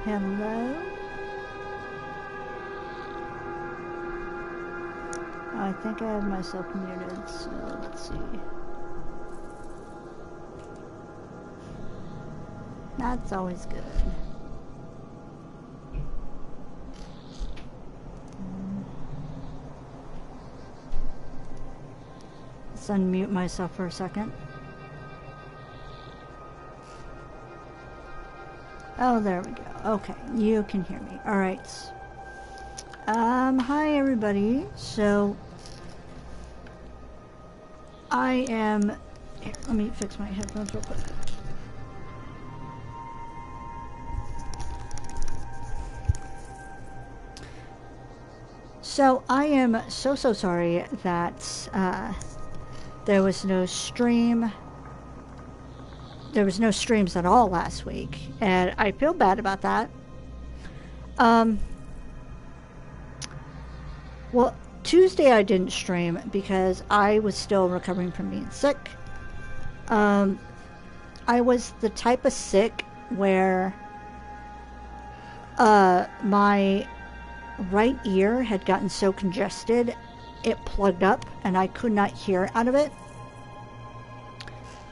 Hello? I think I have myself muted, so let's see. That's always good. Let's unmute myself for a second. Oh, there we go. Okay, you can hear me. All right. Hi everybody. So, I am... Here, let me fix my headphones real quick. So, I am so sorry that there was no stream. There was no streams at all last week, and I feel bad about that. Well, Tuesday I didn't stream because I was still recovering from being sick. I was the type of sick where my right ear had gotten so congested it plugged up and I could not hear out of it.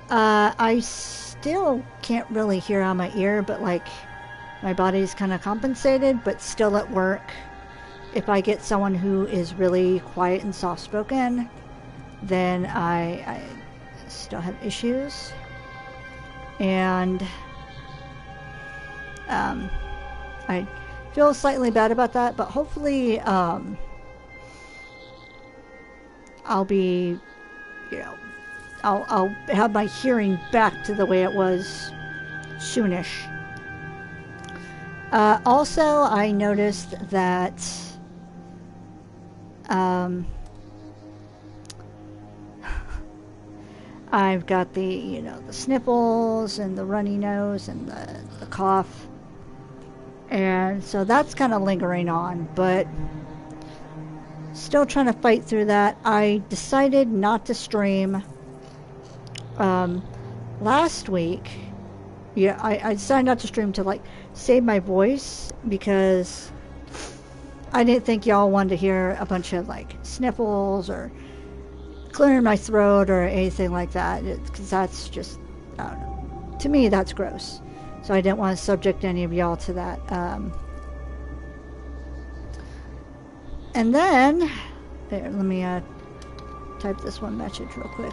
I still can't really hear out of my ear, but like my body's kind of compensated, but still at work, if I get someone who is really quiet and soft-spoken, then I still have issues. And I feel slightly bad about that, but hopefully I'll be, you know, I'll have my hearing back to the way it was soonish. Also, I noticed that I've got the, you know, the sniffles and the runny nose and the cough. And so that's kind of lingering on, but still trying to fight through that. I decided not to stream last week. Yeah, I decided not to stream to like save my voice because I didn't think y'all wanted to hear a bunch of like sniffles or clearing my throat or anything like that, because that's just, I don't know, to me that's gross. So I didn't want to subject any of y'all to that. And then, there, let me type this one message real quick.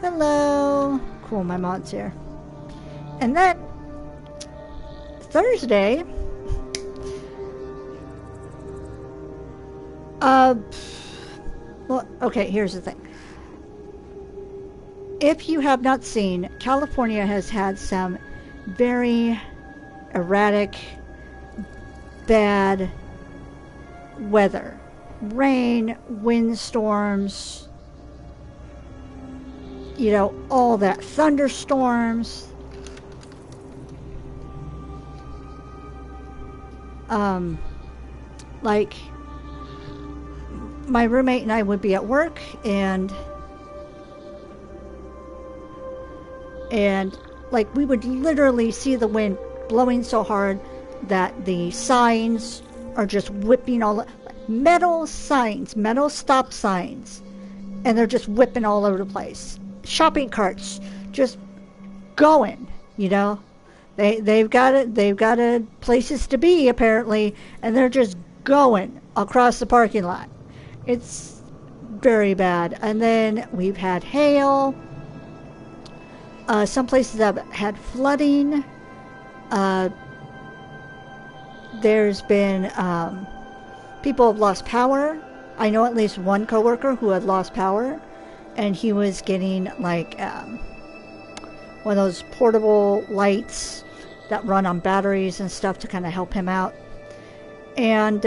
Hello. Cool, my mod's here. And then Thursday, well, okay, here's the thing. If you have not seen, California has had some very erratic, bad weather. Rain, windstorms, you know, all that. Thunderstorms. Like, my roommate and I would be at work, and like we would literally see the wind blowing so hard that the signs are just whipping all metal signs, metal stop signs, and they're just whipping all over the place. Shopping carts just going, you know. They've got places to be apparently, and they're just going across the parking lot. It's very bad. And then we've had hail. Some places have had flooding. There's been people have lost power. I know at least one coworker who had lost power, and he was getting like one of those portable lights that run on batteries and stuff to kind of help him out. And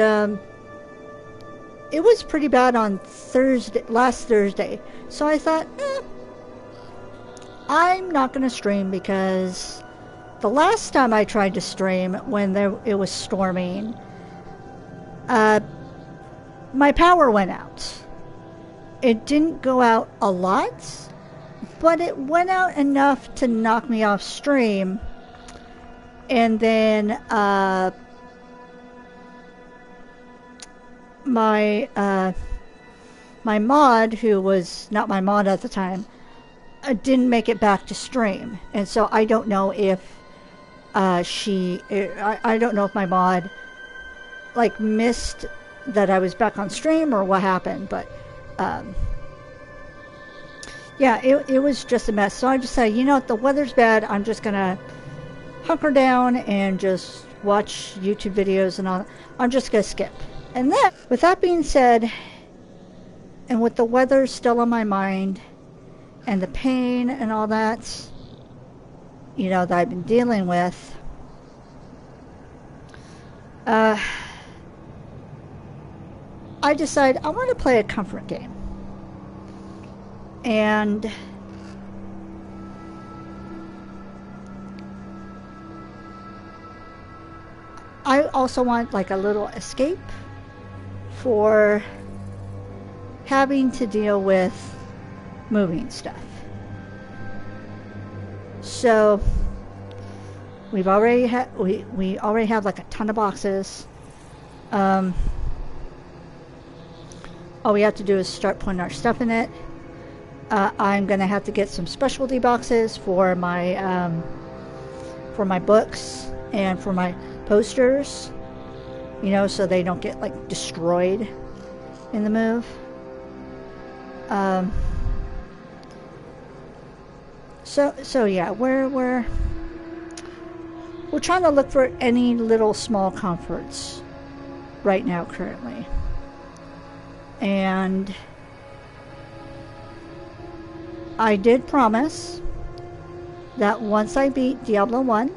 it was pretty bad on last Thursday. So I thought, I'm not going to stream, because the last time I tried to stream when it was storming, my power went out. It didn't go out a lot, but it went out enough to knock me off stream. And then my mod, who was not my mod at the time, didn't make it back to stream. And so I don't know if I don't know if my mod like missed that I was back on stream or what happened, but yeah, it was just a mess. So I decided, you know what, the weather's bad, I'm just gonna hunker down and just watch YouTube videos and all. I'm just gonna skip. And then, with that being said, and with the weather still on my mind and the pain and all that, you know, that I've been dealing with, I decided I want to play a comfort game. And I also want like a little escape for having to deal with moving stuff. So we already have like a ton of boxes. All we have to do is start putting our stuff in it. I'm gonna have to get some specialty boxes for my books and for my posters, you know, so they don't get like destroyed in the move. So yeah, we're trying to look for any little small comforts right now currently. And I did promise that once I beat Diablo 1,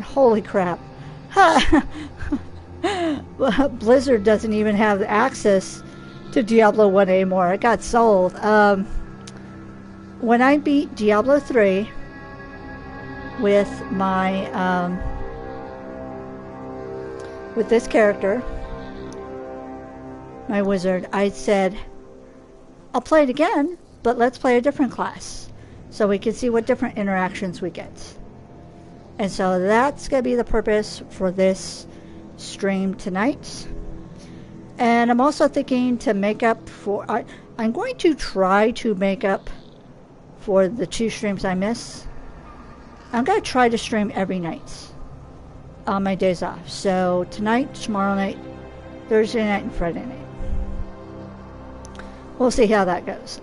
holy crap. Blizzard doesn't even have access to Diablo 1 anymore. It got sold. When I beat Diablo 3 with my, with this character, my wizard, I said, I'll play it again, but let's play a different class so we can see what different interactions we get. And so that's going to be the purpose for this stream tonight. And I'm also thinking to make up for, I'm going to try to make up for the 2 streams I miss. I'm going to try to stream every night on my days off. So tonight, tomorrow night, Thursday night, and Friday night. We'll see how that goes.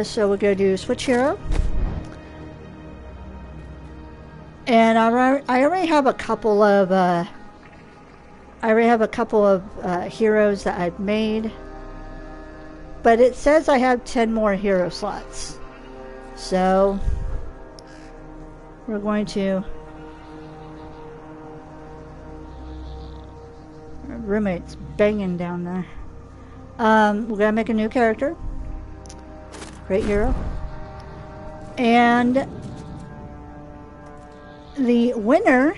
So we're going to do Switch Hero. And I already have a couple of heroes that I've made, but it says I have 10 more hero slots. So we're going to. Our roommate's banging down there. We're gonna make a new character. Great hero. And the winner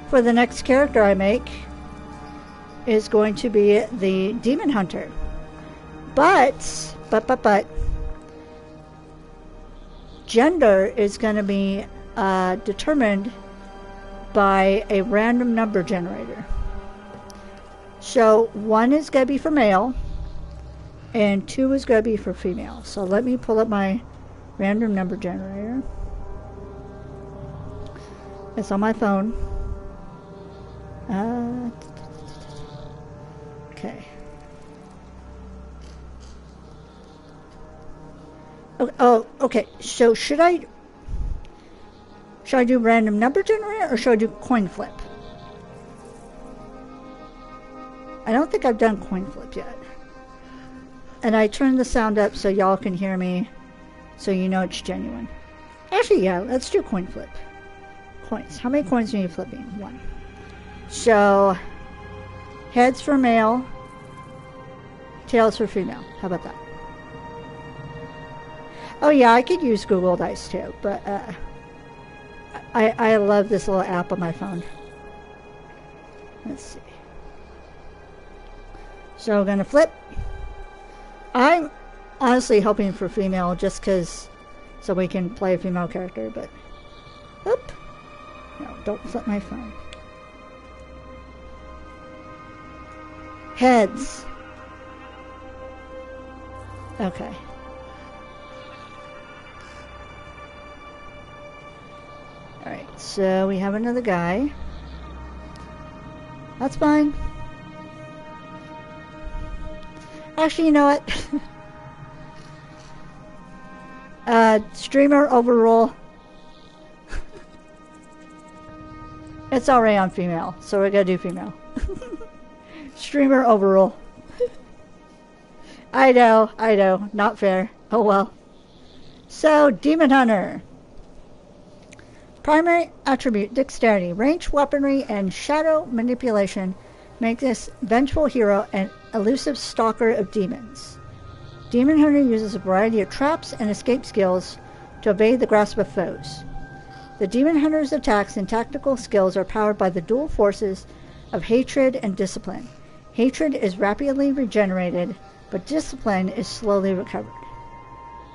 for the next character I make is going to be the Demon Hunter. But gender is going to be determined by a random number generator. So 1 is going to be for male and 2 is going to be for female. So let me pull up my random number generator. It's on my phone. Okay. Oh, okay. So should I do random number generator or should I do coin flip? I don't think I've done coin flip yet. And I turned the sound up so y'all can hear me, so you know it's genuine. Actually, yeah, let's do coin flip. Coins. How many coins are you flipping? 1. So, heads for male, tails for female. How about that? Oh yeah, I could use Google Dice too, but I love this little app on my phone. Let's see. So we're gonna flip. I'm honestly hoping for female just because so we can play a female character, but oop. No, don't flip my phone. Heads. Okay. Alright, so we have another guy. That's fine. Actually, you know what? Streamer overrule. It's already on female, so we're gonna do female. Streamer overrule. I know, not fair. Oh well. So, Demon Hunter. Primary attribute, dexterity, ranged weaponry, and shadow manipulation make this vengeful hero an elusive stalker of demons. Demon Hunter uses a variety of traps and escape skills to evade the grasp of foes. The Demon Hunter's attacks and tactical skills are powered by the dual forces of hatred and discipline. Hatred is rapidly regenerated, but discipline is slowly recovered.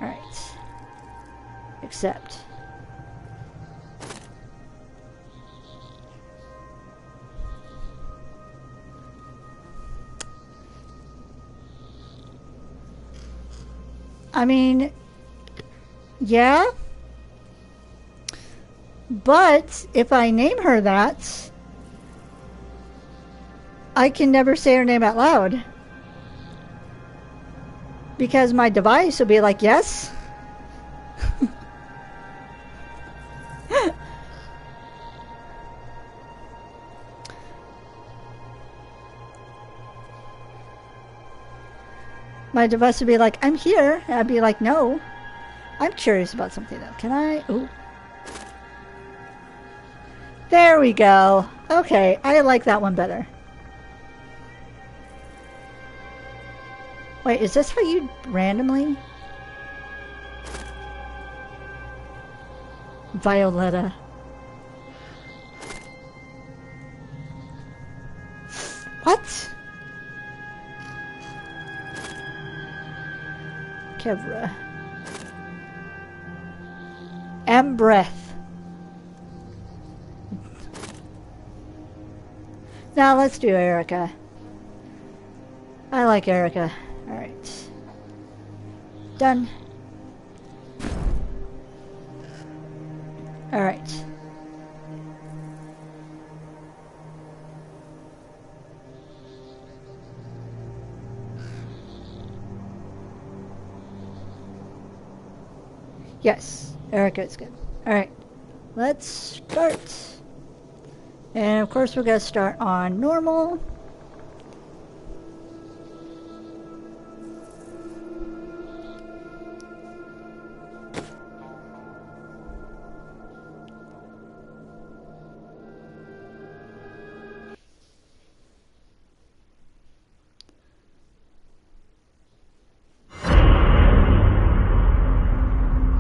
Alright. Accept. I mean, yeah. But if I name her that, I can never say her name out loud. Because my device will be like, yes. My device would be like, I'm here. And I'd be like, no. I'm curious about something though. Can I? Ooh. There we go. Okay, I like that one better. Wait, is this how you randomly? Violetta. What? Kevra. Breath. Now let's do Erika. I like Erika. Alright. Done. Alright. Yes, Erika is good. Alright. Let's start. And of course we're going to start on normal.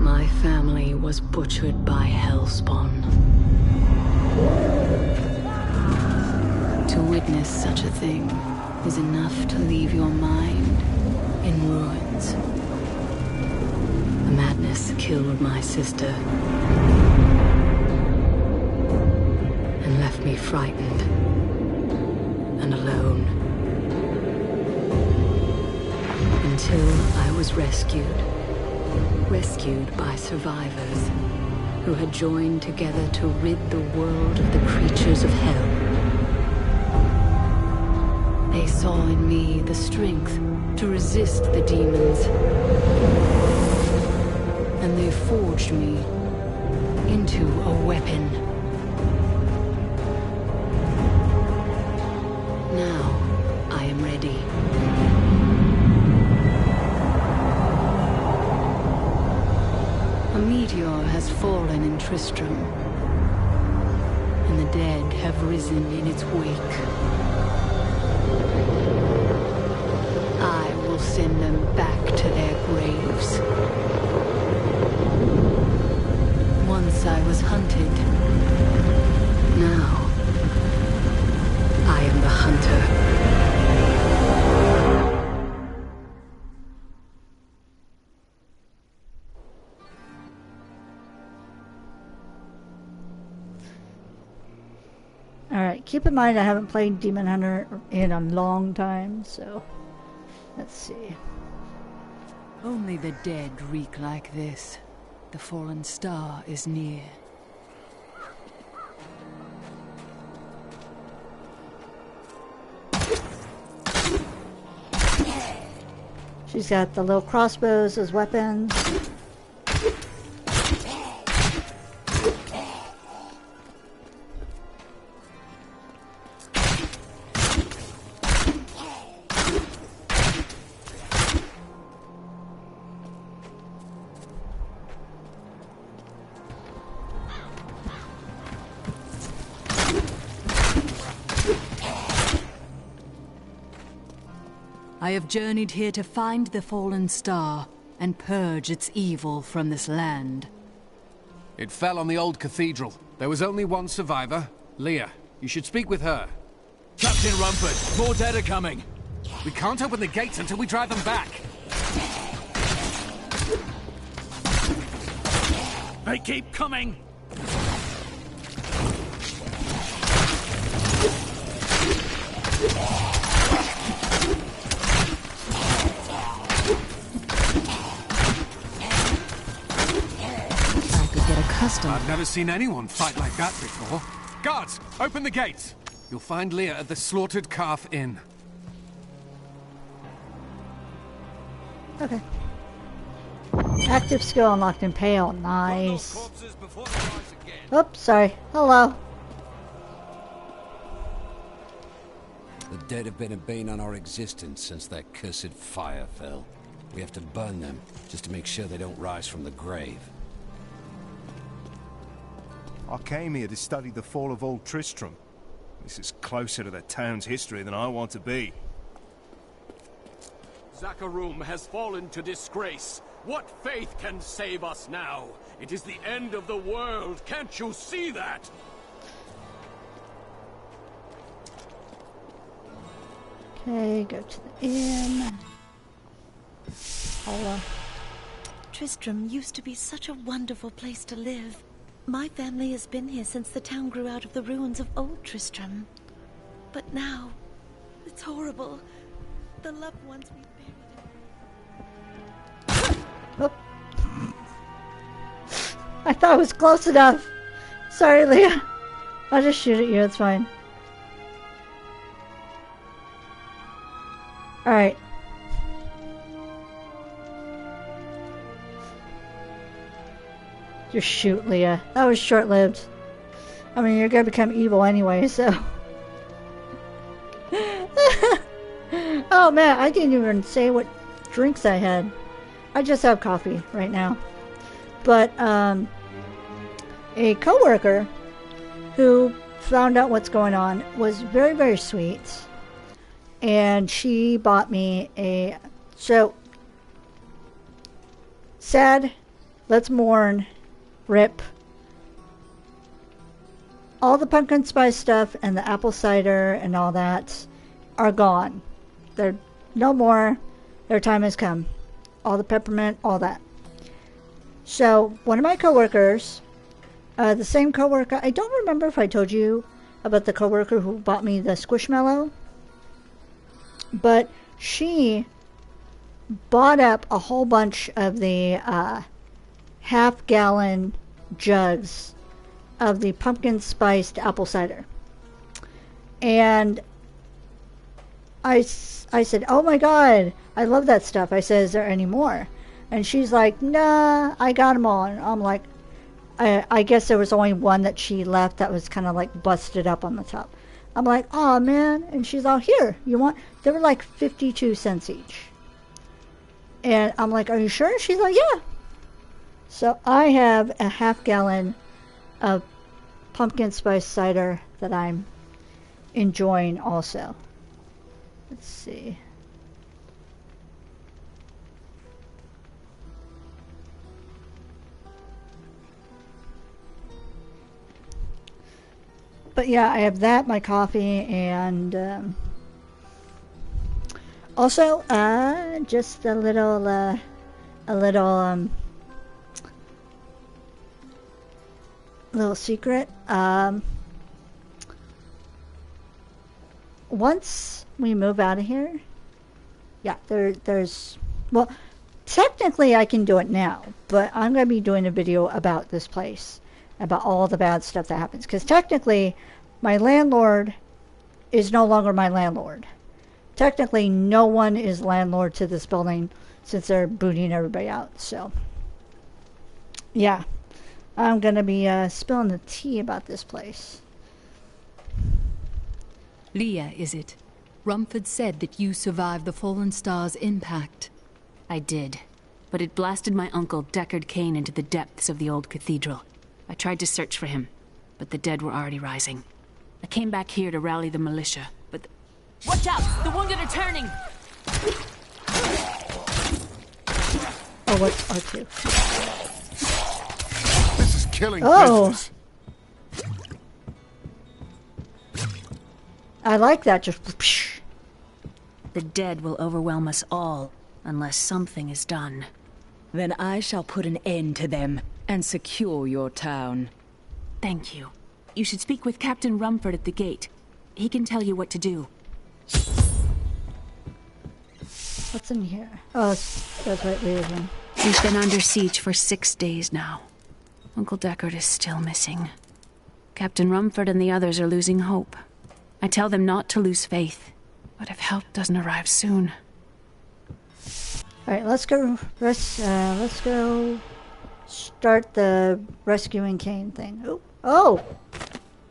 My family was butchered by Hellspawn. To witness such a thing is enough to leave your mind in ruins. The madness killed my sister and left me frightened and alone. Until I was rescued by survivors who had joined together to rid the world of the creatures of hell. They saw in me the strength to resist the demons, and they forged me into a weapon. Now I am ready. A meteor has fallen in Tristram, and the dead have risen in its wake. I will send them back to their graves. Once I was hunted. Now, I am the hunter. Keep in mind I haven't played Demon Hunter in a long time, so let's see. Only the dead reek like this. The fallen star is near. She's got the little crossbows as weapons. I have journeyed here to find the fallen star and purge its evil from this land. It fell on the old cathedral. There was only one survivor, Leah. You should speak with her. Captain Rumford, more dead are coming. We can't open the gates until we drive them back. They keep coming. I've never seen anyone fight like that before. Guards, open the gates. You'll find Leah at the Slaughtered Calf Inn. Okay. Active skill unlocked in Pale. Nice. Oops, sorry. Hello. The dead have been a bane on our existence since that cursed fire fell. We have to burn them, just to make sure they don't rise from the grave. I came here to study the fall of Old Tristram. This is closer to the town's history than I want to be. Zakharum has fallen to disgrace. What faith can save us now? It is the end of the world. Can't you see that? Okay, go to the inn. Hold on. Tristram used to be such a wonderful place to live. My family has been here since the town grew out of the ruins of Old Tristram. But now, it's horrible. The loved ones we buried. Oh. I thought it was close enough. Sorry, Leah. I'll just shoot at you, it's fine. Alright. Just shoot, Leah. That was short-lived. I mean, you're gonna become evil anyway, so... Oh man, I didn't even say what drinks I had. I just have coffee right now. But, a coworker who found out what's going on was very, very sweet. And she bought me a... So, sad, let's mourn, rip. All the pumpkin spice stuff and the apple cider and all that are gone. They're no more. Their time has come. All the peppermint, all that. So, one of my coworkers, the same coworker, I don't remember if I told you about the coworker who bought me the Squishmallow, but she bought up a whole bunch of the half-gallon jugs of the pumpkin spiced apple cider. And I said, oh my god, I love that stuff. I said, is there any more? And she's like, nah, I got them all. And I'm like, I guess there was only one that she left that was kind of like busted up on the top. I'm like, oh man. And she's all, here, you want? They were like 52 cents each. And I'm like, are you sure? She's like, yeah. So I have a half-gallon of pumpkin spice cider that I'm enjoying also. Let's see. But yeah, I have that, my coffee, and also just a little little secret. once we move out of here, yeah, there's, well, technically I can do it now, but I'm going to be doing a video about this place, about all the bad stuff that happens. Because technically, my landlord is no longer my landlord. Technically, no one is landlord to this building since they're booting everybody out. So, yeah, I'm going to be spilling the tea about this place. Leah, is it? Rumford said that you survived the Fallen Star's impact. I did, but it blasted my uncle Deckard Cain into the depths of the old cathedral. I tried to search for him, but the dead were already rising. I came back here to rally the militia, but... Watch out! The wounded are turning! Oh, what's R2? This is killing business. business. I like that, just... Psh. The dead will overwhelm us all, unless something is done. Then I shall put an end to them and secure your town. Thank you. You should speak with Captain Rumford at the gate. He can tell you what to do. What's in here? Oh, that's right, Leah's room. We've been under siege for 6 days now. Uncle Deckard is still missing. Captain Rumford and the others are losing hope. I tell them not to lose faith, but if help doesn't arrive soon... All right, let's go start the rescuing Cain thing. Oh!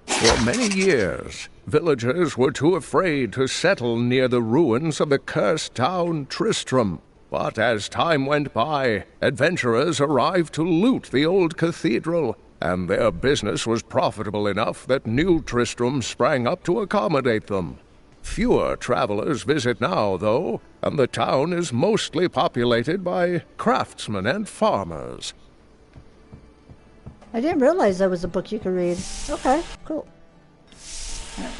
For many years, villagers were too afraid to settle near the ruins of the cursed town Tristram. But as time went by, adventurers arrived to loot the old cathedral, and their business was profitable enough that new Tristram sprang up to accommodate them. Fewer travelers visit now, though, and the town is mostly populated by craftsmen and farmers. I didn't realize that was a book you could read. Okay, cool. Right.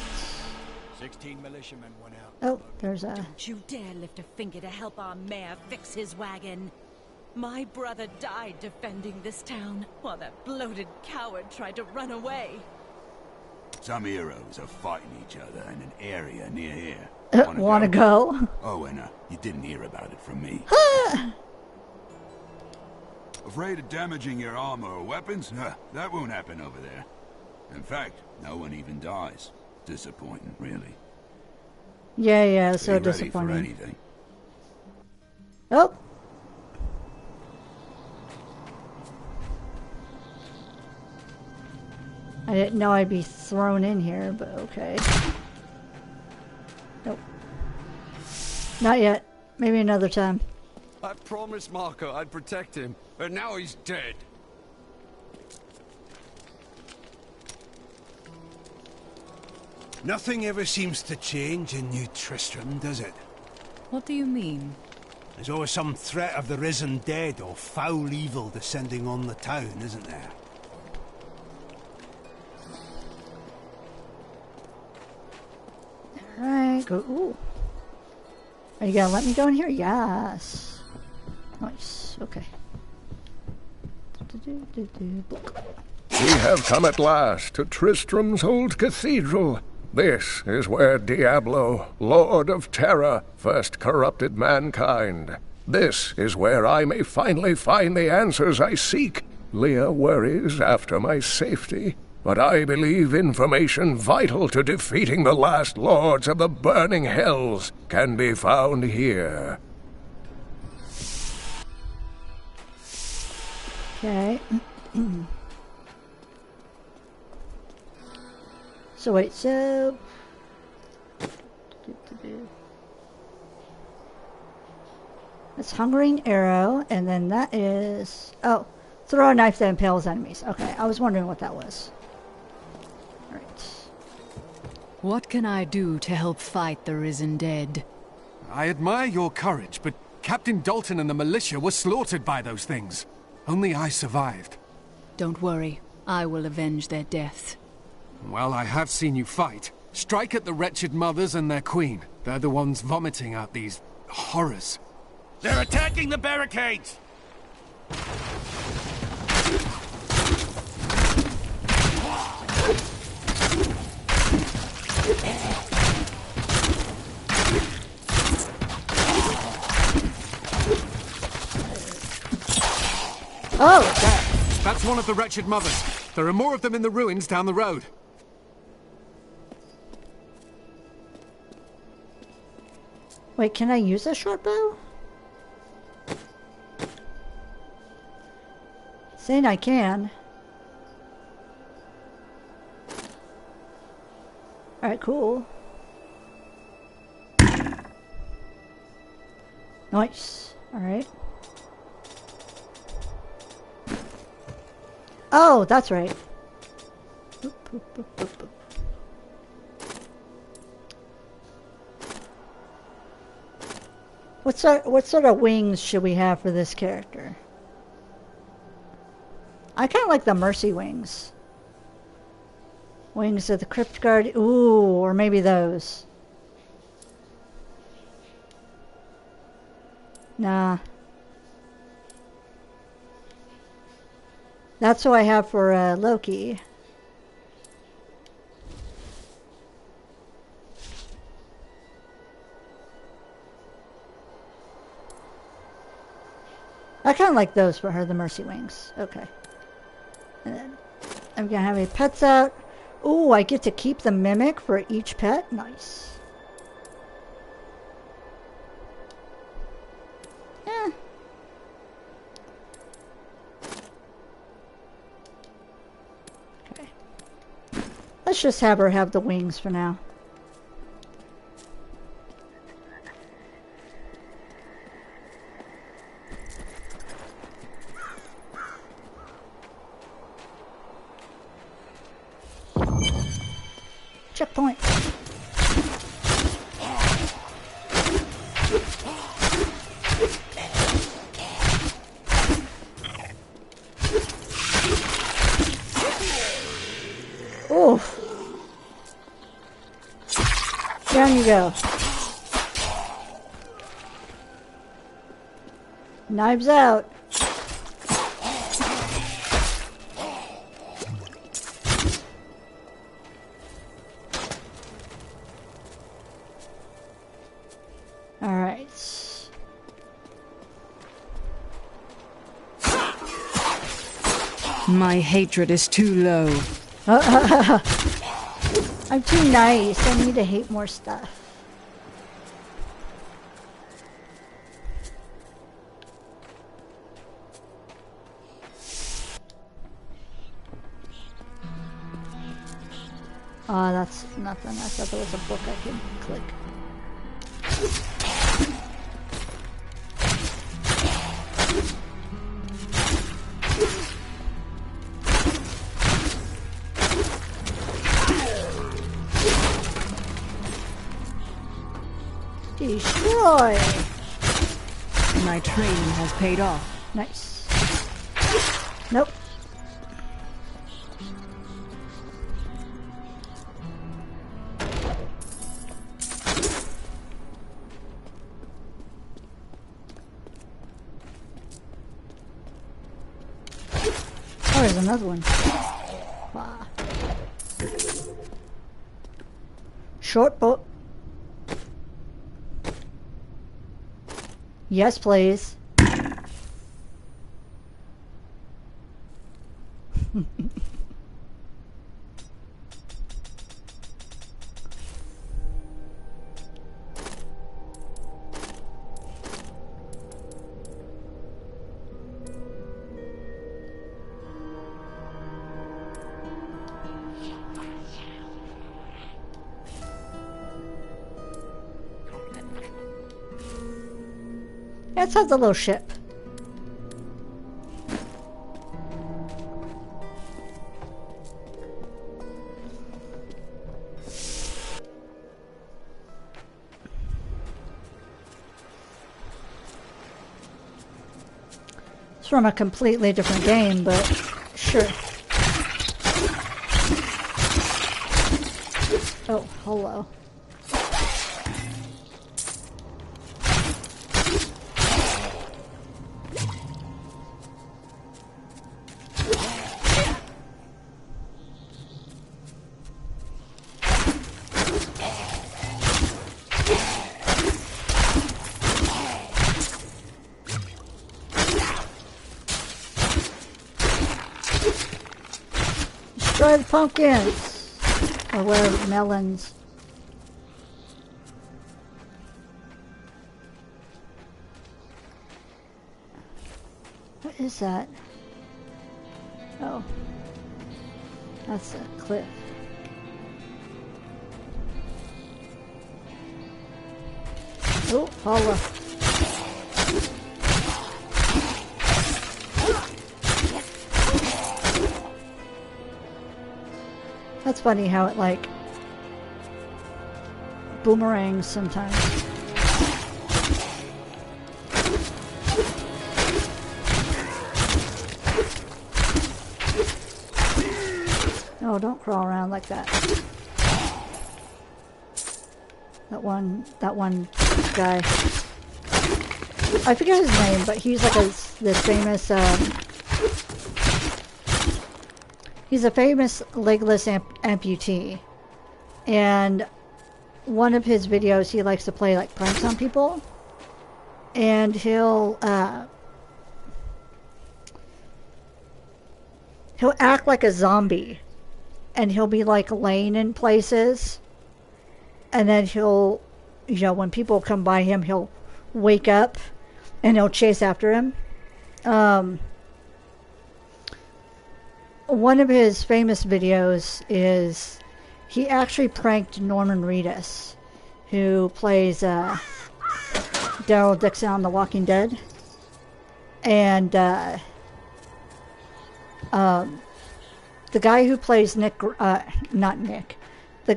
16 militiamen went out. Oh, there's a... Don't you dare lift a finger to help our mayor fix his wagon. My brother died defending this town, while that bloated coward tried to run away. Some heroes are fighting each other in an area near here. Wanna go? Oh, and you didn't hear about it from me. Afraid of damaging your armor or weapons? That won't happen over there. In fact, no one even dies. Disappointing, really. Yeah, so Be ready disappointing. for anything. Oh! I didn't know I'd be thrown in here, but okay. Nope. Not yet. Maybe another time. I promised Marco I'd protect him, but now he's dead. Nothing ever seems to change in New Tristram, does it? What do you mean? There's always some threat of the risen dead or foul evil descending on the town, isn't there? Alright, go. Ooh. Are you gonna let me go in here? Yes. Nice. Okay. We have come at last to Tristram's old cathedral. This is where Diablo, Lord of Terror, first corrupted mankind. This is where I may finally find the answers I seek. Leah worries after my safety, but I believe information vital to defeating the last lords of the burning hells can be found here. Okay. So wait, so... That's Hungering Arrow, and then that is... Oh, throw a knife that impales enemies. Okay, I was wondering what that was. Alright. What can I do to help fight the risen dead? I admire your courage, but Captain Dalton and the militia were slaughtered by those things. Only I survived. Don't worry, I will avenge their deaths. Well, I have seen you fight. Strike at the wretched mothers and their queen. They're the ones vomiting out these horrors. They're attacking the barricades! Oh! There! That's one of the wretched mothers. There are more of them in the ruins down the road. Wait, can I use a short bow? Saying I can. Alright, cool. Nice. Alright. Oh, that's right. Boop, boop, boop, boop, boop. What sort of wings should we have for this character? I kind of like the Mercy wings. Wings of the Crypt Guard. Ooh, or maybe those. Nah. That's what I have for Loki. I kind of like those for her, the Mercy Wings. Okay. And then I'm going to have any pets out. Ooh, I get to keep the Mimic for each pet. Nice. Yeah. Okay. Let's just have her have the wings for now. Checkpoint. Oof. Down you go. Knives out. My hatred is too low. I'm too nice. I need to hate more stuff. Oh, that's nothing. I thought there was a book I could click. Destroy! My training has paid off. Nice. Nope. Oh, there's another one. Wow. Short bow. Yes, please. Let's have the little ship. It's from a completely different game, but sure. Oh, hello. try the pumpkins. Or whatever, melons. What is that? Oh. That's a cliff. Oh, holla. That's funny how it, like, boomerangs sometimes. No, don't crawl around like that. That one guy. I forget his name, but he's like this famous, he's a famous legless amputee. And one of his videos, he likes to play like pranks on people. And he'll act like a zombie. And he'll be like laying in places. And then he'll, you know, when people come by him, he'll wake up and he'll chase after him. One of his famous videos is he actually pranked Norman Reedus, who plays Daryl Dixon on The Walking Dead. And the guy who plays the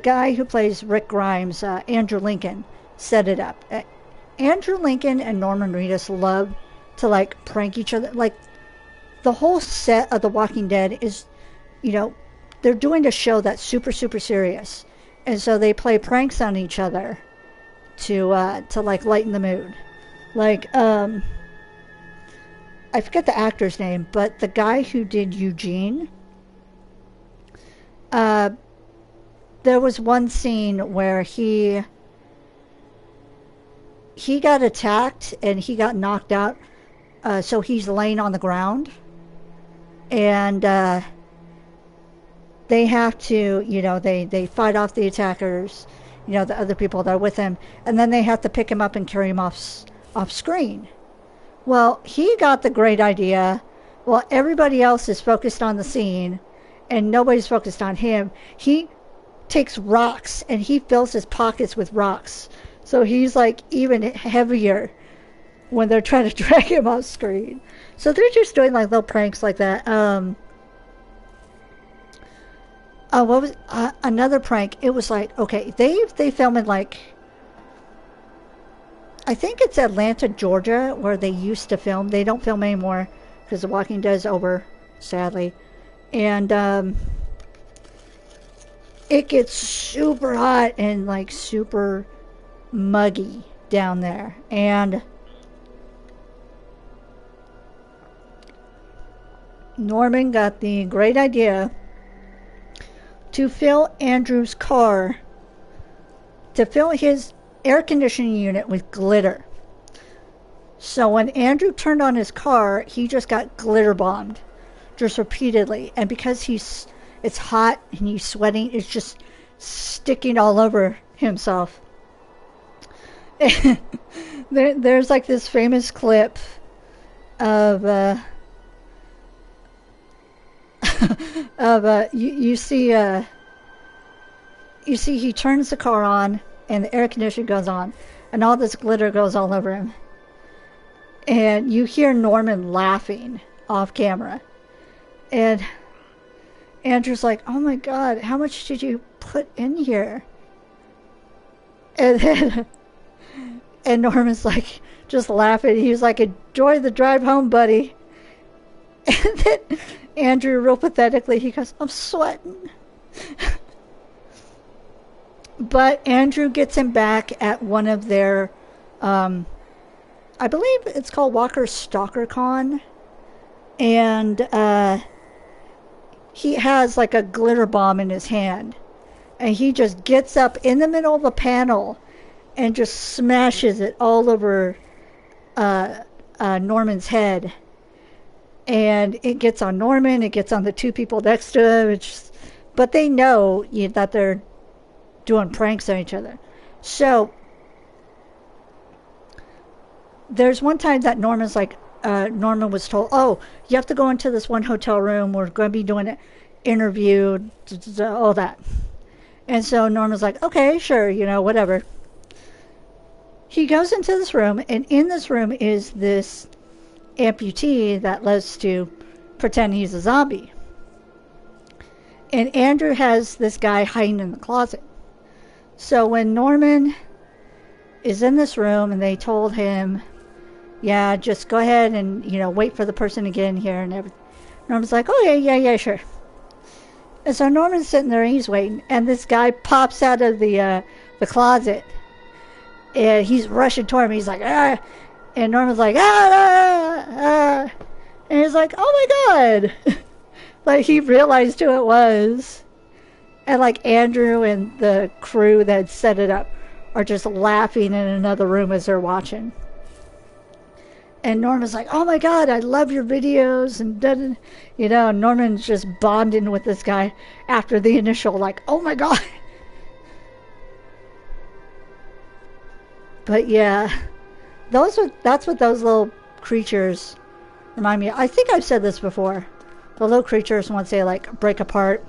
guy who plays Rick Grimes, Andrew Lincoln, set it up. Andrew Lincoln and Norman Reedus love to like prank each other. Like the whole set of The Walking Dead is, you know, they're doing a show that's super, super serious. And so they play pranks on each other to like lighten the mood. Like, I forget the actor's name, but the guy who did Eugene, there was one scene where he got attacked and he got knocked out. So he's laying on the ground. And they have to, you know, they fight off the attackers, you know, the other people that are with him. And then they have to pick him up and carry him off screen. Well, he got the great idea. While everybody else is focused on the scene and nobody's focused on him, he takes rocks and he fills his pockets with rocks. So he's like even heavier when they're trying to drag him off screen. So they're just doing like little pranks like that. What was another prank? It was like, okay, they film in like, I think it's Atlanta, Georgia, where they used to film. They don't film anymore because The Walking Dead is over, sadly. And it gets super hot and like super muggy down there. And Norman got the great idea to fill Andrew's car, to fill his air conditioning unit with glitter. So when Andrew turned on his car, he just got glitter bombed, just repeatedly. And because it's hot and he's sweating, it's just sticking all over himself. There's like this famous clip of you see he turns the car on and the air conditioner goes on and all this glitter goes all over him, and you hear Norman laughing off camera, and Andrew's like, oh my god, how much did you put in here? And Norman's like just laughing. He's like, enjoy the drive home, buddy. And then Andrew, real pathetically, he goes, I'm sweating. But Andrew gets him back at one of their, I believe it's called Walker's Stalker Con. And he has like a glitter bomb in his hand. And he just gets up in the middle of a panel and just smashes it all over Norman's head. And it gets on Norman, it gets on the two people next to him. It's just but they know that they're doing pranks on each other. So there's one time that Norman was told, oh, you have to go into this one hotel room. We're going to be doing an interview, all that. And so Norman's like, okay, sure, whatever. He goes into this room, and in this room is this amputee that loves to pretend he's a zombie. And Andrew has this guy hiding in the closet. So when Norman is in this room and they told him, yeah, just go ahead and, wait for the person to get in here and everything. Norman's like, oh, yeah, sure. And so Norman's sitting there and he's waiting. And this guy pops out of the closet. And he's rushing toward him. He's like, ah. And Norman's like, ah. And he's like, oh my God. Like, he realized who it was. And, like, Andrew and the crew that set it up are just laughing in another room as they're watching. And Norman's like, oh my God, I love your videos. And, Norman's just bonding with this guy after the initial, like, oh my God. But, yeah, that's what those little creatures remind me of. I think I've said this before. The little creatures, once they, like, break apart,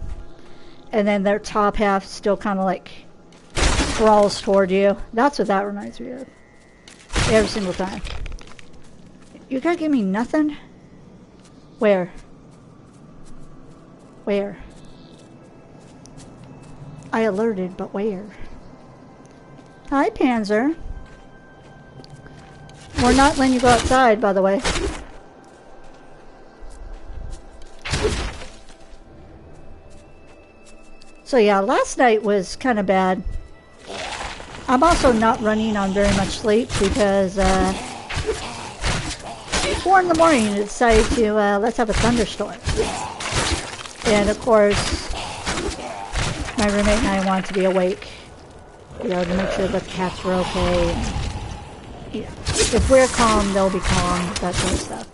and then their top half still kind of, like, crawls toward you. That's what that reminds me of. Every single time. You gotta give me nothing? Where? Where? I alerted, but where? Hi, Panzer. We're not letting you go outside, by the way. So yeah, last night was kind of bad. I'm also not running on very much sleep because 4 in the morning I decided to let's have a thunderstorm. And of course, my roommate and I wanted to be awake, to make sure that the cats were okay. And, if we're calm, they'll be calm, that sort of stuff.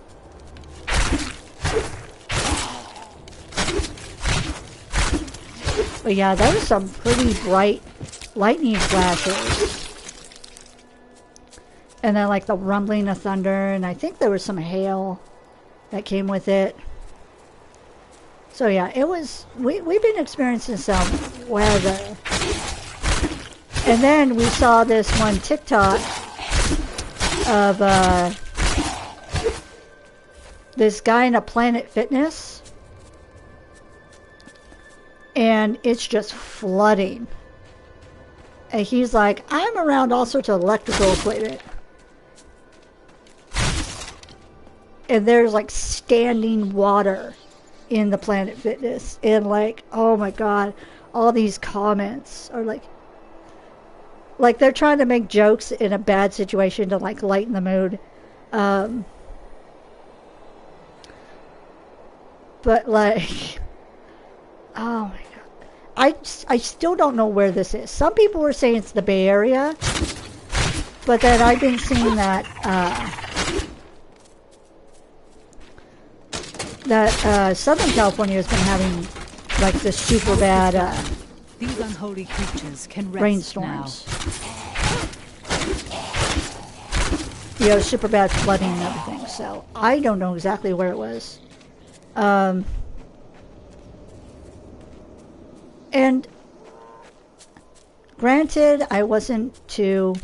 But yeah, there was some pretty bright lightning flashes. And then like the rumbling of thunder, and I think there was some hail that came with it. So yeah, it was, we've been experiencing some weather. And then we saw this one TikTok of this guy in a Planet Fitness. And it's just flooding. And he's like, I'm around all sorts of electrical equipment. And there's like standing water in the Planet Fitness. And like, oh my God, all these comments are like they're trying to make jokes in a bad situation to like lighten the mood. But like, oh my God. I still don't know where this is. Some people were saying it's the Bay Area, but then I've been seeing that Southern California has been having like this super bad these unholy creatures can rest rainstorms. Super bad flooding and everything. So I don't know exactly where it was. And granted, I wasn't too...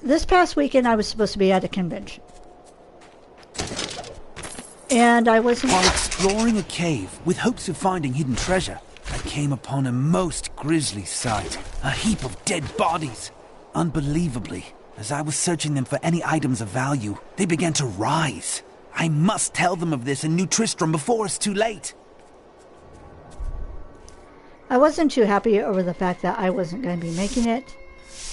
This past weekend, I was supposed to be at a convention. And I wasn't... While exploring a cave with hopes of finding hidden treasure, I came upon a most grisly sight. A heap of dead bodies. Unbelievably, as I was searching them for any items of value, they began to rise. I must tell them of this in New Tristram before it's too late. I wasn't too happy over the fact that I wasn't going to be making it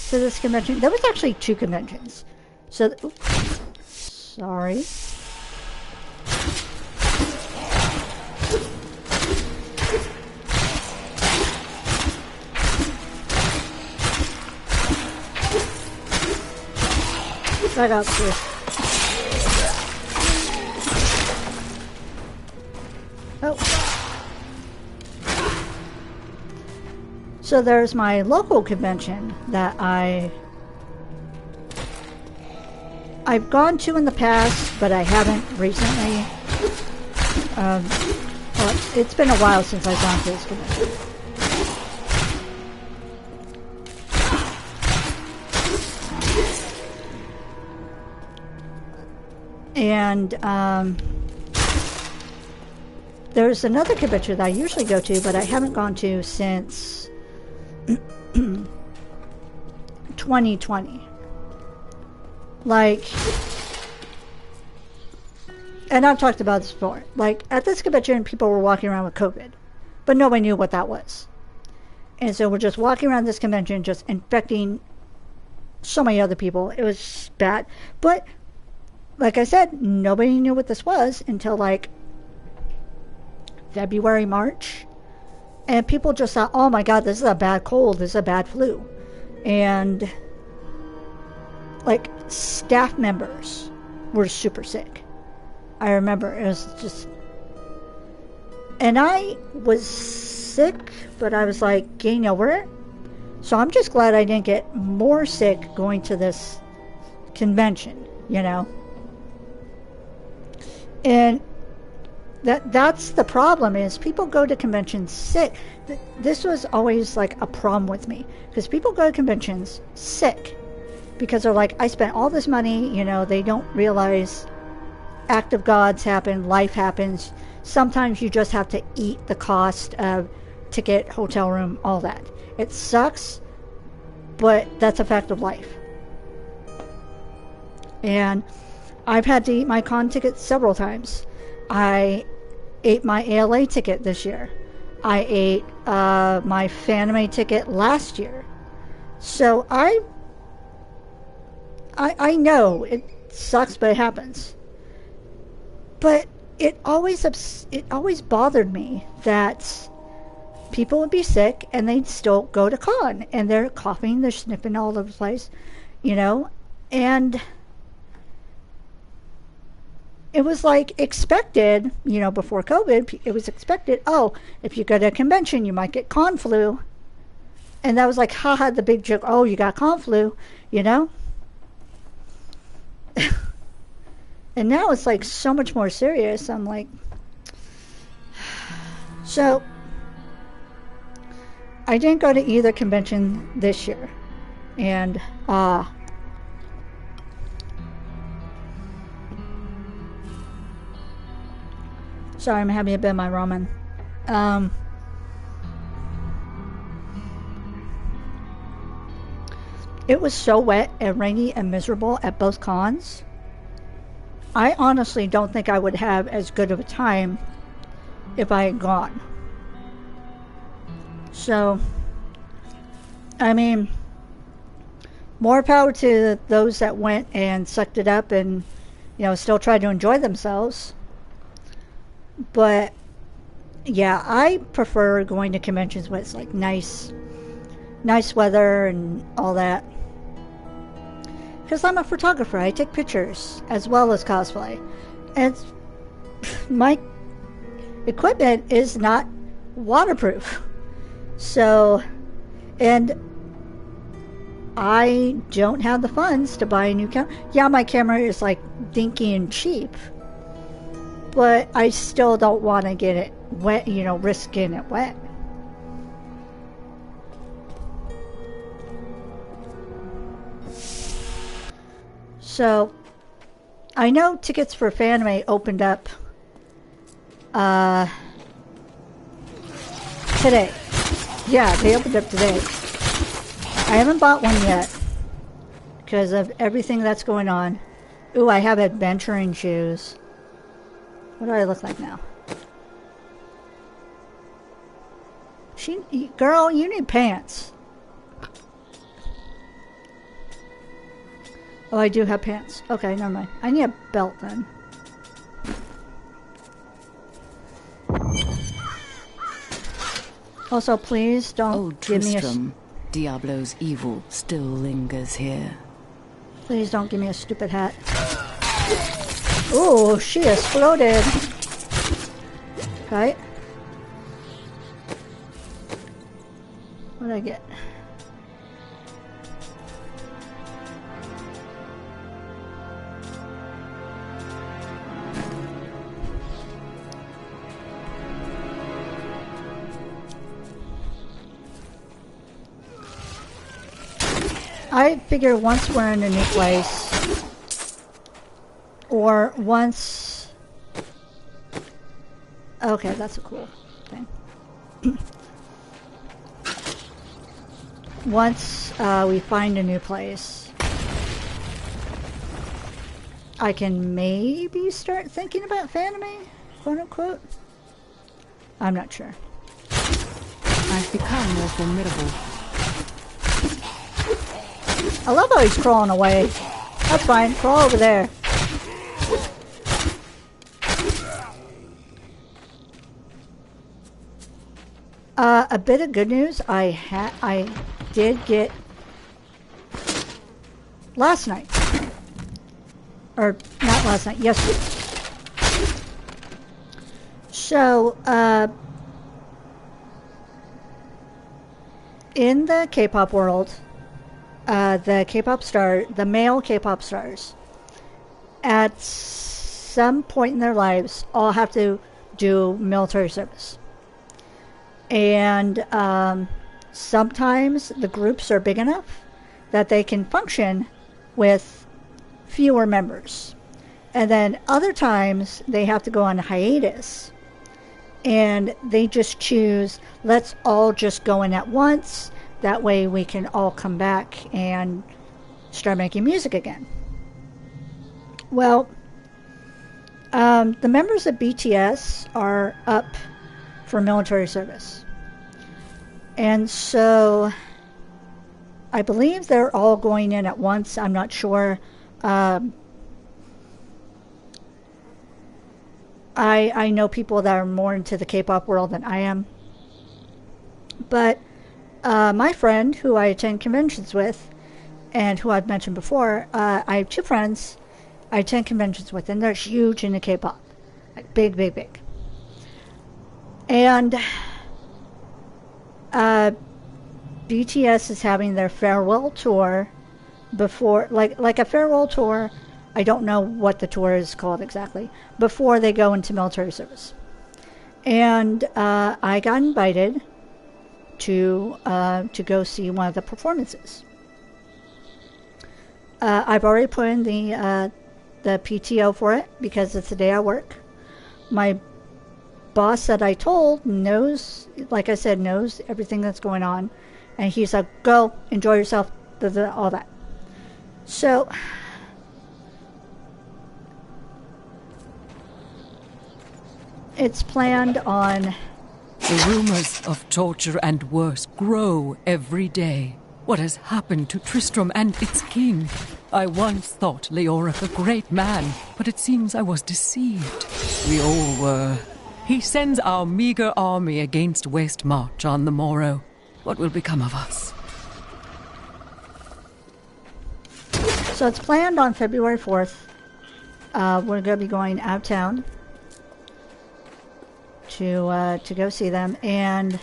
to this convention. There was actually 2 conventions. So, oops, sorry. Back up, please. So there's my local convention that I've gone to in the past, but I haven't recently. Well, it's been a while since I've gone to this convention. And there's another convention that I usually go to, but I haven't gone to since 2020. Like, and I've talked about this before, like at this convention people were walking around with COVID, but nobody knew what that was. And so we're just walking around this convention just infecting so many other people. It was bad. But like I said, nobody knew what this was until like February, March. And people just thought, oh my God, this is a bad cold, this is a bad flu. And like staff members were super sick. I remember it was just, and I was sick, but I was like getting over it. So I'm just glad I didn't get more sick going to this convention, you know. And that's the problem, is people go to conventions sick. This was always like a problem with me, because people go to conventions sick because they're like, I spent all this money, you know. They don't realize act of gods happen, life happens. Sometimes you just have to eat the cost of ticket, hotel room, all that. It sucks, but that's a fact of life. And I've had to eat my con ticket several times. I ate my ALA ticket this year. I ate my Fanime ticket last year. So I know it sucks, but it happens. But it always bothered me that people would be sick and they'd still go to con, and they're coughing, they're sniffing all over the place, you know. And it was like expected, you know, before COVID, it was expected, oh, if you go to a convention, you might get con flu. And that was like, haha, the big joke, oh, you got con flu, you know? And now it's like so much more serious. I'm like, so I didn't go to either convention this year. And, sorry, I'm having a bit of my ramen. It was so wet and rainy and miserable at both cons. I honestly don't think I would have as good of a time if I had gone. So, I mean, more power to those that went and sucked it up and, you know, still tried to enjoy themselves. But yeah, I prefer going to conventions where it's like nice weather and all that. Because I'm a photographer, I take pictures as well as cosplay. And my equipment is not waterproof. So, and I don't have the funds to buy a new camera. Yeah, my camera is like dinky and cheap, but I still don't want to get it wet, you know, risk getting it wet. So, I know tickets for Fanime opened up today. Yeah, they opened up today. I haven't bought one yet because of everything that's going on. Ooh, I have adventuring shoes. What do I look like now? Girl, you need pants. Oh, I do have pants. Okay, never mind. I need a belt then. Also, please don't give me a... Diablo's evil still lingers here. Please don't give me a stupid hat. Ooh, she exploded. Okay. What did I get? I figure once we're in a new place, or once... Okay, that's a cool thing. Once we find a new place, I can maybe start thinking about fanime, quote unquote. I'm not sure. I've become more formidable. I love how he's crawling away. That's fine. Crawl over there. A bit of good news. I did get last night, or not last night, yesterday. So, in the K-pop world, the K-pop star, the male K-pop stars, at some point in their lives, all have to do military service. And sometimes the groups are big enough that they can function with fewer members. And then other times they have to go on hiatus. And they just choose, let's all just go in at once. That way we can all come back and start making music again. Well, the members of BTS are up for military service. And so I believe they're all going in at once. I'm not sure. I know people that are more into the K-pop world than I am. But my friend, who I attend conventions with, and who I've mentioned before, I have two friends I attend conventions with, and they're huge into K-pop. Like big, big, big. And BTS is having their farewell tour before, like a farewell tour. I don't know what the tour is called exactly, before they go into military service. And I got invited to go see one of the performances. I've already put in the PTO for it because it's the day I work. My boss that I told knows, like I said, knows everything that's going on, and he's like, "Go, enjoy yourself," all that. So it's planned on. The rumors of torture and worse grow every day. What has happened to Tristram and its king? I once thought Leoric a great man, but it seems I was deceived. We all were. He sends our meager army against Westmarch on the morrow. What will become of us? So it's planned on February 4th. We're going to be going out of town to go see them, and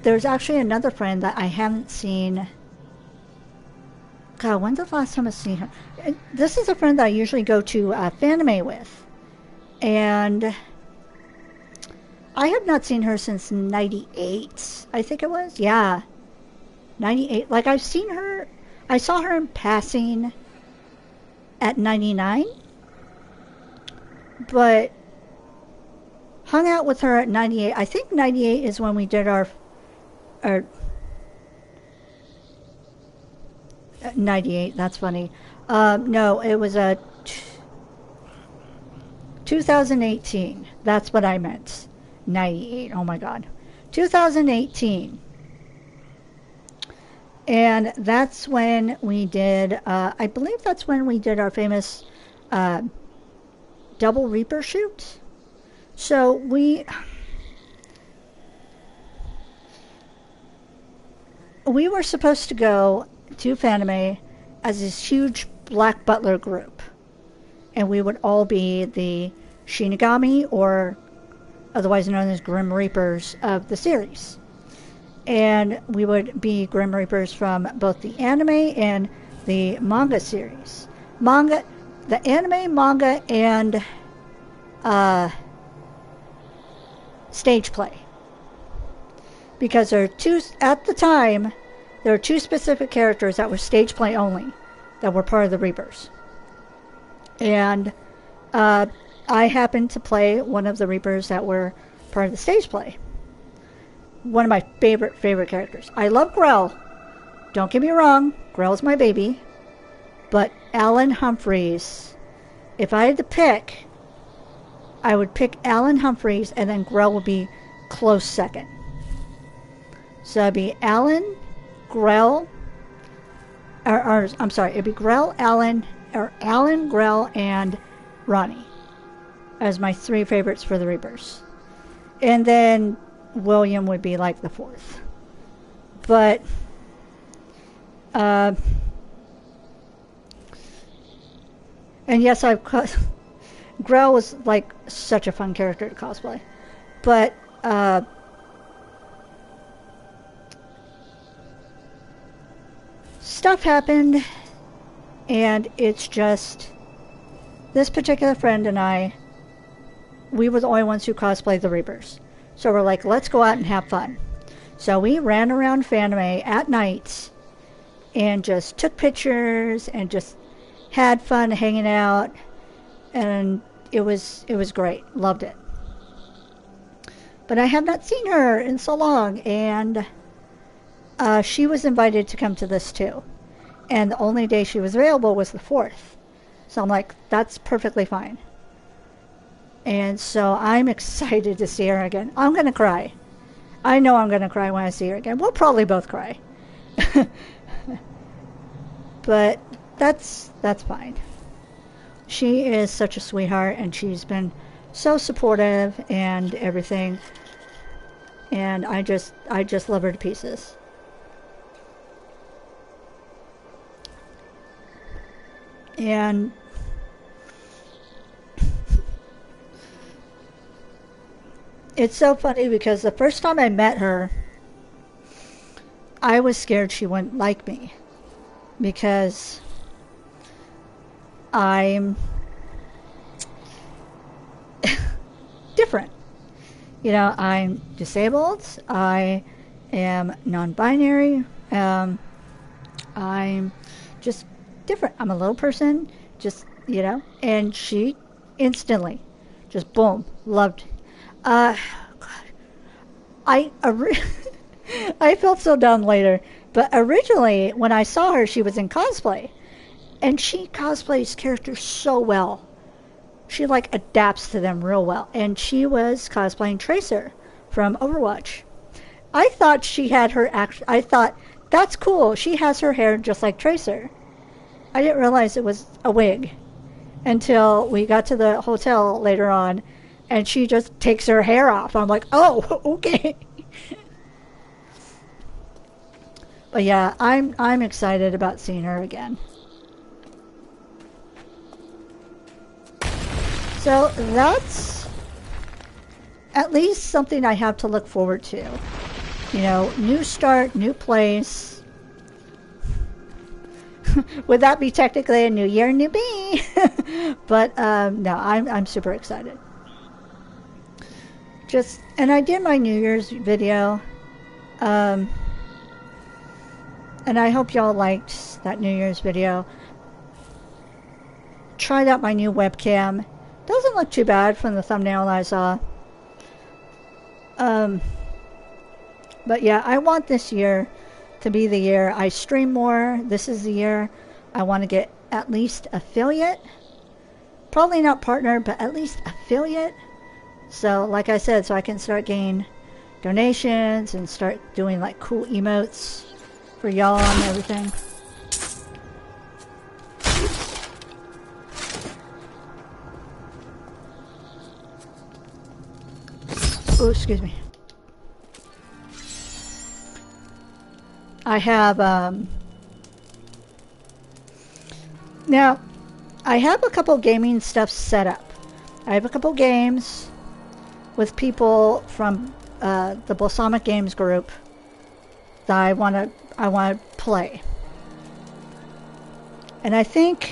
there's actually another friend that I haven't seen. God, when's the last time I've seen her? This is a friend that I usually go to fanime with, and I have not seen her since 98, I think it was. Yeah, 98. Like, I've seen her, I saw her in passing at 99, but hung out with her at 98. I think 98 is when we did our 98, that's funny. No, it was 2018. That's what I meant. 98. Oh my God. 2018. And that's when we did, I believe that's when we did our famous Double Reaper shoot. So we were supposed to go to fanime as this huge Black Butler group. And we would all be Shinigami, or otherwise known as Grim Reapers of the series. And we would be Grim Reapers from both the anime and the manga series. The anime, manga, and stage play. Because at the time, there were two specific characters that were stage play only, that were part of the Reapers. And I happened to play one of the Reapers that were part of the stage play. One of my favorite characters. I love Grell. Don't get me wrong, Grell's my baby. But Alan Humphreys, if I had to pick, I would pick Alan Humphreys, and then Grell would be close second. So it'd be Alan, Grell, I'm sorry, it'd be Grell, Alan, Grell, and Ronnie as my three favorites for the Reapers. And then William would be like the fourth. But and yes, Grell was like such a fun character to cosplay. But stuff happened, and it's just this particular friend and I, we were the only ones who cosplayed the Reapers. So we're like, let's go out and have fun. So we ran around Fanime at night and just took pictures and just had fun hanging out, and it was great. Loved it. But I have not seen her in so long, and she was invited to come to this too. And the only day she was available was the 4th. So I'm like, that's perfectly fine. And so I'm excited to see her again. I'm going to cry. I know I'm going to cry when I see her again. We'll probably both cry. But that's fine. She is such a sweetheart, and she's been so supportive and everything. And I just love her to pieces. And it's so funny because the first time I met her, I was scared she wouldn't like me because I'm different. You know, I'm disabled. I am non-binary. I'm just different. I'm a little person, just, you know, and she instantly just boom, loved. God, I felt so dumb later, but originally when I saw her, she was in cosplay, and she cosplays characters so well. She like adapts to them real well, and she was cosplaying Tracer from Overwatch. I thought she had her I thought, that's cool, she has her hair just like Tracer. I didn't realize it was a wig until we got to the hotel later on, and she just takes her hair off. I'm like, oh, okay. But yeah, I'm excited about seeing her again. So that's at least something I have to look forward to. You know, new start, new place. Would that be technically a new year, new me? But no, I'm super excited. And I did my New Year's video, and I hope y'all liked that New Year's video. Tried out my new webcam. Doesn't look too bad from the thumbnail I saw. But yeah, I want this year to be the year I stream more. This is the year I want to get at least affiliate. Probably not partner, but at least affiliate. So, like I said, so I can start getting donations and start doing like cool emotes for y'all and everything. Oh, excuse me. I have, now, I have a couple gaming stuff set up. I have a couple games with people from the Balsamic Games group that I want to play. And I think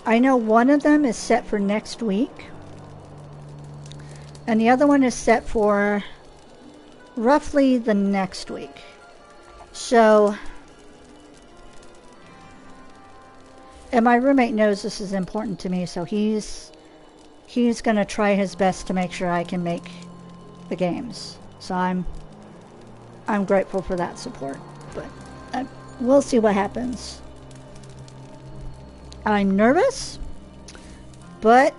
I know one of them is set for next week, and the other one is set for roughly the next week. So, and my roommate knows this is important to me, so he's going to try his best to make sure I can make the games. So I'm grateful for that support, but we'll see what happens. I'm nervous, but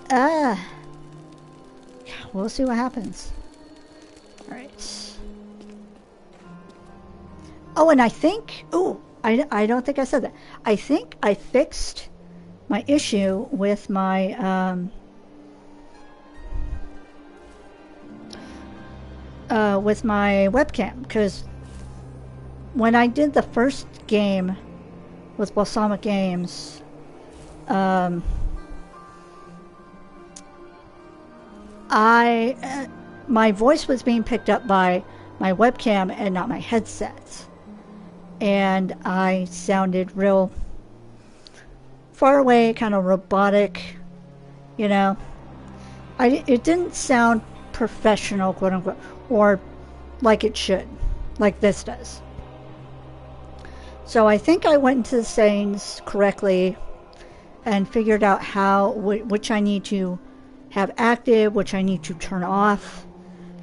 we'll see what happens. All right. Oh, and I think, I don't think I said that. I think I fixed my issue with my webcam, because when I did the first game with Balsamic Games, my voice was being picked up by my webcam and not my headset, and I sounded real far away, kind of robotic, you know. It didn't sound professional, quote unquote, or like it should, like this does. So I think I went into the settings correctly and figured out which I need to have active, which I need to turn off,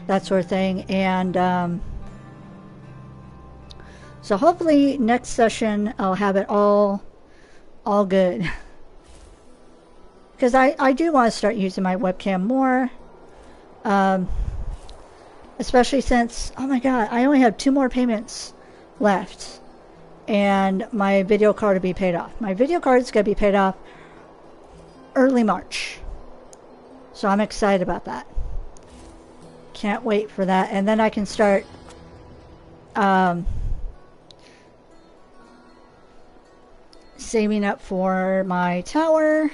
that sort of thing. And so hopefully next session I'll have it all good. Because I do want to start using my webcam more. Especially since, oh my god, I only have 2 more payments left. And my video card will be paid off. My video card is going to be paid off early March. So I'm excited about that. Can't wait for that. And then I can start saving up for my tower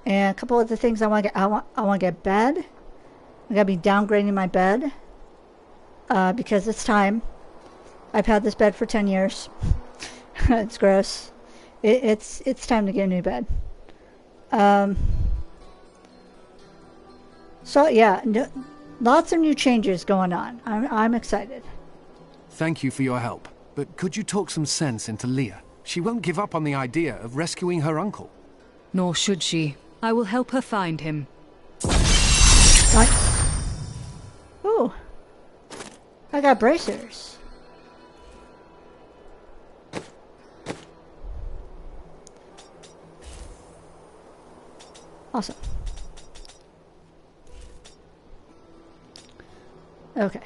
and a couple other things I want to get. I want to get a bed. I gotta be downgrading my bed because it's time. I've had this bed for 10 years. It's gross. It's time to get a new bed. So yeah, lots of new changes going on. I'm excited. Thank you for your help, but could you talk some sense into Leah? She won't give up on the idea of rescuing her uncle. Nor should she. I will help her find him. Nice. Ooh, I got bracers. Awesome. Okay.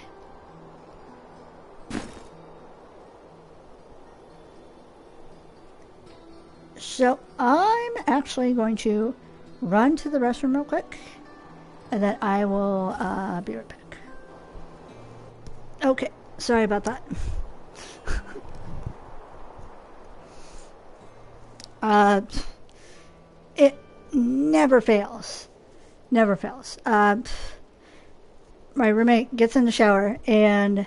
So I'm actually going to run to the restroom real quick, and then I will be right back. Okay, sorry about that. It never fails. Never fails. My roommate gets in the shower, and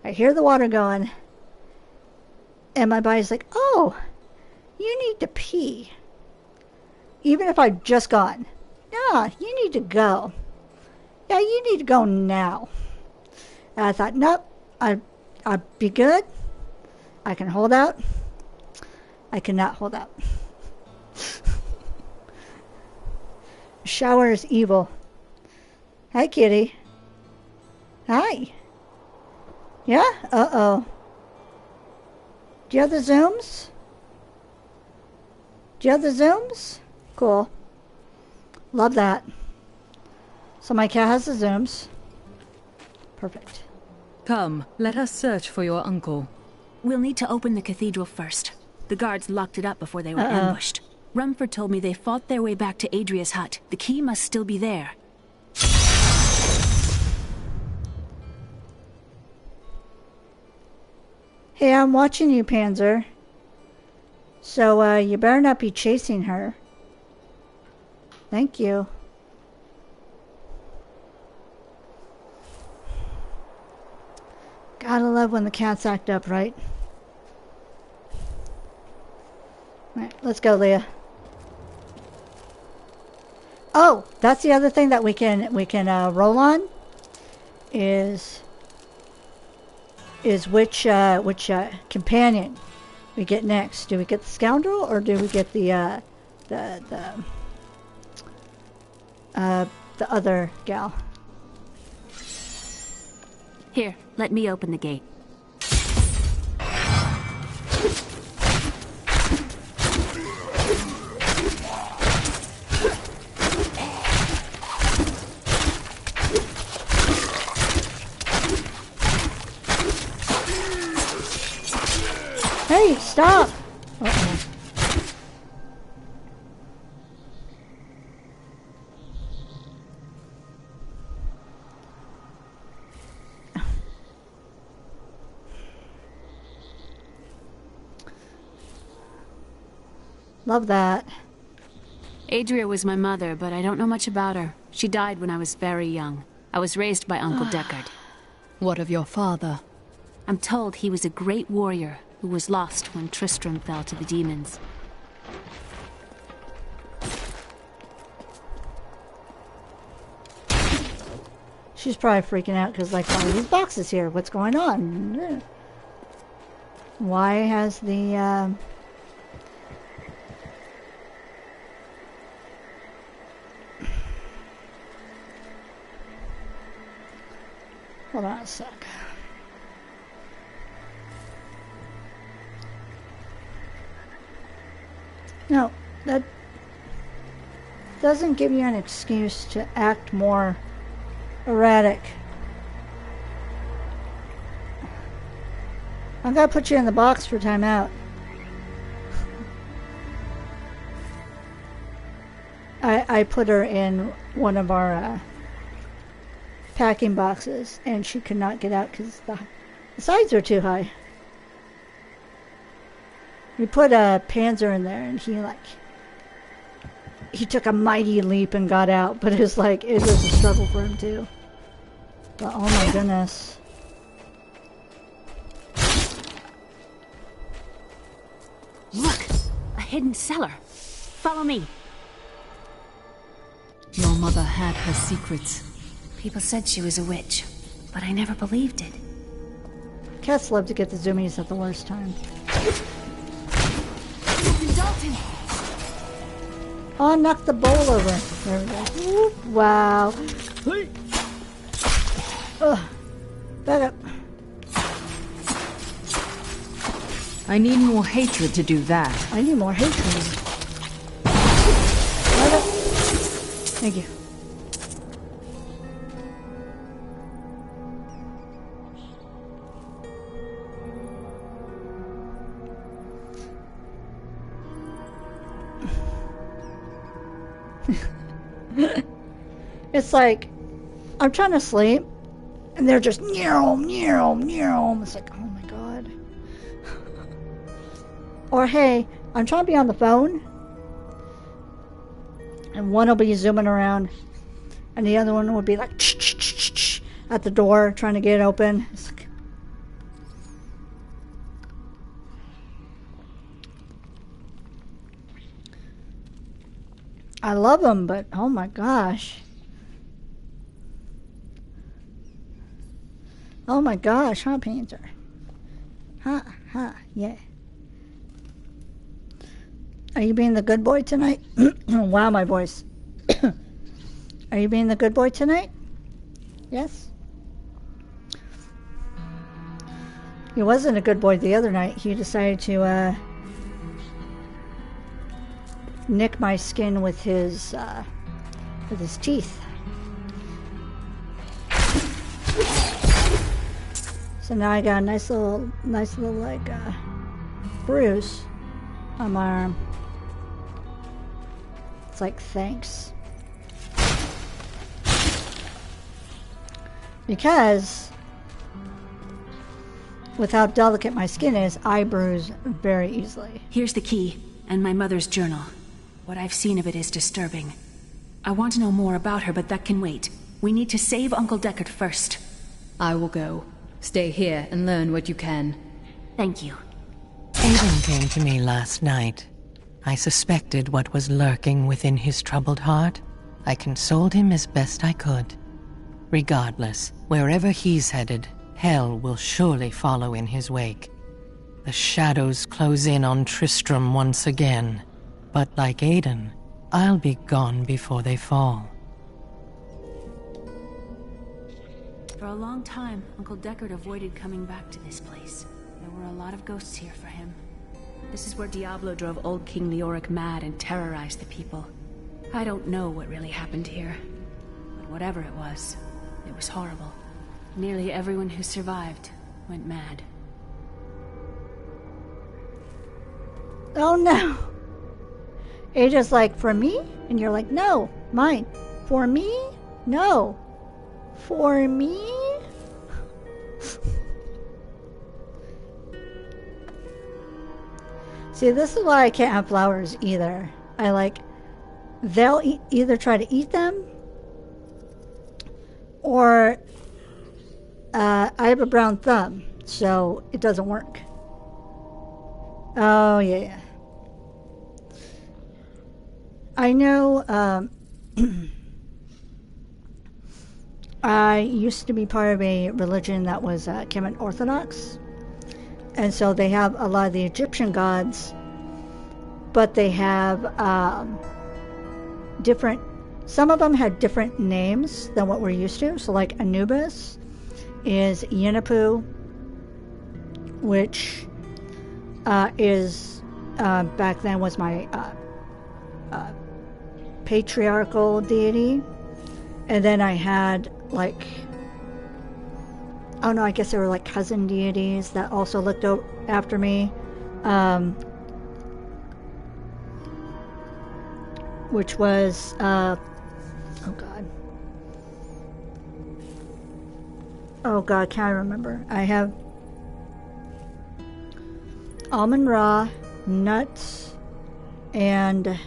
I hear the water going, and my body's like, oh, you need to pee. Even if I've just gone. Yeah, you need to go. Yeah, you need to go now. And I thought, nope, I'd be good. I can hold out. I cannot hold out. Shower is evil. Hi, kitty. Hi. Yeah? Uh-oh. Do you have the zooms? Do you have the zooms? Cool. Love that. So my cat has the zooms. Perfect. Come, let us search for your uncle. We'll need to open the cathedral first. The guards locked it up before they were ambushed. Rumford told me they fought their way back to Adria's hut. The key must still be there. Hey, I'm watching you, Panzer. So, you better not be chasing her. Thank you. Gotta love when the cats act up, right? Alright, let's go, Leah. Oh, that's the other thing that we can roll on is which companion we get next. Do we get the scoundrel or do we get the other gal? Here, let me open the gate. Hey, stop! Uh-oh. Love that. Adria was my mother, but I don't know much about her. She died when I was very young. I was raised by Uncle Deckard. What of your father? I'm told he was a great warrior who was lost when Tristram fell to the demons. She's probably freaking out because, like, why are these boxes here? What's going on? Why has the, Hold on a sec. No, that doesn't give you an excuse to act more erratic. I'm gonna put you in the box for timeout. I put her in one of our packing boxes, and she could not get out because the sides are too high. We put a Panzer in there, and he took a mighty leap and got out, but it was a struggle for him too. But oh my goodness. Look! A hidden cellar! Follow me! Your mother had her secrets. People said she was a witch, but I never believed it. Cats love to get the zoomies at the worst time. Dalton! Oh, knock the bowl over. There we go. Whoop, wow. Ugh. Back up. I need more hatred to do that. I need more hatred. Thank you. It's like I'm trying to sleep and they're just meow meow meow. It's like, oh my god. Or hey, I'm trying to be on the phone and one will be zooming around and the other one will be like at the door trying to get it open. It's like, I love them, but oh my gosh. Oh my gosh, huh, Painter? Huh, yeah. Are you being the good boy tonight? Wow, my voice. Are you being the good boy tonight? Yes? He wasn't a good boy the other night. He decided to, nick my skin with his teeth. So now I got a nice little like bruise on my arm. It's like, thanks. Because with how delicate my skin is, I bruise very easily. Here's the key, and my mother's journal. What I've seen of it is disturbing. I want to know more about her, but that can wait. We need to save Uncle Deckard first. I will go. Stay here and learn what you can. Thank you. Aiden came to me last night. I suspected what was lurking within his troubled heart. I consoled him as best I could. Regardless, wherever he's headed, hell will surely follow in his wake. The shadows close in on Tristram once again. But like Aiden, I'll be gone before they fall. For a long time, Uncle Deckard avoided coming back to this place. There were a lot of ghosts here for him. This is where Diablo drove old King Leoric mad and terrorized the people. I don't know what really happened here, but whatever it was horrible. Nearly everyone who survived went mad. Oh no! Ada's like, for me? And you're like, no, mine. For me? No. For me? See, this is why I can't have flowers either. They'll either try to eat them, or I have a brown thumb, so it doesn't work. Oh, yeah. I know, I used to be part of a religion that was Kemet Orthodox. And so they have a lot of the Egyptian gods, but they have different, some of them had different names than what we're used to. So like Anubis is Yinapu, which is, back then was my patriarchal deity. And then I had like, oh no, I guess they were like cousin deities that also looked after me. Which was, oh God, can't I remember? I have Almond Ra, Nuts, and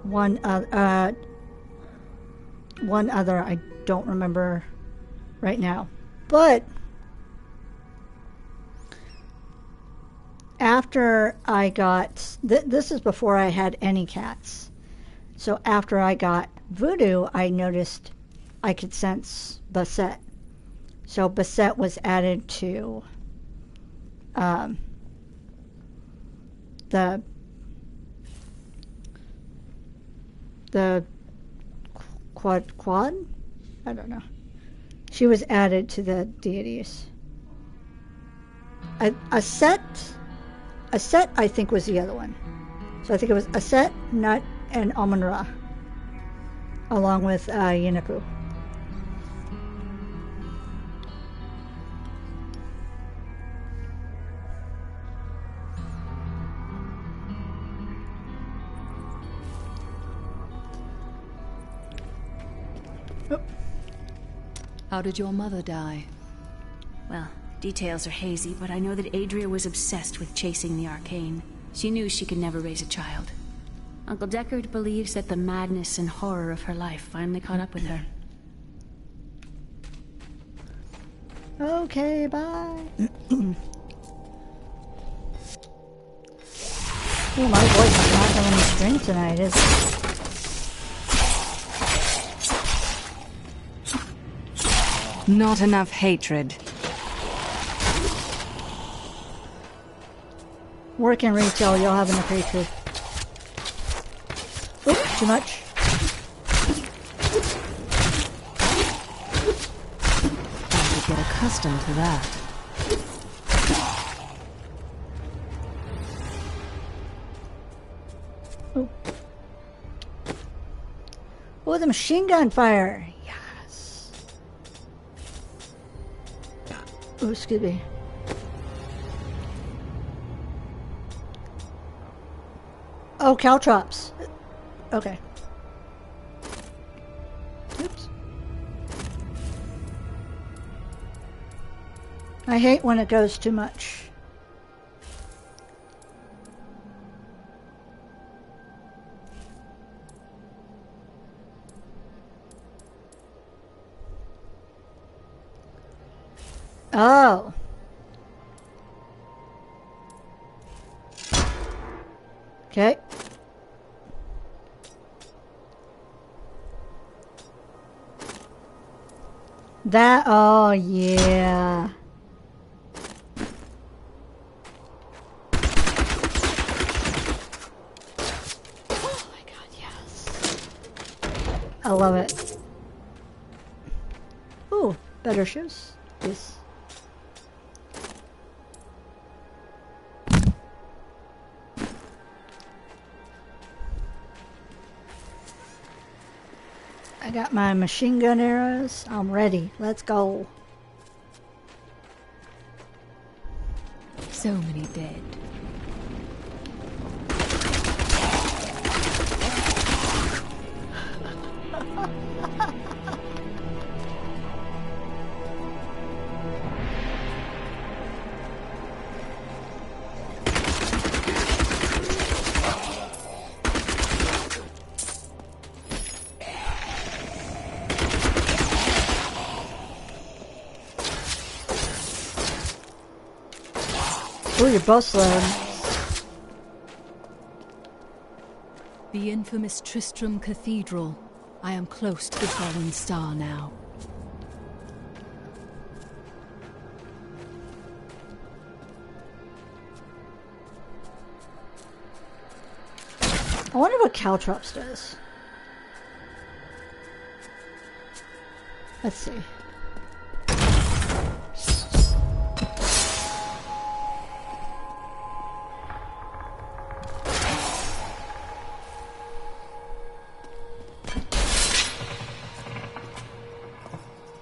one other I don't remember right now. But after I got, this is before I had any cats. So after I got Voodoo, I noticed I could sense Basset. So Basset was added to the quad? I don't know. She was added to the deities. A set, I think, was the other one. So I think it was Aset, Nut, and Almond Ra, along with Yinapu. How did your mother die? Well, details are hazy, but I know that Adria was obsessed with chasing the arcane. She knew she could never raise a child. Uncle Deckard believes that the madness and horror of her life finally caught up with her. Okay, bye. Oh, my voice is not going to string tonight, is it? Not enough hatred. Work in retail, you'll have enough hatred. Oop, too much. I could get accustomed to that. Ooh. Oh, the machine gun fire. Yes. Oh, excuse me. Oh, caltrops. Okay. Oops. I hate when it goes too much. Oh. Okay. That, oh yeah. Oh my god, yes. I love it. Ooh, better shoes. Yes. I got my machine gun arrows. I'm ready. Let's go. So many dead. Ooh, you're both slow. The infamous Tristram Cathedral. I am close to the fallen star now. I wonder what Caltrops does. Let's see.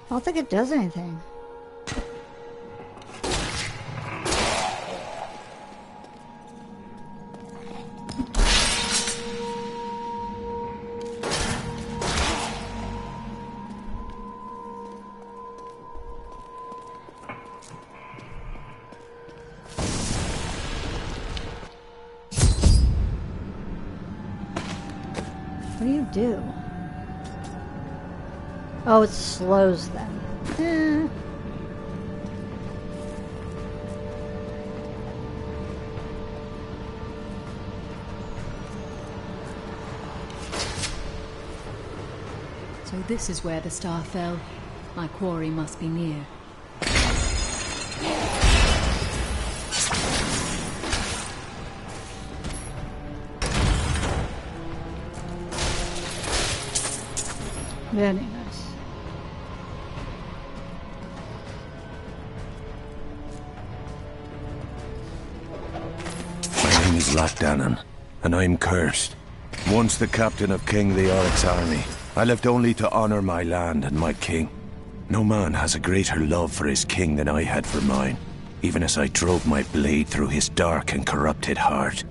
I don't think it does anything. What do you do? Oh, it slows them. Eh. So this is where the star fell. My quarry must be near. Very nice. My name is Latdanan, and I'm cursed. Once the captain of King Leoric's army, I lived only to honor my land and my king. No man has a greater love for his king than I had for mine, even as I drove my blade through his dark and corrupted heart.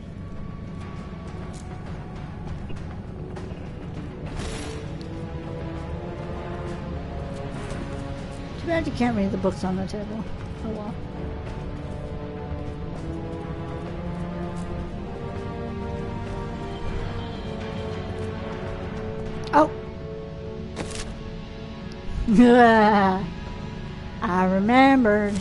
Too bad you can't read the books on the table. Oh well. Oh! I remembered.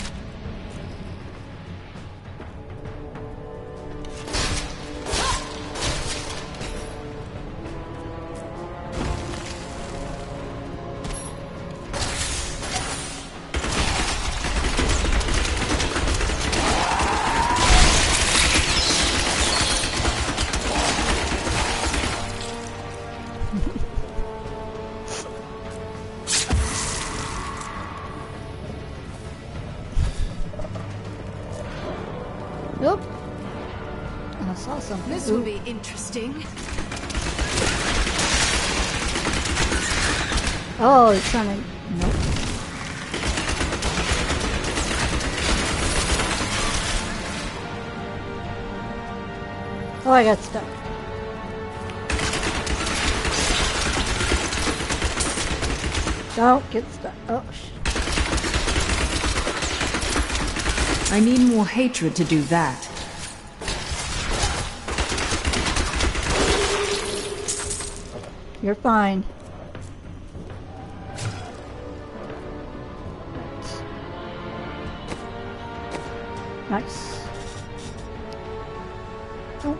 Nope. I saw something. This will be interesting. Oh, he's trying to... Nope. Oh, I got stuck. Don't get stuck. Oh, shit. I need more hatred to do that. You're fine. Nice. Oh.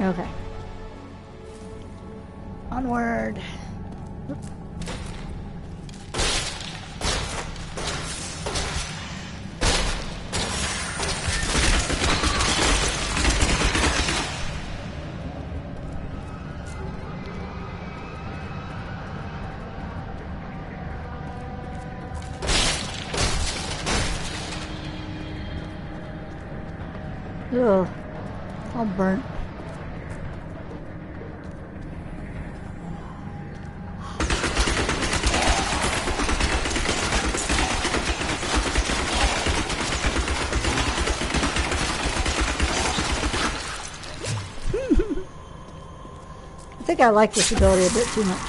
Okay. Onward. Oop. Ugh, all burnt. I think I like this ability a bit too much.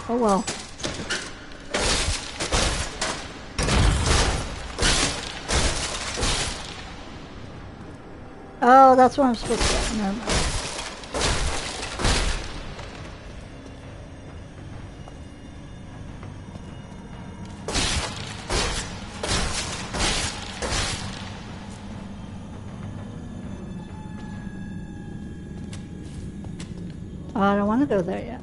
Oh well. Oh, that's what I'm supposed to do. Never mind. I don't want to go there yet.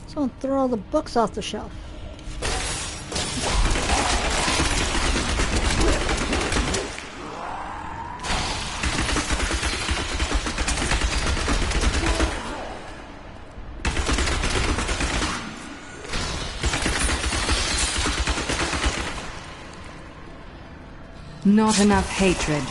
Someone throw all the books off the shelf. Not enough hatred.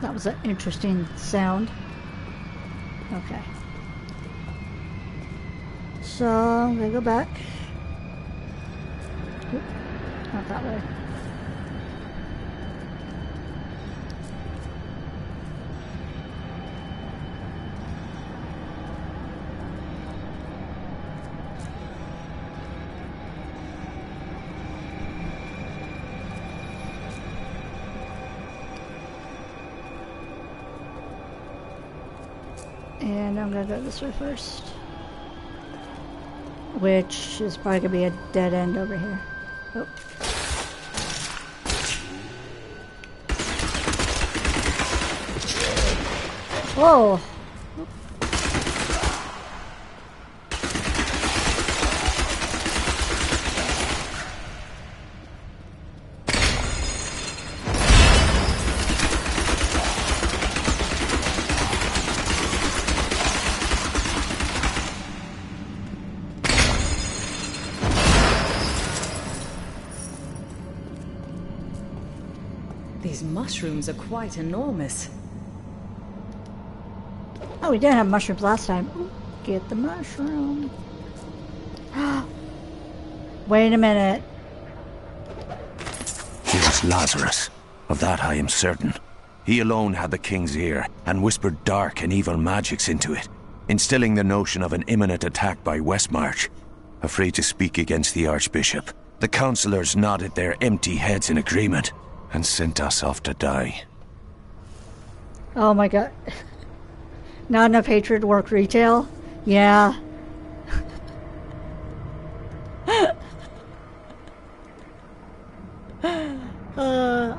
That was an interesting sound. Okay. So, I'm gonna go back. Oop, not that way. And I'm gonna go this way first. Which is probably gonna be a dead end over here. Oh. Whoa! These mushrooms are quite enormous. Oh, we didn't have mushrooms last time. Ooh, get the mushroom. Wait a minute. It was Lazarus. Of that I am certain. He alone had the king's ear, and whispered dark and evil magics into it, instilling the notion of an imminent attack by Westmarch. Afraid to speak against the Archbishop, the councillors nodded their empty heads in agreement, and sent us off to die. Oh my god. Not enough hatred to work retail? Yeah.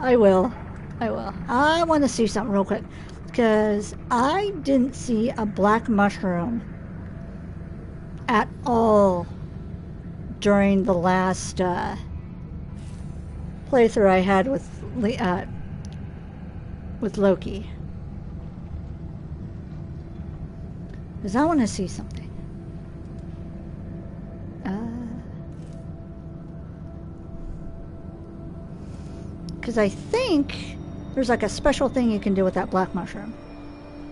I will. I want to see something real quick. Because I didn't see a black mushroom at all during the last playthrough I had with Loki. Because I want to see something. Because I think there's like a special thing you can do with that black mushroom.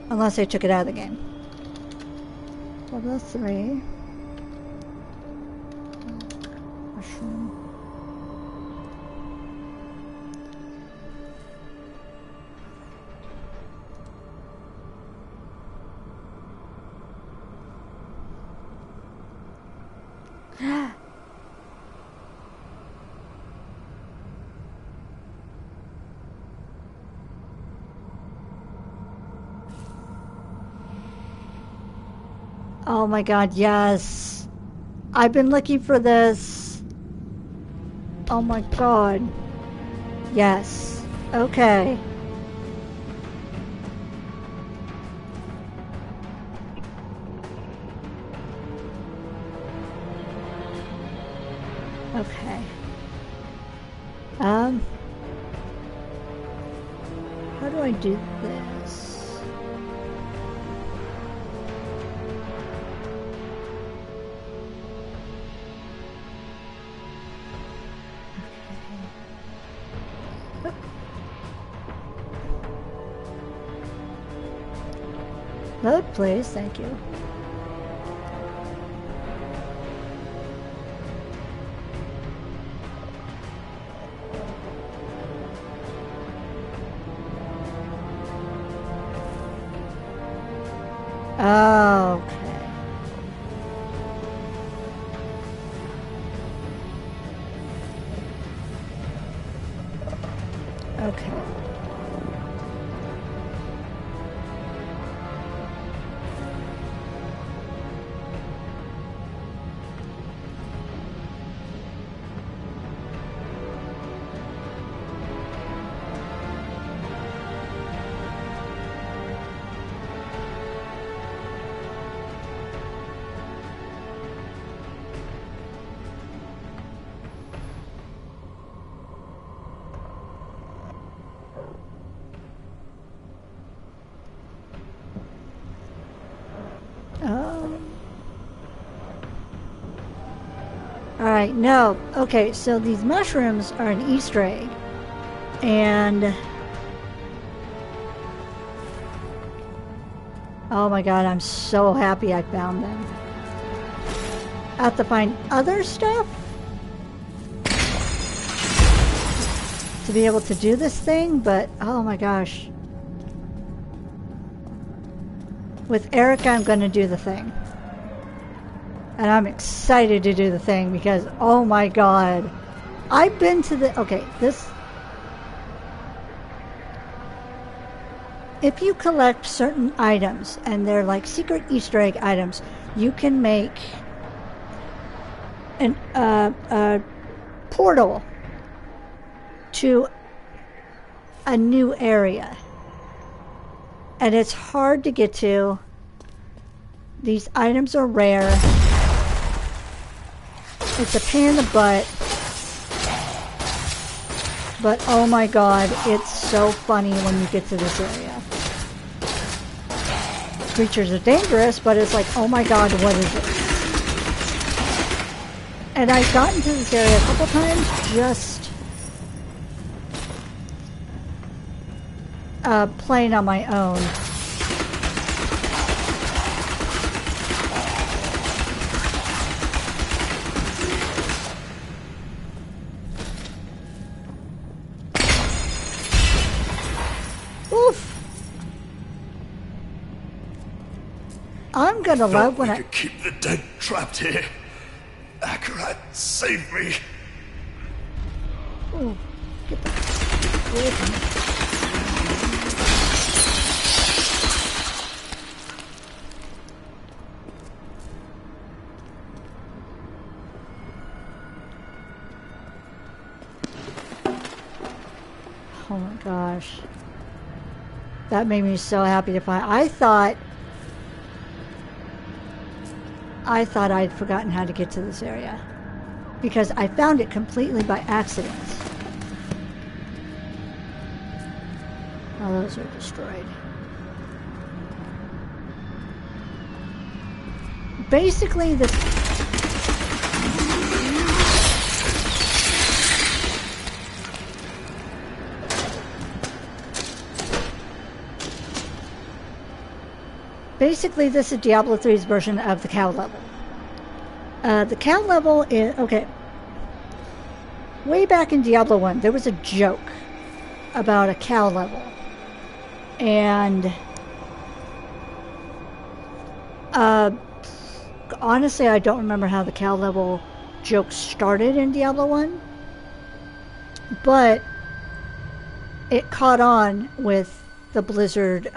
Unless they took it out of the game. Level 3. Mushroom. Oh my god, yes. I've been looking for this. Oh my god. Yes. Okay. Okay. How do I do this? Load, please. Thank you. Oh, okay. Okay. Alright, no. Okay, so these mushrooms are an Easter egg. And... oh my god, I'm so happy I found them. I have to find other stuff to be able to do this thing, but oh my gosh. With Erika, I'm going to do the thing. And I'm excited to do the thing because, oh my god. I've been to the... okay, this... if you collect certain items, and they're like secret Easter egg items, you can make a portal to a new area. And it's hard to get to. These items are rare. It's a pain in the butt. But oh my god, it's so funny when you get to this area. Creatures are dangerous, but it's like, oh my god, what is it? And I've gotten to this area a couple times just playing on my own. Oof. I'm gonna love when I keep the dead trapped here. Akarat, save me. Ooh, get that away from me. Oh my gosh. That made me so happy to find. I thought I'd forgotten how to get to this area because I found it completely by accident. Oh, those are destroyed. Basically, this... basically, this is Diablo 3's version of the cow level. The cow level is... okay. Way back in Diablo 1, there was a joke about a cow level. And... honestly, I don't remember how the cow level joke started in Diablo 1, but it caught on with the Blizzard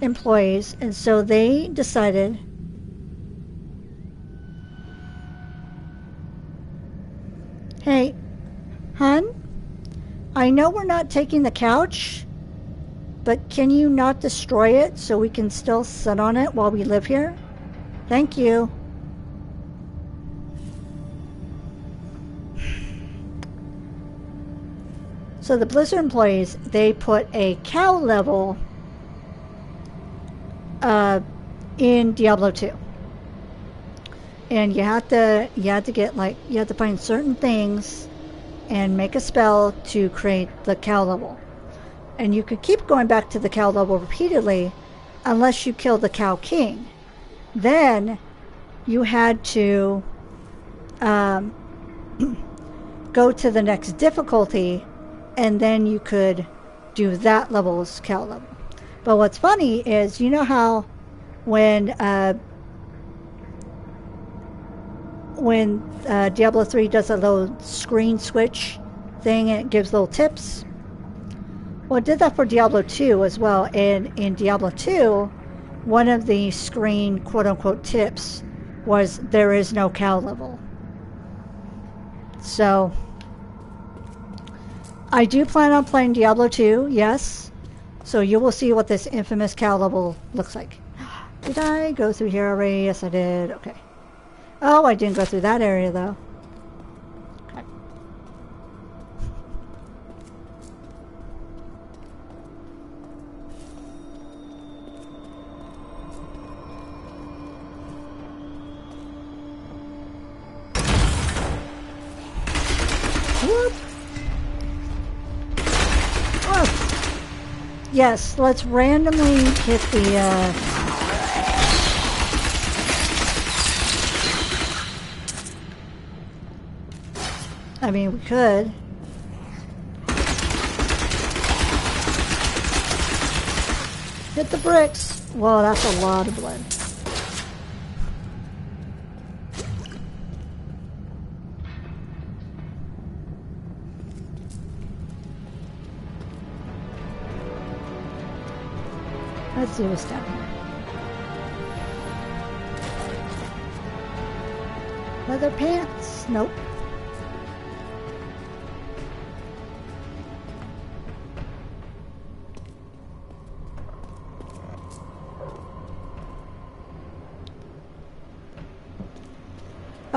employees, and so they decided, hey, hun, I know we're not taking the couch, but can you not destroy it so we can still sit on it while we live here? Thank you. So the Blizzard employees, they put a cow level in Diablo 2. And you have to get, like, you have to find certain things and make a spell to create the cow level. And you could keep going back to the cow level repeatedly unless you kill the cow king. Then you had to go to the next difficulty, and then you could do that level's cow level. But what's funny is, you know how when Diablo 3 does a little screen switch thing and it gives little tips? Well, it did that for Diablo 2 as well. And in Diablo 2, one of the screen quote-unquote tips was there is no cow level. So I do plan on playing Diablo 2, yes. So you will see what this infamous cow level looks like. Did I go through here already? Yes, I did. Okay. Oh, I didn't go through that area, though. Okay. Whoop. Oh. Yes, let's randomly hit the, I mean, we could. Hit the bricks. Whoa, that's a lot of blood. Let's see what's down here. Leather pants? Nope.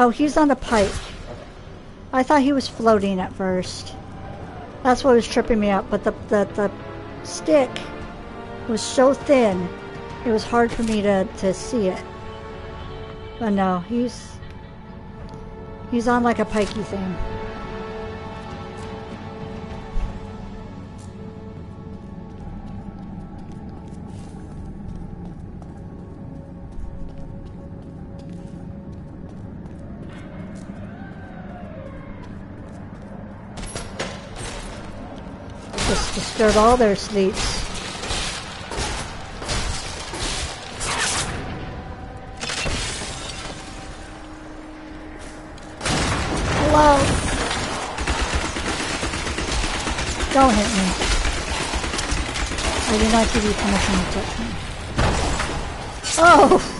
Oh, he's on a pike. I thought he was floating at first. That's what was tripping me up, but the stick was so thin, it was hard for me to see it. But no, he's on like a pikey thing. Just disturb all their sleeps. Hello? Don't hit me. I did not give you permission to touch me. Oh!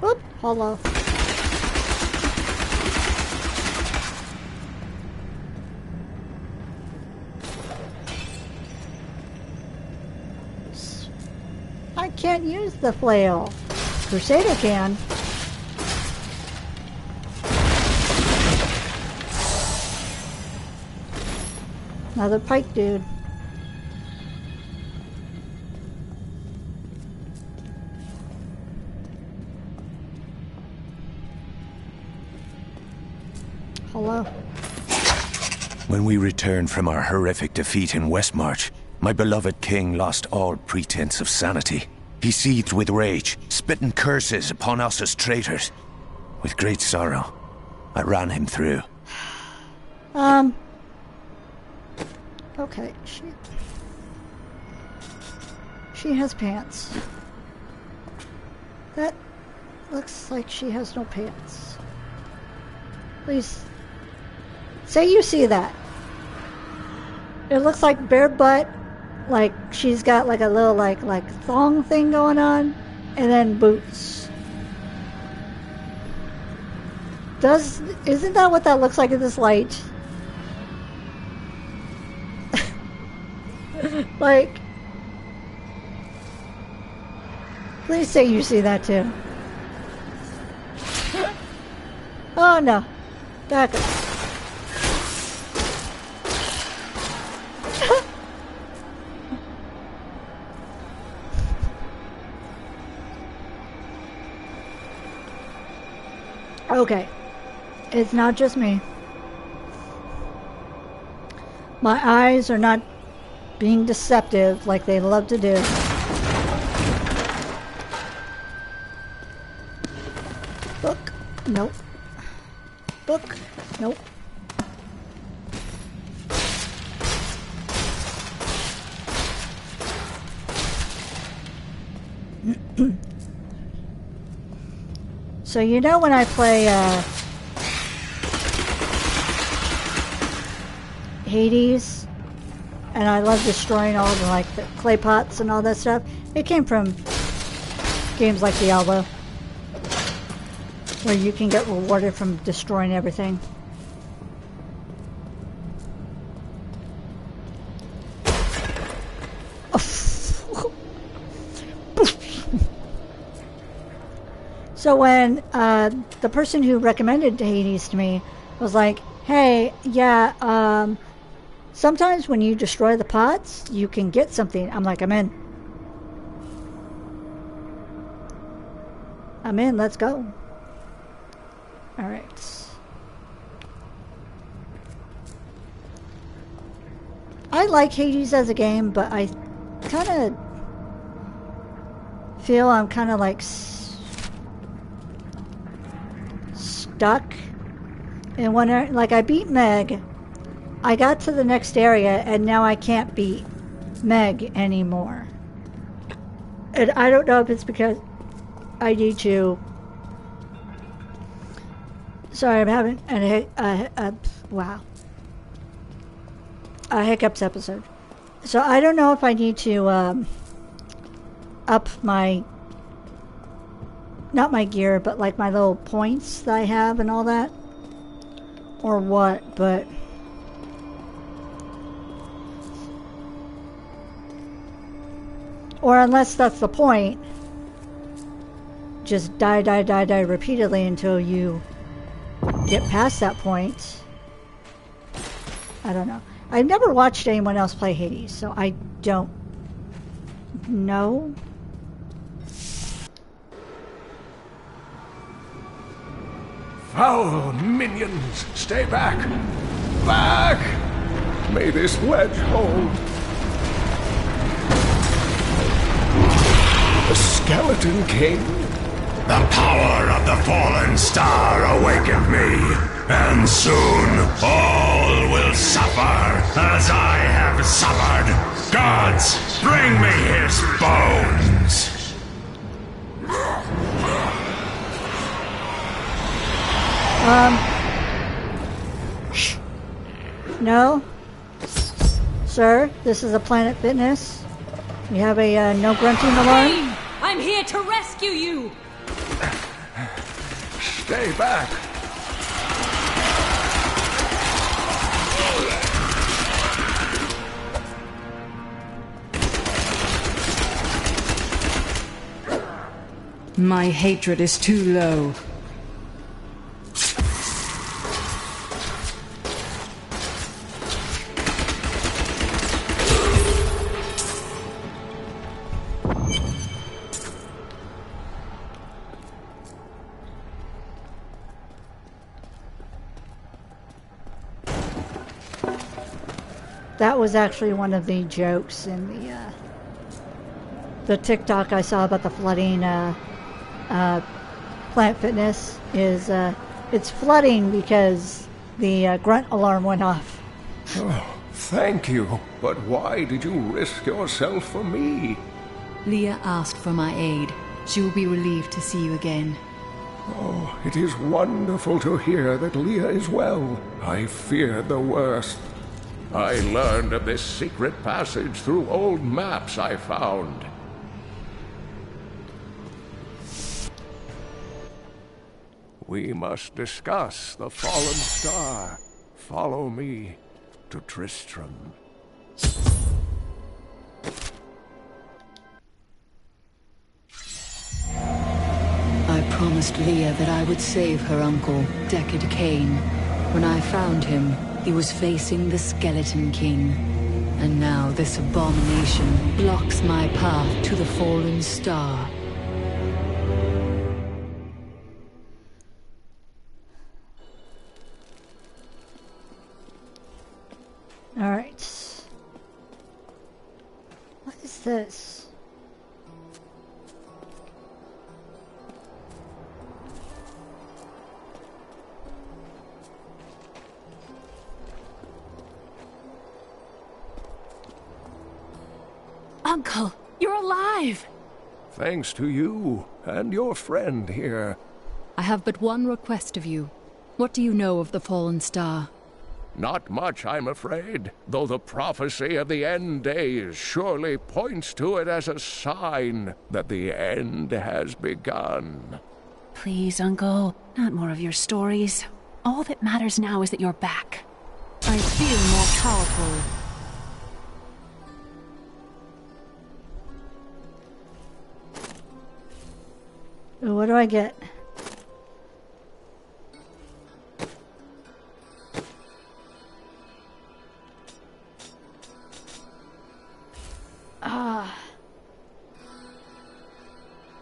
Whoop, hello. I can't use the flail. Crusader can. Another pike dude. Hello. When we returned from our horrific defeat in Westmarch, my beloved king lost all pretense of sanity. He seethed with rage, spitting curses upon us as traitors. With great sorrow, I ran him through. Okay, she has pants. That looks like she has no pants. Please say you see that. It looks like bare butt, like she's got like a little like thong thing going on, and then boots. Isn't that what that looks like in this light? Like, please say you see that too. Oh no, back up. Okay, it's not just me. My eyes are not being deceptive like they love to do. Book, nope. Book, nope. So you know when I play Hades, and I love destroying all the like the clay pots and all that stuff. It came from games like Diablo, where you can get rewarded from destroying everything. So when the person who recommended Hades to me was like, hey, yeah, sometimes when you destroy the pots, you can get something. I'm like, I'm in. I'm in, let's go. Alright. I like Hades as a game, but I kind of feel I'm kind of like stuck in one area. Like I beat Meg, I got to the next area, and now I can't beat Meg anymore. And I don't know if it's because I need to. Sorry, I'm having a hiccups episode. So I don't know if I need to up my, not my gear, but like my little points that I have and all that, or what, but or unless that's the point, just die repeatedly until you get past that point. I don't know. I've never watched anyone else play Hades, so I don't know. Foul minions, stay back! Back! May this wedge hold. The Skeleton King? The power of the fallen star awakened me, and soon all will suffer as I have suffered. Gods, bring me his bones! No. Sir, this is a Planet Fitness. We have a no grunting alarm. I'm here to rescue you! Stay back! My hatred is too low. That was actually one of the jokes in the TikTok I saw about the flooding Planet Fitness. Is it's flooding because the grunt alarm went off. Oh, Thank you, but why did you risk yourself for me? Leah asked for my aid. She will be relieved to see you again. Oh, it is wonderful to hear that Leah is well. I feared the worst. I learned of this secret passage through old maps I found. We must discuss the fallen star. Follow me to Tristram. I promised Leah that I would save her uncle, Deckard Cain. When I found him, he was facing the Skeleton King. And now this abomination blocks my path to the fallen star. All right. What is this? Uncle, you're alive! Thanks to you and your friend here. I have but one request of you. What do you know of the fallen star? Not much, I'm afraid, though the prophecy of the end days surely points to it as a sign that the end has begun. Please, Uncle, not more of your stories. All that matters now is that you're back. I feel more powerful. What do I get?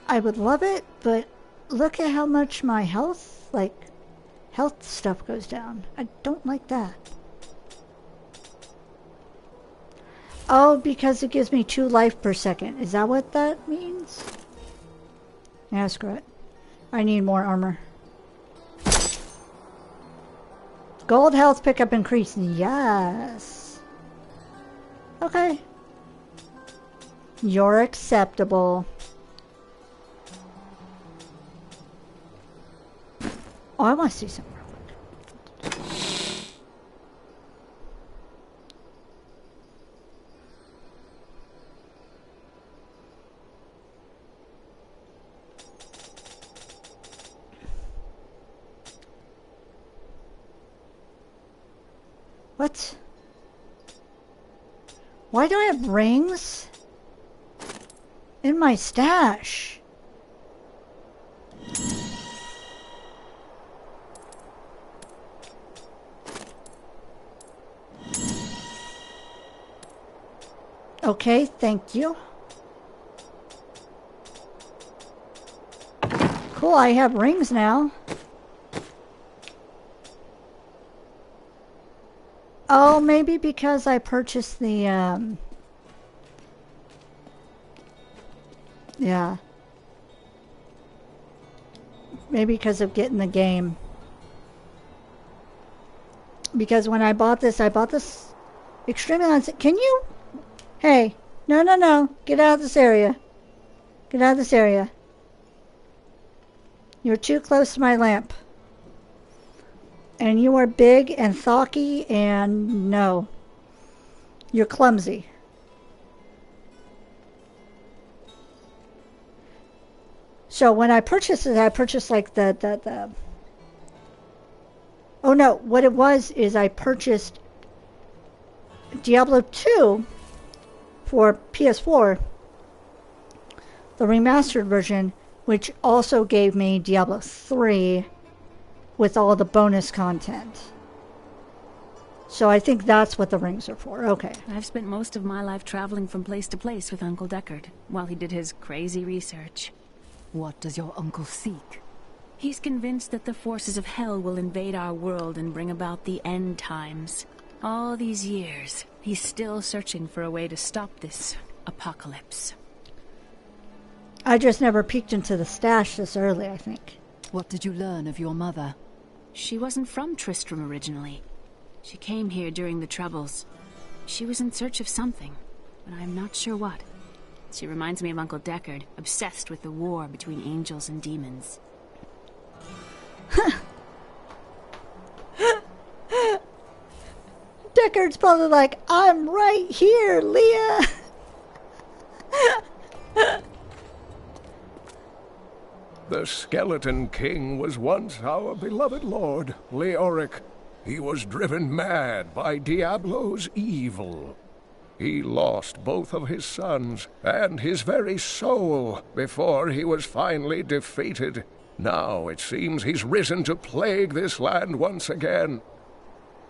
I would love it, but look at how much my health stuff goes down. I don't like that. Oh, because it gives me 2 life per second. Is that what that means? Yeah, screw it. I need more armor. Gold health pickup increase. Yes. Okay. You're acceptable. Oh, I want to see something real quick. What? Why do I have rings in my stash? Okay, thank you. Cool, I have rings now. Oh, maybe because I purchased the, yeah. Maybe because of getting the game. Because when I bought this extremely on... Can you... Hey, no, no, no. Get out of this area. Get out of this area. You're too close to my lamp. And you are big and thocky and no. You're clumsy. So when I purchased it, I purchased like the... Oh no, what it was is I purchased Diablo 2 for PS4, the remastered version, which also gave me Diablo 3 with all the bonus content. So I think that's what the rings are for. Okay. I've spent most of my life traveling from place to place with Uncle Deckard while he did his crazy research. What does your uncle seek? He's convinced that the forces of hell will invade our world and bring about the end times. All these years, he's still searching for a way to stop this apocalypse. I just never peeked into the stash this early, I think. What did you learn of your mother? She wasn't from Tristram originally. She came here during the Troubles. She was in search of something, but I'm not sure what. She reminds me of Uncle Deckard, obsessed with the war between angels and demons. Deckard's probably like, I'm right here, Leah. The Skeleton King was once our beloved lord, Leoric. He was driven mad by Diablo's evil. He lost both of his sons and his very soul before he was finally defeated. Now it seems he's risen to plague this land once again.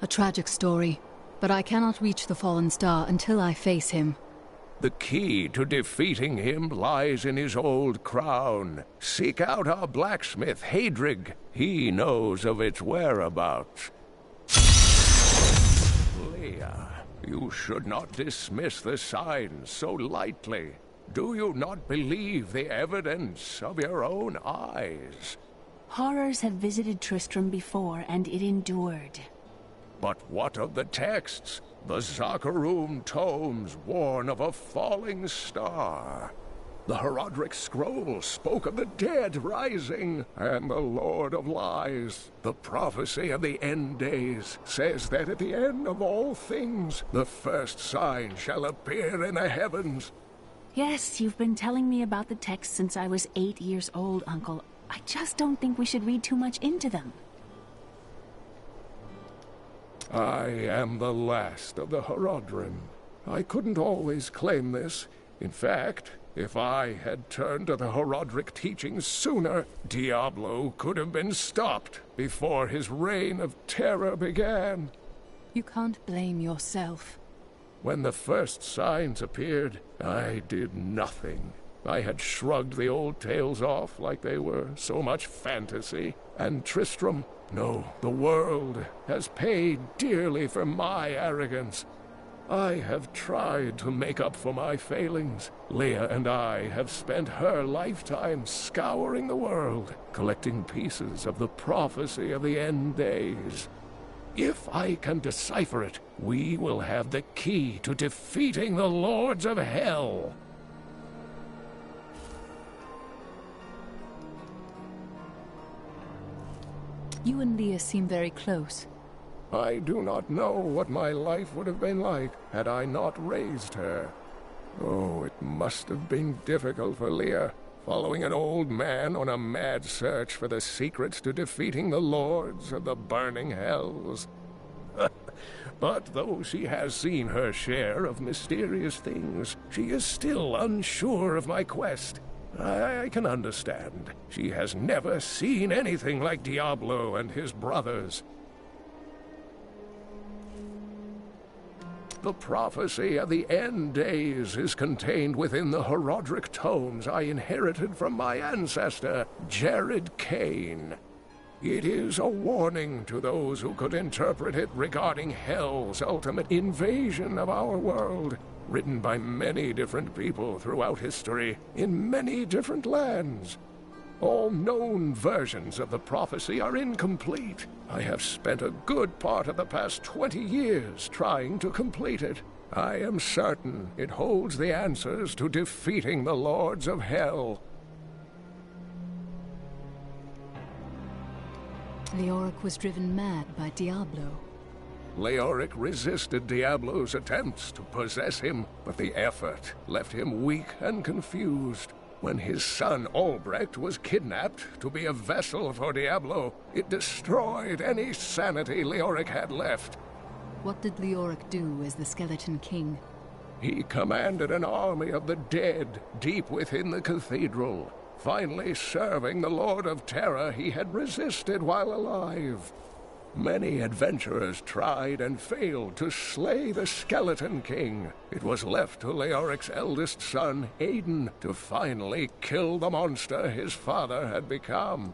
A tragic story, but I cannot reach the fallen star until I face him. The key to defeating him lies in his old crown. Seek out our blacksmith, Hadrig. He knows of its whereabouts. Leah, you should not dismiss the signs so lightly. Do you not believe the evidence of your own eyes? Horrors have visited Tristram before, and it endured. But what of the texts? The Zakharum tomes warn of a falling star. The Herodric scroll spoke of the dead rising, and the Lord of Lies, the prophecy of the end days, says that at the end of all things, the first sign shall appear in the heavens. Yes, you've been telling me about the texts since I was 8 years old, Uncle. I just don't think we should read too much into them. I am the last of the Herodrim. I couldn't always claim this. In fact, if I had turned to the Herodric teachings sooner, Diablo could have been stopped before his reign of terror began. You can't blame yourself. When the first signs appeared, I did nothing. I had shrugged the old tales off like they were so much fantasy, and Tristram, no, the world, has paid dearly for my arrogance. I have tried to make up for my failings. Leah and I have spent her lifetime scouring the world, collecting pieces of the prophecy of the end days. If I can decipher it, we will have the key to defeating the Lords of Hell. You and Leah seem very close. I do not know what my life would have been like had I not raised her. Oh, it must have been difficult for Leah, following an old man on a mad search for the secrets to defeating the lords of the burning hells. But though she has seen her share of mysterious things, she is still unsure of my quest. I can understand. She has never seen anything like Diablo and his brothers. The prophecy of the end days is contained within the Herodric tomes I inherited from my ancestor, Jared Kane. It is a warning to those who could interpret it regarding Hell's ultimate invasion of our world, written by many different people throughout history, in many different lands. All known versions of the prophecy are incomplete. I have spent a good part of the past 20 years trying to complete it. I am certain it holds the answers to defeating the Lords of Hell. Leoric was driven mad by Diablo. Leoric resisted Diablo's attempts to possess him, but the effort left him weak and confused. When his son Albrecht was kidnapped to be a vessel for Diablo, it destroyed any sanity Leoric had left. What did Leoric do as the Skeleton King? He commanded an army of the dead deep within the cathedral, finally serving the Lord of Terror he had resisted while alive. Many adventurers tried and failed to slay the Skeleton King. It was left to Leoric's eldest son, Aiden, to finally kill the monster his father had become.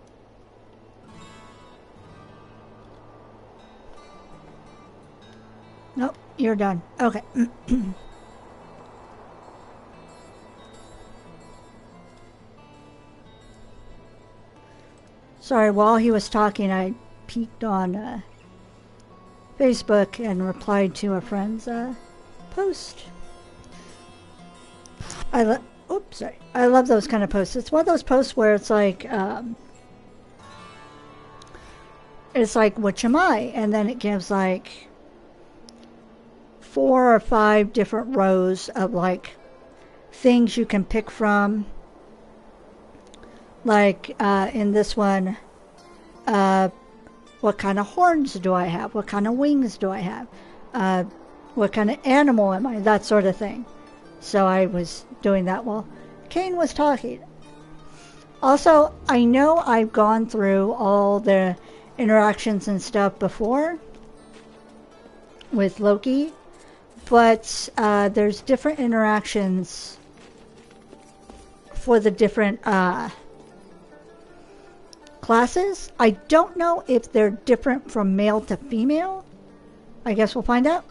Nope, you're done. Okay. Sorry, while he was talking, I peeked on Facebook and replied to a friend's post. Oops, sorry. I love those kind of posts. It's one of those posts where it's like, which am I? And then it gives like 4 or 5 different rows of like things you can pick from. Like in this one, what kind of horns do I have? What kind of wings do I have? What kind of animal am I? That sort of thing. So I was doing that while Kane was talking. Also, I know I've gone through all the interactions and stuff before with Loki, but there's different interactions for the different classes. I don't know if they're different from male to female. I guess we'll find out.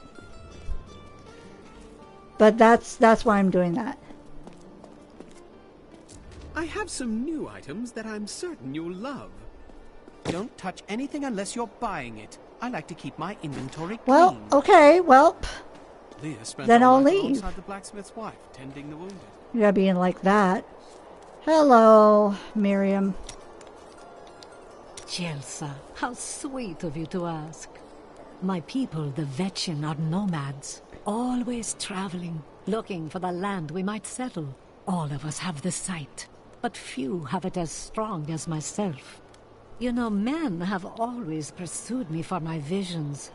But that's why I'm doing that. I have some new items that I'm certain you'll love. Don't touch anything unless you're buying it. I like to keep my inventory clean. Well, okay, well, Leah spent then all I'll night leave. alongside the blacksmith's wife, tending the wounded. You gotta be in like that. Hello, Miriam. Chelsea, how sweet of you to ask. My people, the Vetchen, are nomads, always traveling, looking for the land we might settle. All of us have the sight, but few have it as strong as myself. You know, men have always pursued me for my visions.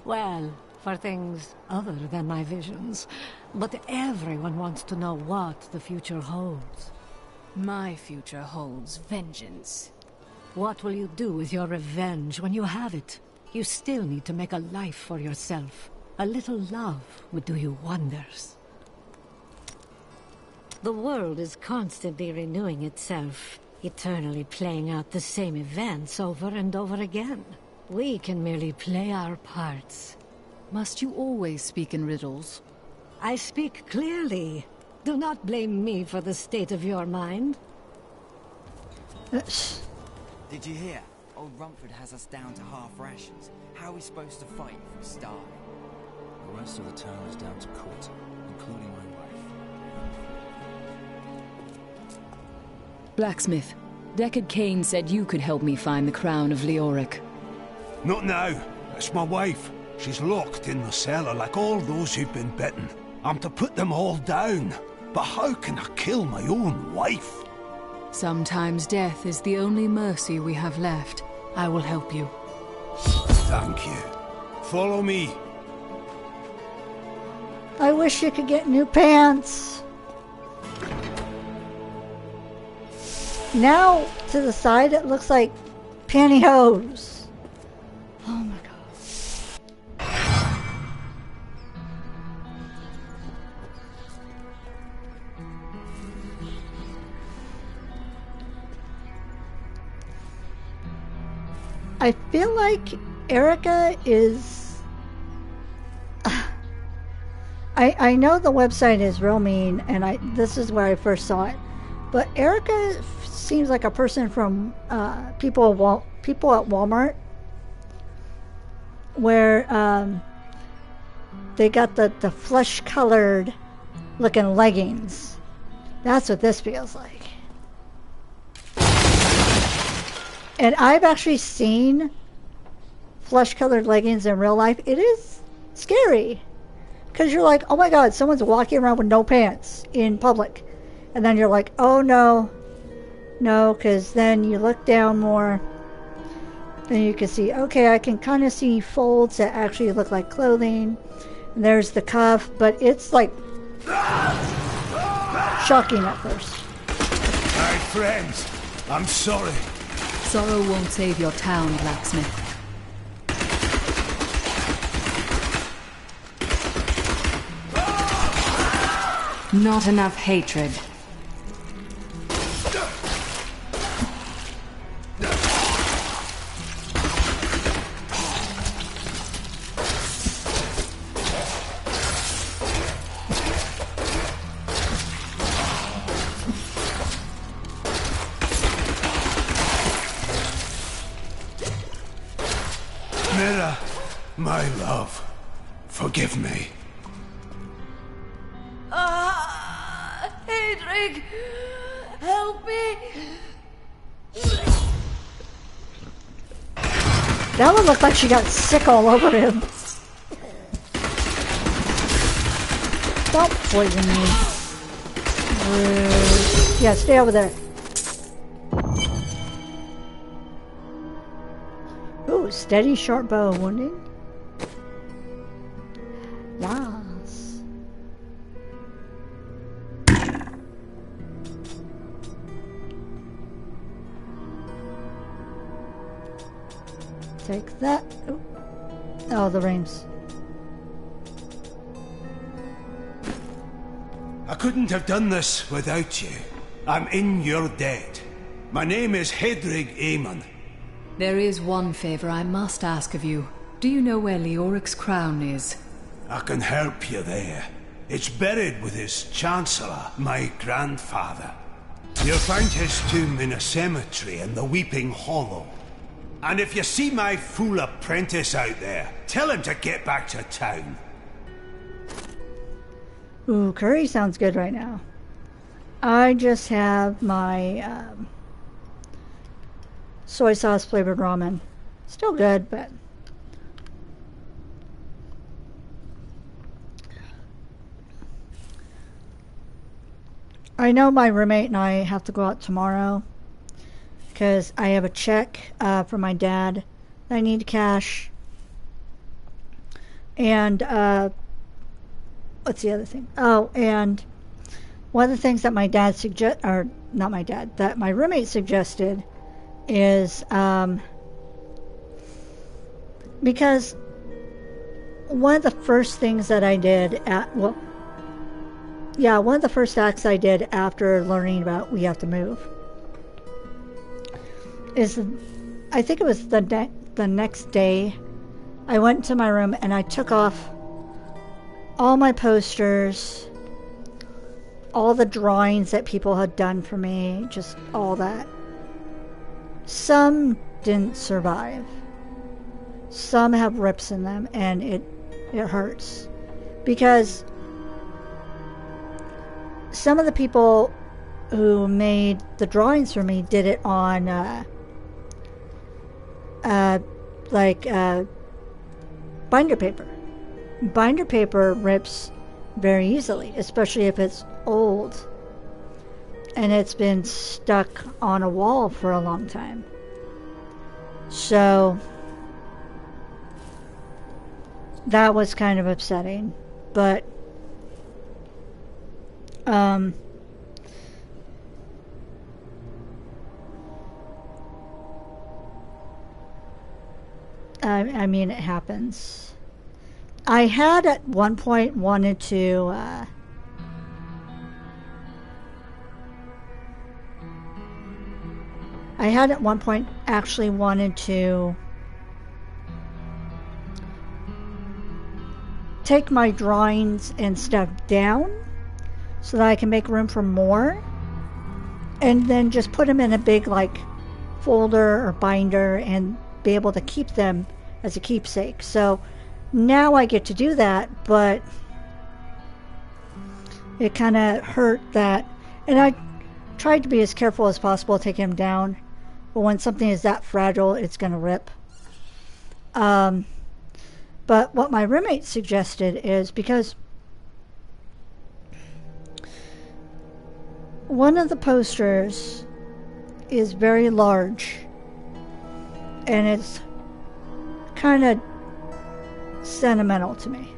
Well, for things other than my visions. But everyone wants to know what the future holds. My future holds vengeance. What will you do with your revenge when you have it? You still need to make a life for yourself. A little love would do you wonders. The world is constantly renewing itself, eternally playing out the same events over and over again. We can merely play our parts. Must you always speak in riddles? I speak clearly. Do not blame me for the state of your mind. Did you hear? Old Rumford has us down to half rations. How are we supposed to fight if we starve? The rest of the town is down to quarter, including my wife. Blacksmith, Deckard Cain said you could help me find the crown of Leoric. Not now. It's my wife. She's locked in the cellar like all those who've been bitten. I'm to put them all down. But how can I kill my own wife? Sometimes death is the only mercy we have left. I will help you. Thank you. Follow me. I wish you could get new pants. Now, to the side, it looks like pantyhose. Oh my god. I feel like Erika is... I know the website is real mean, and this is where I first saw it. But Erika seems like a person from people at Walmart, where they got the flesh-colored looking leggings. That's what this feels like. And I've actually seen flesh-colored leggings in real life. It is scary. Because you're like, oh my god, someone's walking around with no pants in public. And then you're like, oh no. No, because then you look down more. And you can see, okay, I can kind of see folds that actually look like clothing. And there's the cuff, but it's like shocking at first. My friends, I'm sorry. Sorrow won't save your town, Blacksmith. Not enough hatred. Mira, my love, forgive me. Hedrig! Help me! That one looked like she got sick all over him. Don't poison me. Rude. Yeah, stay over there. Ooh, steady short bow wounding. Yes. Take that. Ooh. Oh, the rings. I couldn't have done this without you. I'm in your debt. My name is Hedrig Aemon. There is one favor I must ask of you. Do you know where Leoric's crown is? I can help you there. It's buried with his chancellor, my grandfather. You'll find his tomb in a cemetery in the Weeping Hollow. And if you see my fool apprentice out there, tell him to get back to town. Ooh, curry sounds good right now. I just have my soy sauce flavored ramen. Still good, but I know my roommate and I have to go out tomorrow because I have a check for my dad that I need to cash. And what's the other thing? Oh, and one of the things that my dad or not my dad, that my roommate suggested is because one of the first things that I did one of the first acts I did after learning about we have to move is, I think it was the next day, I went into my room and I took off all my posters, all the drawings that people had done for me, just all that. Some didn't survive. Some have rips in them, and it hurts. Because some of the people who made the drawings for me did it on, binder paper. Binder paper rips very easily, especially if it's old and it's been stuck on a wall for a long time. So that was kind of upsetting, but I mean, it happens. I had at one point wanted to actually wanted to take my drawings and stuff down so that I can make room for more, and then just put them in a big folder or binder and be able to keep them as a keepsake. So now I get to do that, but it kind of hurt that, and I tried to be as careful as possible to take him down, but when something is that fragile, it's going to rip. But what my roommate suggested is, because one of the posters is very large and it's kind of sentimental to me.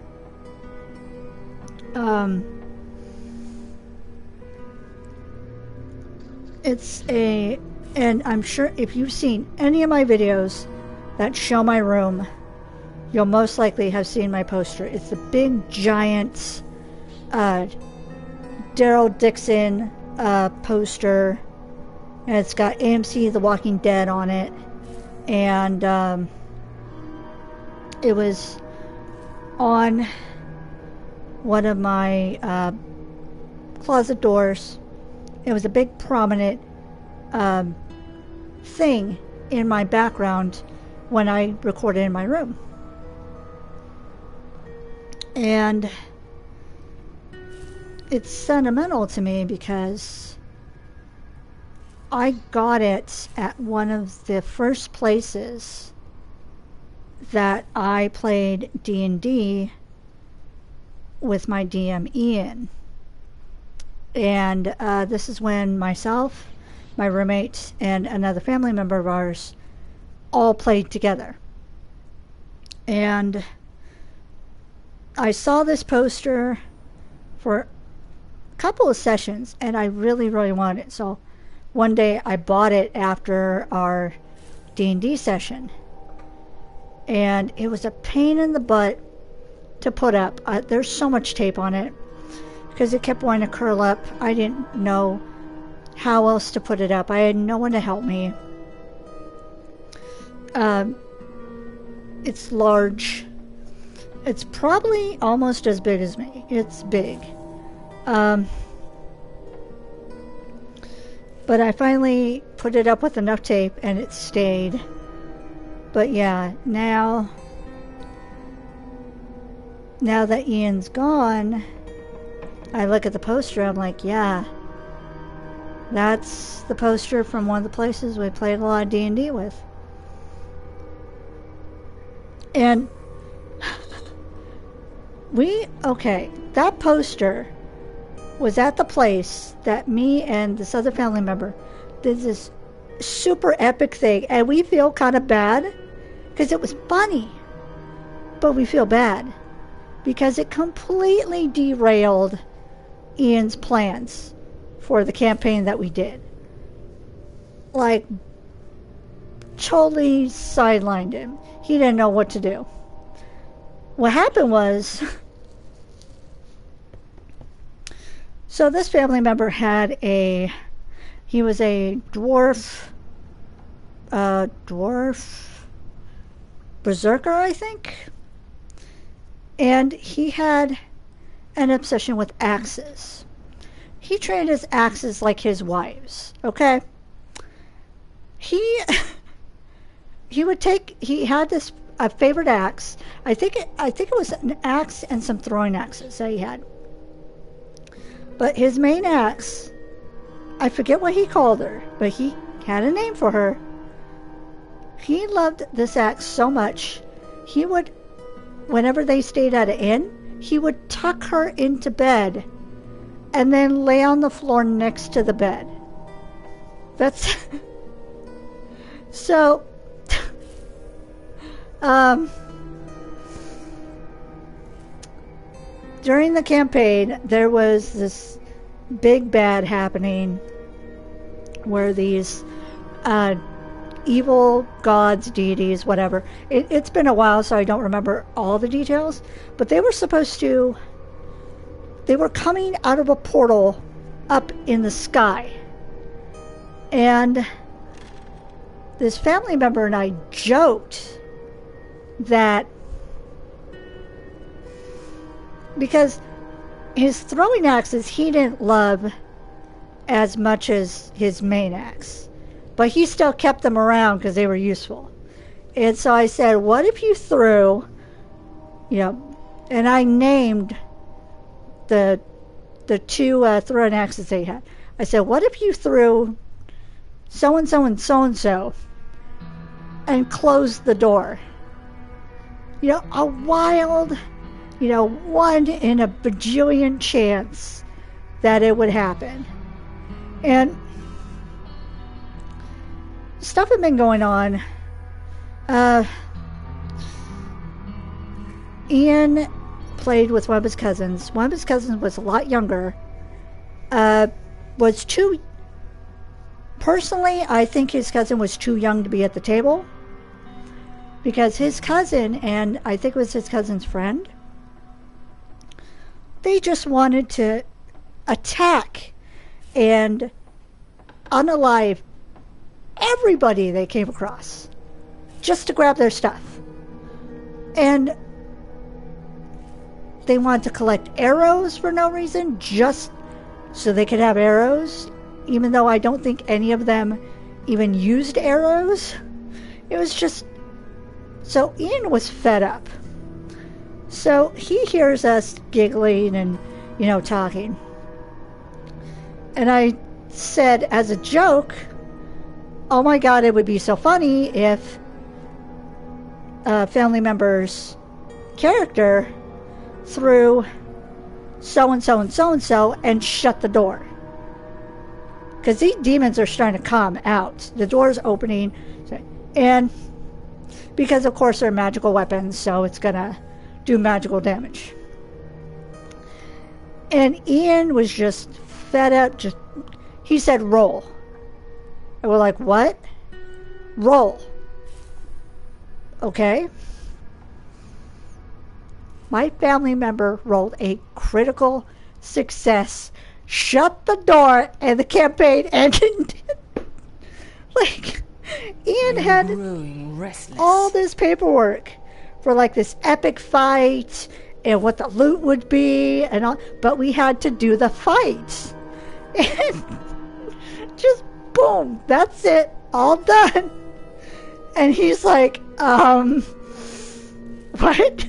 And I'm sure if you've seen any of my videos that show my room, you'll most likely have seen my poster. It's the big giant Daryl Dixon poster, and it's got AMC The Walking Dead on it, and it was on one of my closet doors. It was a big prominent thing in my background when I recorded in my room. And it's sentimental to me because I got it at one of the first places that I played D&D with my DM Ian. And this is when myself, my roommate, and another family member of ours all played together. And I saw this poster for a couple of sessions, and I really, really wanted it. So one day I bought it after our D&D session. And it was a pain in the butt to put up. There's so much tape on it because it kept wanting to curl up. I didn't know how else to put it up. I had no one to help me. It's large. It's probably almost as big as me. It's big. But I finally put it up with enough tape and it stayed. But yeah, now that Ian's gone, I look at the poster, I'm like, yeah, that's the poster from one of the places we played a lot of D&D with. And that poster was at the place that me and this other family member did this super epic thing, and we feel kind of bad because it was funny, but we feel bad because it completely derailed Ian's plans for the campaign that we did. Like, totally sidelined him. He didn't know what to do. What happened was, so this family member he was a dwarf berserker, I think. And he had an obsession with axes. He trained his axes like his wives, okay? He had a favorite axe. I think it was an axe and some throwing axes that he had. But his main axe, I forget what he called her, but he had a name for her. He loved this axe so much, he would, whenever they stayed at an inn, he would tuck her into bed and then lay on the floor next to the bed. That's so during the campaign there was this big bad happening where these evil gods, deities, whatever. It's been a while, so I don't remember all the details, but they were coming out of a portal up in the sky. And this family member and I joked that because his throwing axes he didn't love as much as his main axe, but he still kept them around because they were useful. And so I said, what if you threw, and I named the two throwing axes they had. I said, what if you threw so-and-so and so-and-so and closed the door? A wild, 1 in a bajillion chance that it would happen. And stuff had been going on. Ian played with one of his cousins. One of his cousins was a lot younger. Personally, I think his cousin was too young to be at the table. Because his cousin, and I think it was his cousin's friend, they just wanted to attack and unalive everybody they came across just to grab their stuff. And they wanted to collect arrows for no reason, just so they could have arrows, even though I don't think any of them even used arrows. It was just... So Ian was fed up. So he hears us giggling and, talking. And I said as a joke, oh my god, it would be so funny if a family member's character threw so-and-so and so-and-so and shut the door. Because these demons are starting to come out. The door's opening. And because, of course, they're magical weapons, so it's going to do magical damage. And Ian was just fed up. He said, roll. And we're like, what? Roll. Okay. My family member rolled a critical success, shut the door, and the campaign ended. Like, Ian had all this paperwork for like this epic fight and what the loot would be and all, but we had to do the fight. And just boom, that's it, all done. And he's like, what?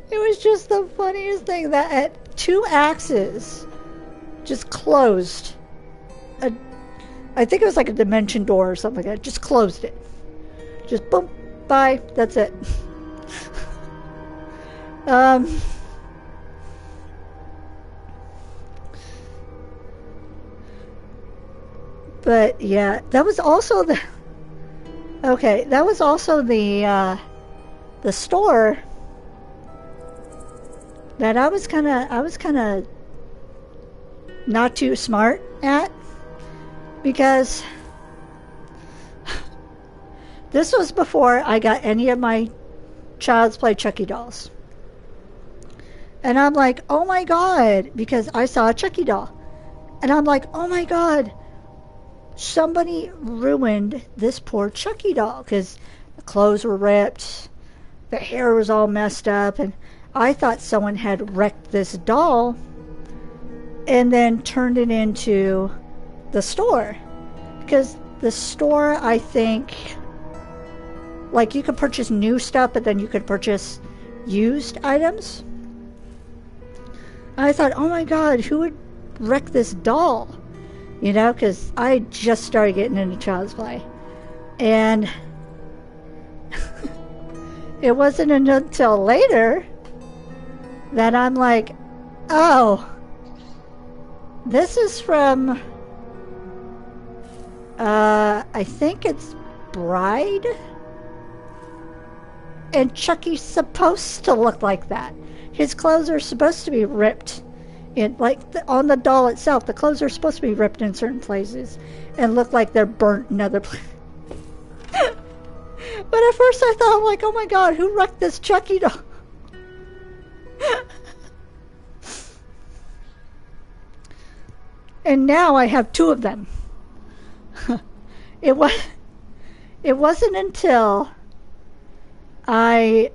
It was just the funniest thing that at 2 axes just closed. I think it was like a dimension door or something like that. Just closed it. Just boom, bye, that's it. But yeah, that was also the store that I was kind of not too smart at, because this was before I got any of my Child's Play Chucky dolls. And I'm like, oh my god, because I saw a Chucky doll. And I'm like, oh my god, somebody ruined this poor Chucky doll, because the clothes were ripped, the hair was all messed up, and I thought someone had wrecked this doll and then turned it into the store. Because the store, I think, like, you could purchase new stuff, but then you could purchase used items. I thought, oh my god, who would wreck this doll? You know, because I just started getting into Child's Play. And it wasn't until later that I'm like, oh, this is from, I think it's Bride? And Chucky's supposed to look like that. His clothes are supposed to be ripped. On the doll itself, the clothes are supposed to be ripped in certain places and look like they're burnt in other places. But at first I thought, like, oh my god, who wrecked this Chucky doll? And now I have 2 of them. It wasn't until it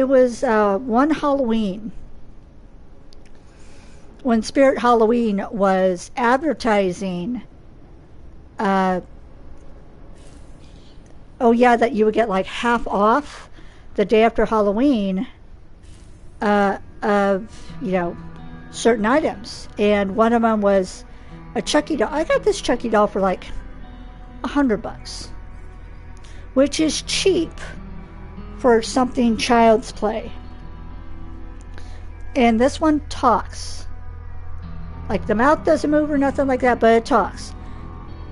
was one Halloween, when Spirit Halloween was advertising that you would get like half off the day after Halloween of, you know, certain items. And one of them was a Chucky doll. I got this Chucky doll for like $100, which is cheap for something Child's Play. And this one talks. Like, the mouth doesn't move or nothing like that, but it talks.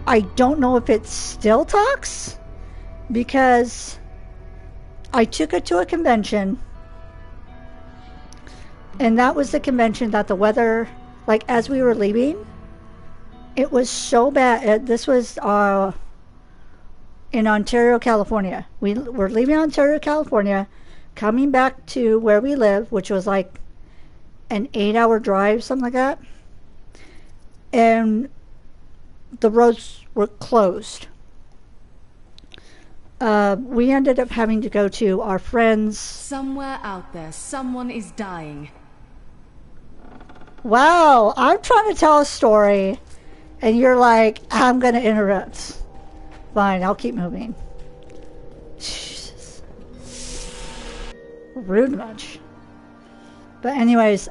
I don't know if it still talks, because I took it to a convention, and that was the convention that the weather, like, as we were leaving, it was so bad. This was in Ontario, California. We were leaving Ontario, California, coming back to where we live, which was like an 8-hour drive, something like that. And the roads were closed. We ended up having to go to our friends. Somewhere out there, someone is dying. Wow, I'm trying to tell a story, and you're like, I'm going to interrupt. Fine, I'll keep moving. Jesus. Rude much. But anyways,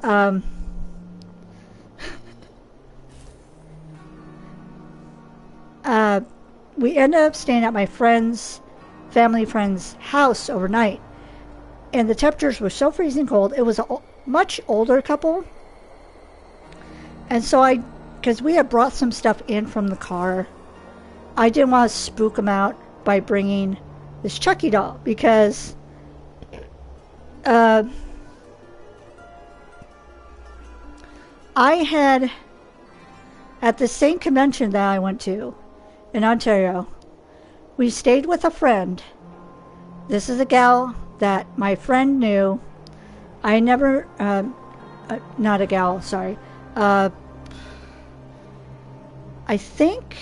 we ended up staying at my family friend's house overnight. And the temperatures were so freezing cold. It was a much older couple. And so because we had brought some stuff in from the car, I didn't want to spook them out by bringing this Chucky doll, because I had, at the same convention that I went to in Ontario, we stayed with a friend. This is a gal that my friend knew. I never, not a gal, sorry. I think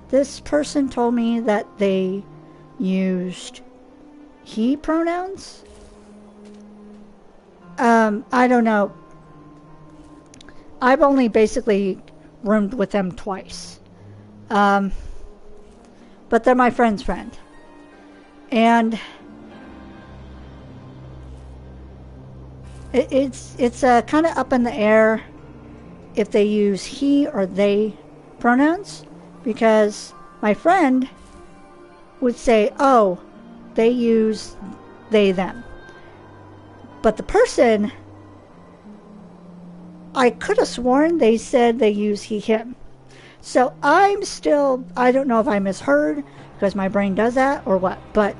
this person told me that they used he pronouns. I don't know. I've only basically roomed with them twice. But they're my friend's friend. And it's kind of up in the air if they use he or they pronouns, because my friend would say, oh, they use they, them. But the person, I could have sworn they said they use he, him. So I don't know if I misheard, because my brain does that or what. But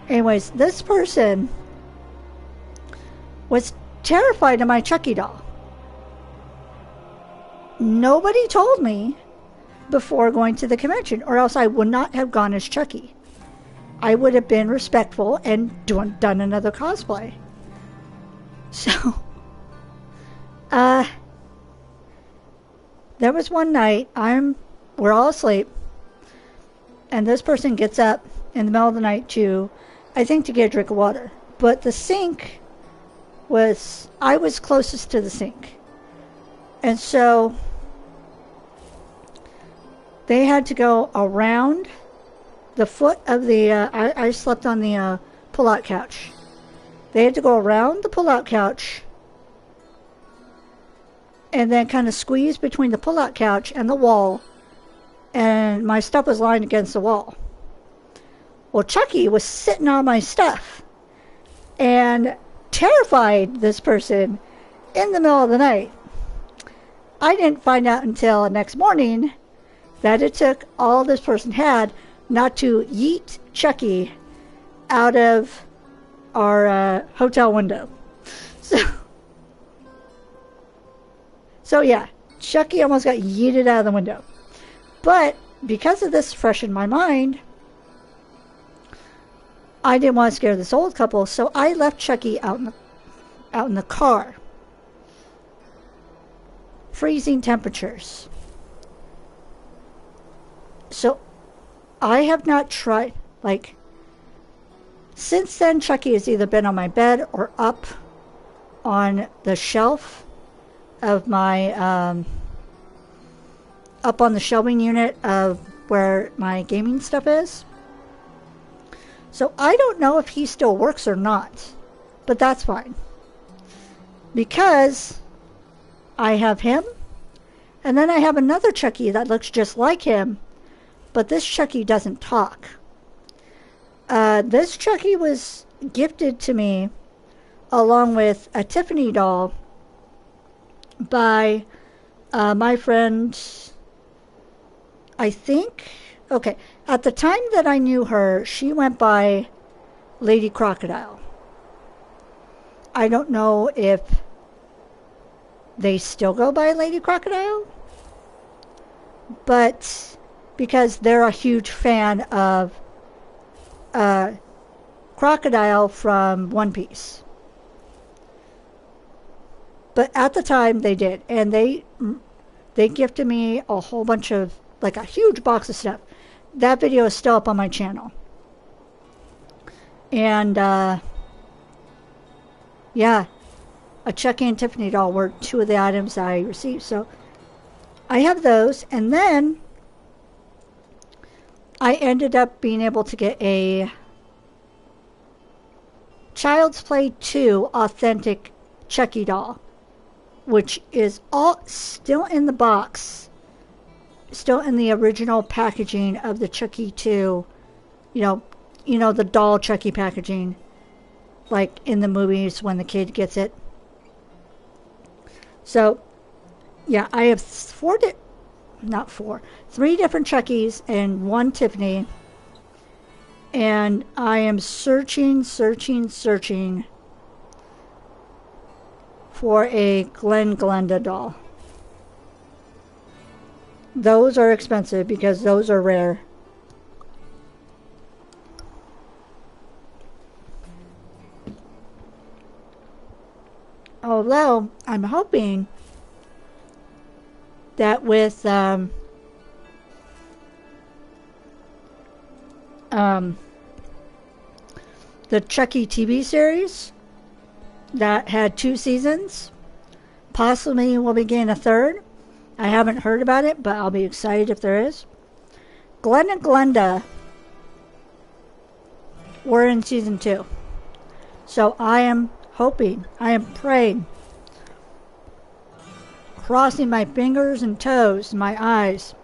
anyways, this person was terrified of my Chucky doll. Nobody told me before going to the convention, or else I would not have gone as Chucky. I would have been respectful and done another cosplay. So, there was one night, we're all asleep, and this person gets up in the middle of the night to get a drink of water. But the sink I was closest to the sink. And so they had to go around the foot of the, I slept on the pull-out couch. They had to go around the pull-out couch and then kind of squeeze between the pull-out couch and the wall, and my stuff was lying against the wall. Well, Chucky was sitting on my stuff and terrified this person in the middle of the night. I didn't find out until the next morning that it took all this person had not to yeet Chucky out of our hotel window. So yeah, Chucky almost got yeeted out of the window. But because of this fresh in my mind, I didn't want to scare this old couple, so I left Chucky out in the car. Freezing temperatures. So I have not tried, since then Chucky has either been on my bed or up on the shelf of my, up on the shelving unit of where my gaming stuff is. So I don't know if he still works or not, but that's fine. Because I have him, and then I have another Chucky that looks just like him, but this Chucky doesn't talk. This Chucky was gifted to me along with a Tiffany doll by my friend, I think. Okay, at the time that I knew her, she went by Lady Crocodile. I don't know if they still go by Lady Crocodile, but because they're a huge fan of Crocodile from One Piece. But at the time they did, and they gifted me a whole bunch of, a huge box of stuff. That video is still up on my channel. And yeah, a Chucky and Tiffany doll were two of the items I received. So I have those, and then I ended up being able to get a Child's Play 2 authentic Chucky doll, which is all still in the box, still in the original packaging of the Chucky 2, you know the doll Chucky packaging, like in the movies when the kid gets it. So, yeah, I have three different Chuckies and one Tiffany. And I am searching for a Glenda doll. Those are expensive because those are rare. Although, I'm hoping that with the Chucky TV series that had 2 seasons, possibly will be getting a 3rd. I haven't heard about it, but I'll be excited if there is. Glenn and Glenda were in season 2. So I am hoping, I am praying, crossing my fingers and toes, my eyes,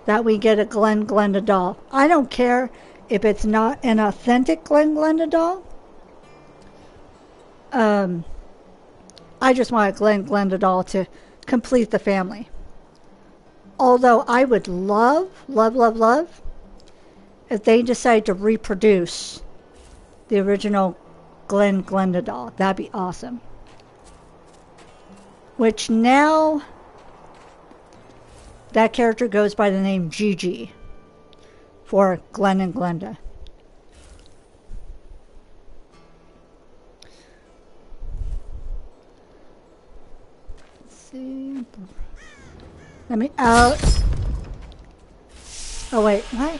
that we get a Glenda doll. I don't care if it's not an authentic Glenda doll. I just want a Glenda doll to complete the family. Although I would love if they decide to reproduce the original Glenda doll. That'd be awesome. Which now that character goes by the name Gigi for Glenn and Glenda. Let's see. Let me out. Oh wait, what?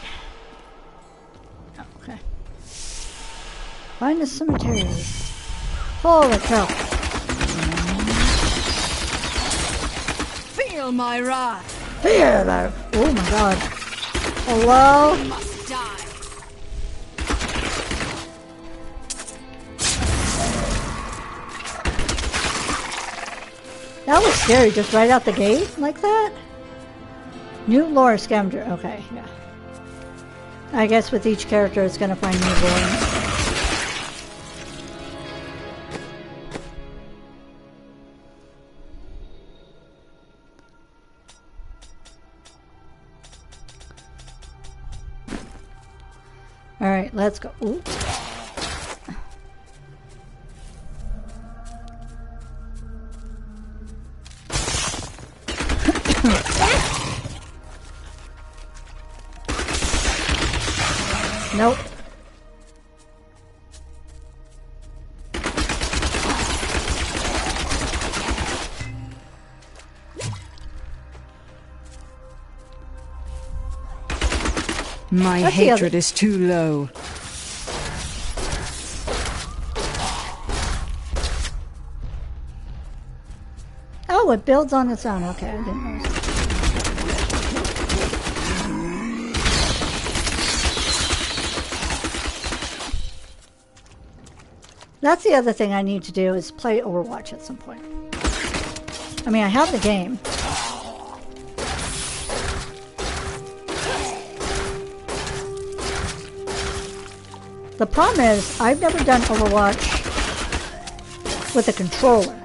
Oh, okay. Find the cemetery. Holy cow. Feel my wrath. Feel that. Oh my god. Hello? You must die. That was scary, just right out the gate like that? New lore scavenger. Okay, yeah. I guess with each character it's gonna find new lore. Alright, let's go. Ooh. Nope. My hatred is too low. Oh, it builds on its own. Okay, I didn't know. That's the other thing I need to do is play Overwatch at some point. I mean, I have the game. The problem is, I've never done Overwatch with a controller.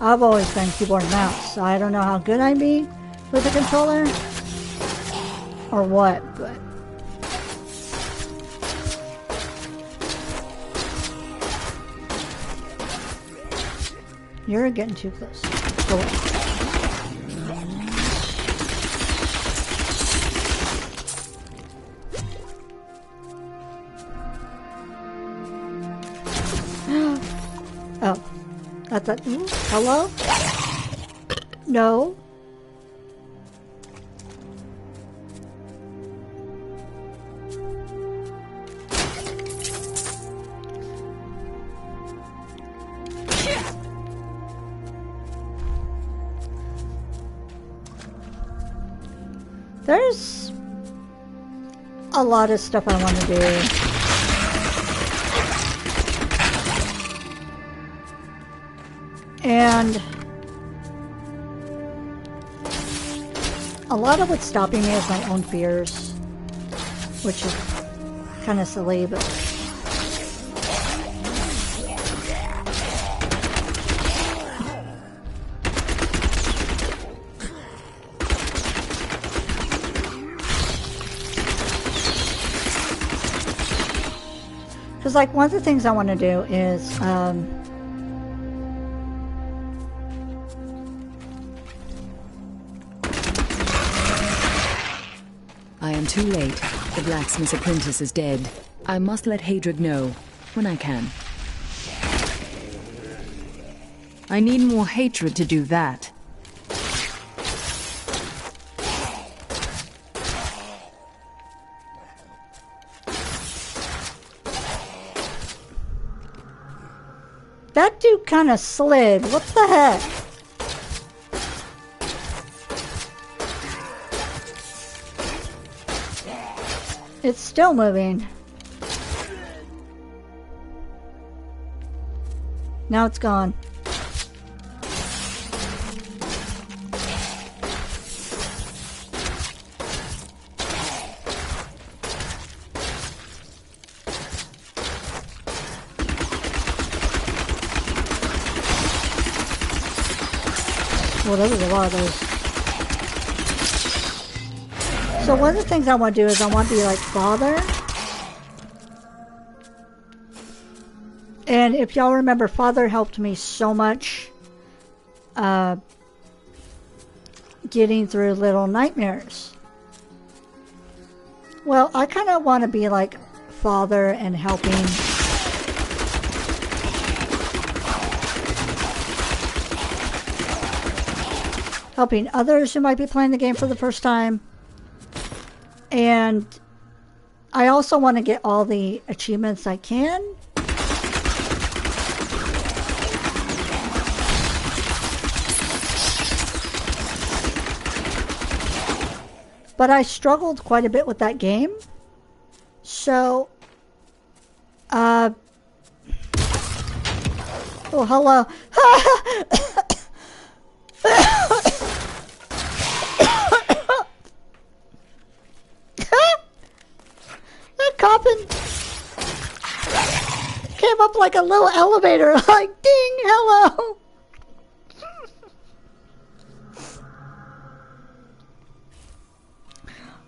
I've always been keyboard and mouse, so I don't know how good I'd be with a controller or what, but you're getting too close. Go away. Oh, I thought, hello? No. a lot of stuff I want to do. And a lot of what's stopping me is my own fears, which is kind of silly, but because like one of the things I want to do is I am too late. The blacksmith's apprentice is dead. I must let Hadric know when I can. I need more hatred to do that. that dude kind of slid. What the heck? It's still moving. Now it's gone. Well, there was a lot of those. So one of the things I want to do is I want to be like Father. And if y'all remember, Father helped me so much getting through Little Nightmares. Well, I kind of want to be like Father and helping others who might be playing the game for the first time. And I also want to get all the achievements I can. But I struggled quite a bit with that game. So, oh, hello. That coffin came up like a little elevator, like, ding, hello.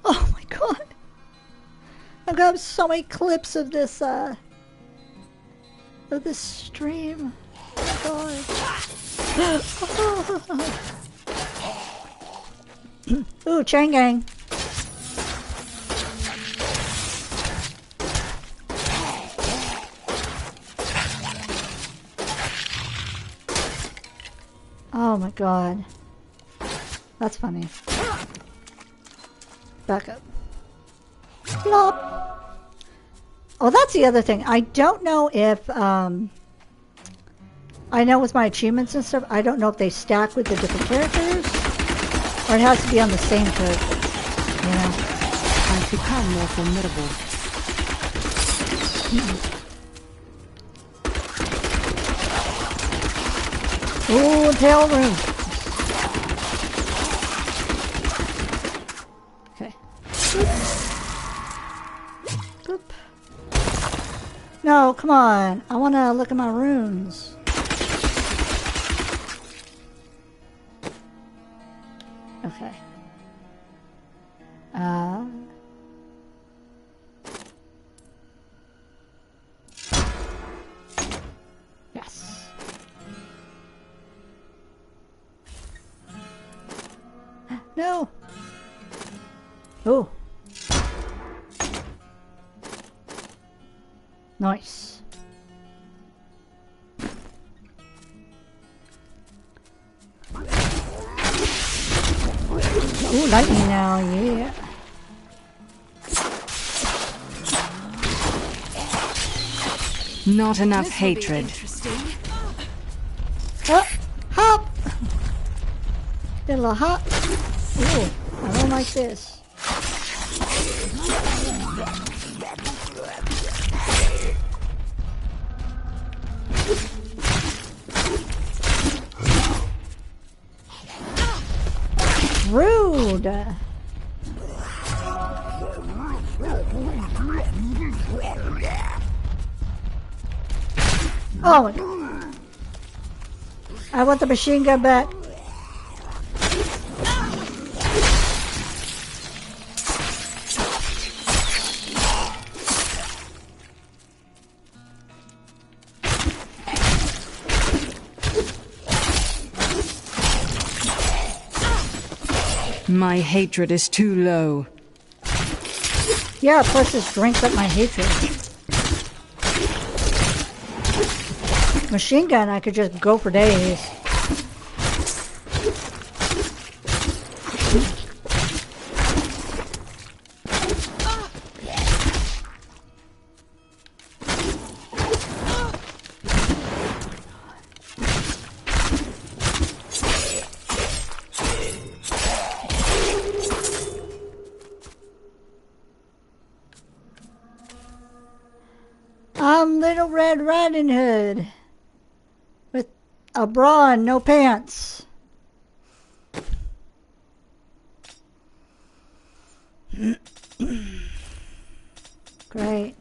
Oh my god. I've got so many clips of this stream. Oh god. Ooh, chain gang. Oh my god. That's funny. Back up. Flop. Oh, that's the other thing. I don't know if, I know with my achievements and stuff, I don't know if they stack with the different characters, or it has to be on the same character. You know? I've become more formidable. Ooh, tail room. Okay. Boop. Boop. No, come on. I want to look at my runes. Okay. Yes. No. Oh. Nice. Ooh, lightning now, yeah. Not enough hatred. Hop! Hop! Did a little hop. Ooh, I don't like this. food. Oh my god. I want the machine gun back. My hatred is too low. Yeah, plus this drinks up my hatred. Machine gun, I could just go for days. I'm Little Red Riding Hood with a bra and no pants. Great.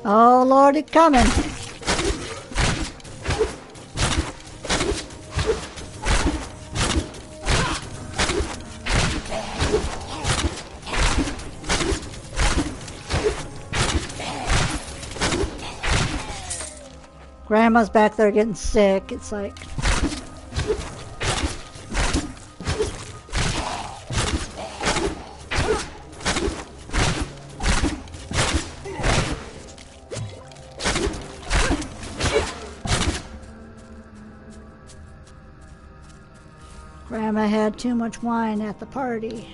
Oh Lord, it's coming. Grandma's back there getting sick. It's like... Grandma had too much wine at the party.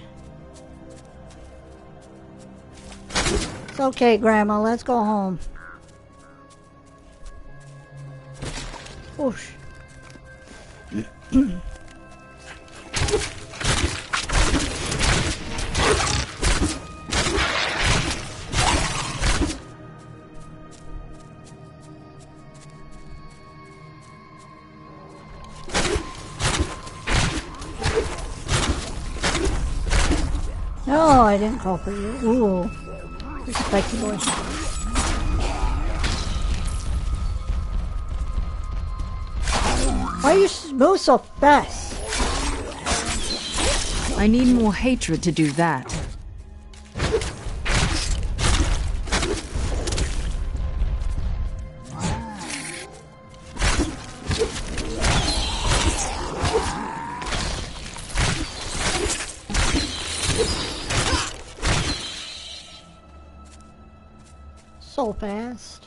It's okay, Grandma. Let's go home. Whoosh. No, I didn't call for you. Ooh. Here's a spiky boy. Why you move so fast? I need more hatred to do that. So fast.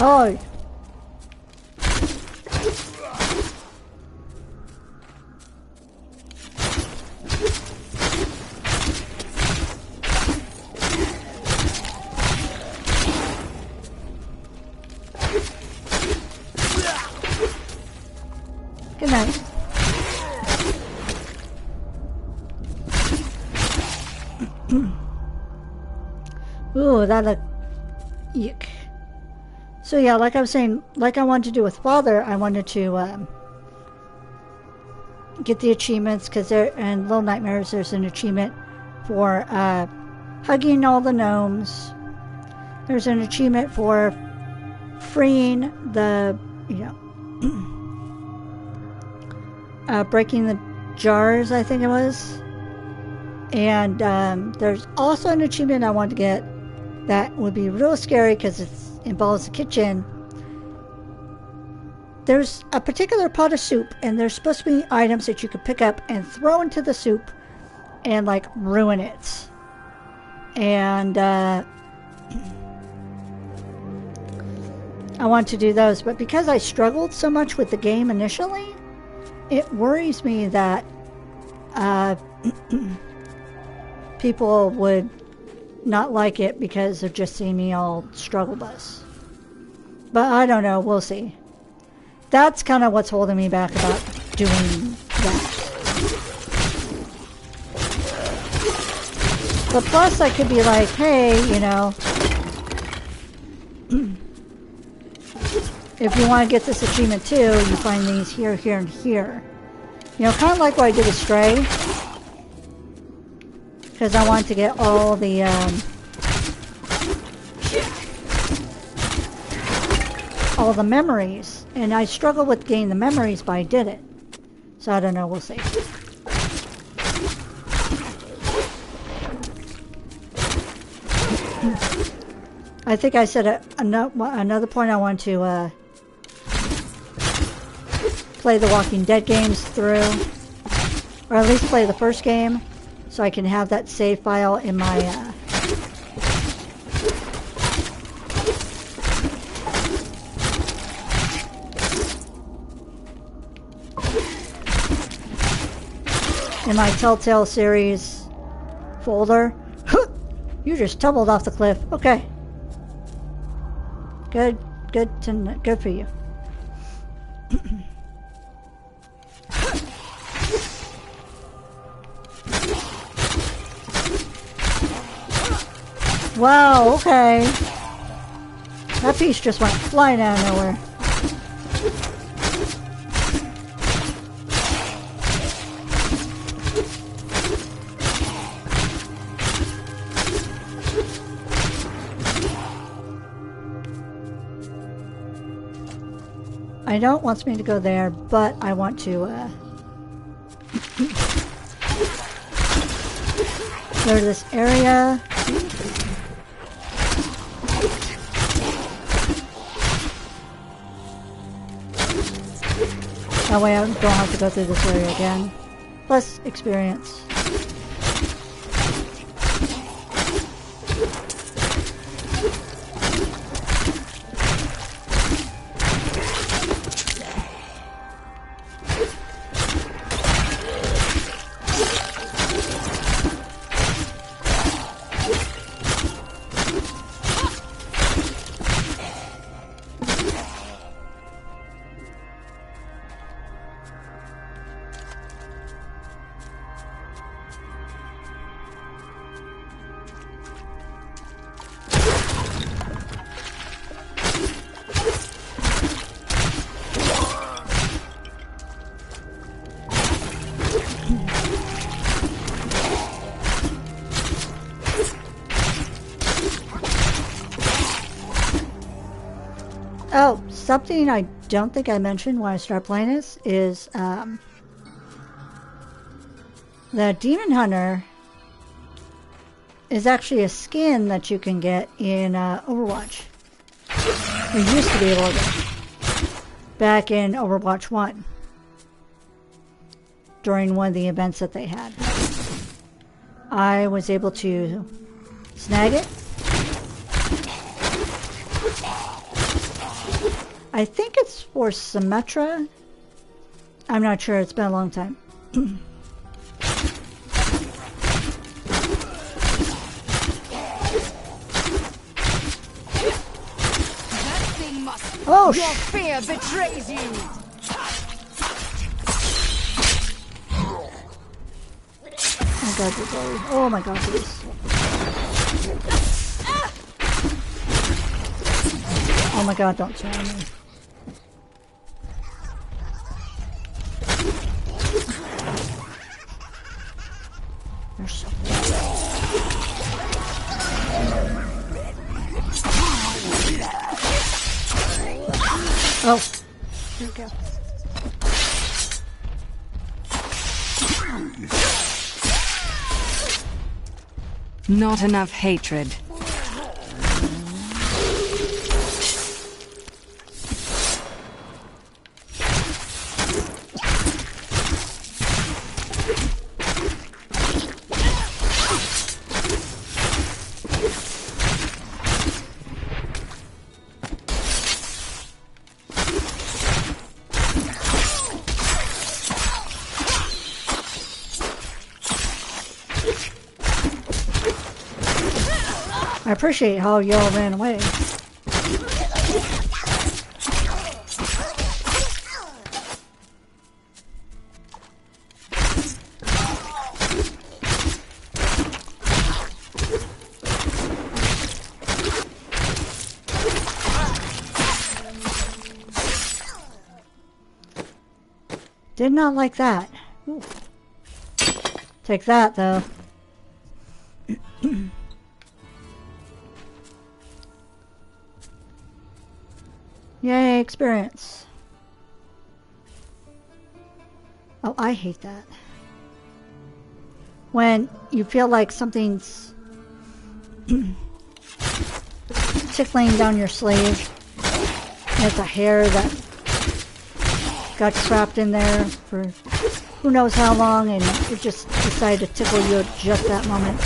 Oh. Good night. Ooh, that look. Yuck. So yeah, like I was saying, like I wanted to do with Father, I wanted to get the achievements, because there, in Little Nightmares, there's an achievement for hugging all the gnomes. There's an achievement for freeing the, breaking the jars, I think it was. And there's also an achievement I want to get that would be real scary because it involves the kitchen. There's a particular pot of soup, and there's supposed to be items that you could pick up and throw into the soup and, like, ruin it. And I want to do those, but because I struggled so much with the game initially, it worries me that people would not like it because they're just seeing me all struggle bus. But I don't know, we'll see. That's kind of what's holding me back about doing that. But plus I could be like, hey, if you want to get this achievement too, you find these here, here, and here. Kind of like what I did with Stray. Because I wanted to get all the, memories. And I struggled with getting the memories, but I did it. So I don't know, we'll see. I think I said another point I want to play the Walking Dead games through, or at least play the first game, so I can have that save file in my Telltale series folder. You just tumbled off the cliff. Okay. Good for you. Wow, okay. That piece just went flying out of nowhere. I don't want me to go there, but I want to go to this area. That way I don't have to go through this area again. Plus experience. Oh, something I don't think I mentioned when I started playing this is the Demon Hunter is actually a skin that you can get in Overwatch. You used to be able to get back in Overwatch 1 during one of the events that they had. I was able to snag it. I think it's for Symmetra. I'm not sure, it's been a long time. Oh, your fear betrays you. Oh my god, these are, oh my god, these. Oh my god, don't surround me. They're so Oh, here we go. Not enough hatred. I appreciate how y'all ran away. Did not like that. Ooh. Take that, though. Yay, experience. Oh, I hate that. When you feel like something's tickling down your sleeve, and it's a hair that got trapped in there for who knows how long, and it just decided to tickle you at just that moment.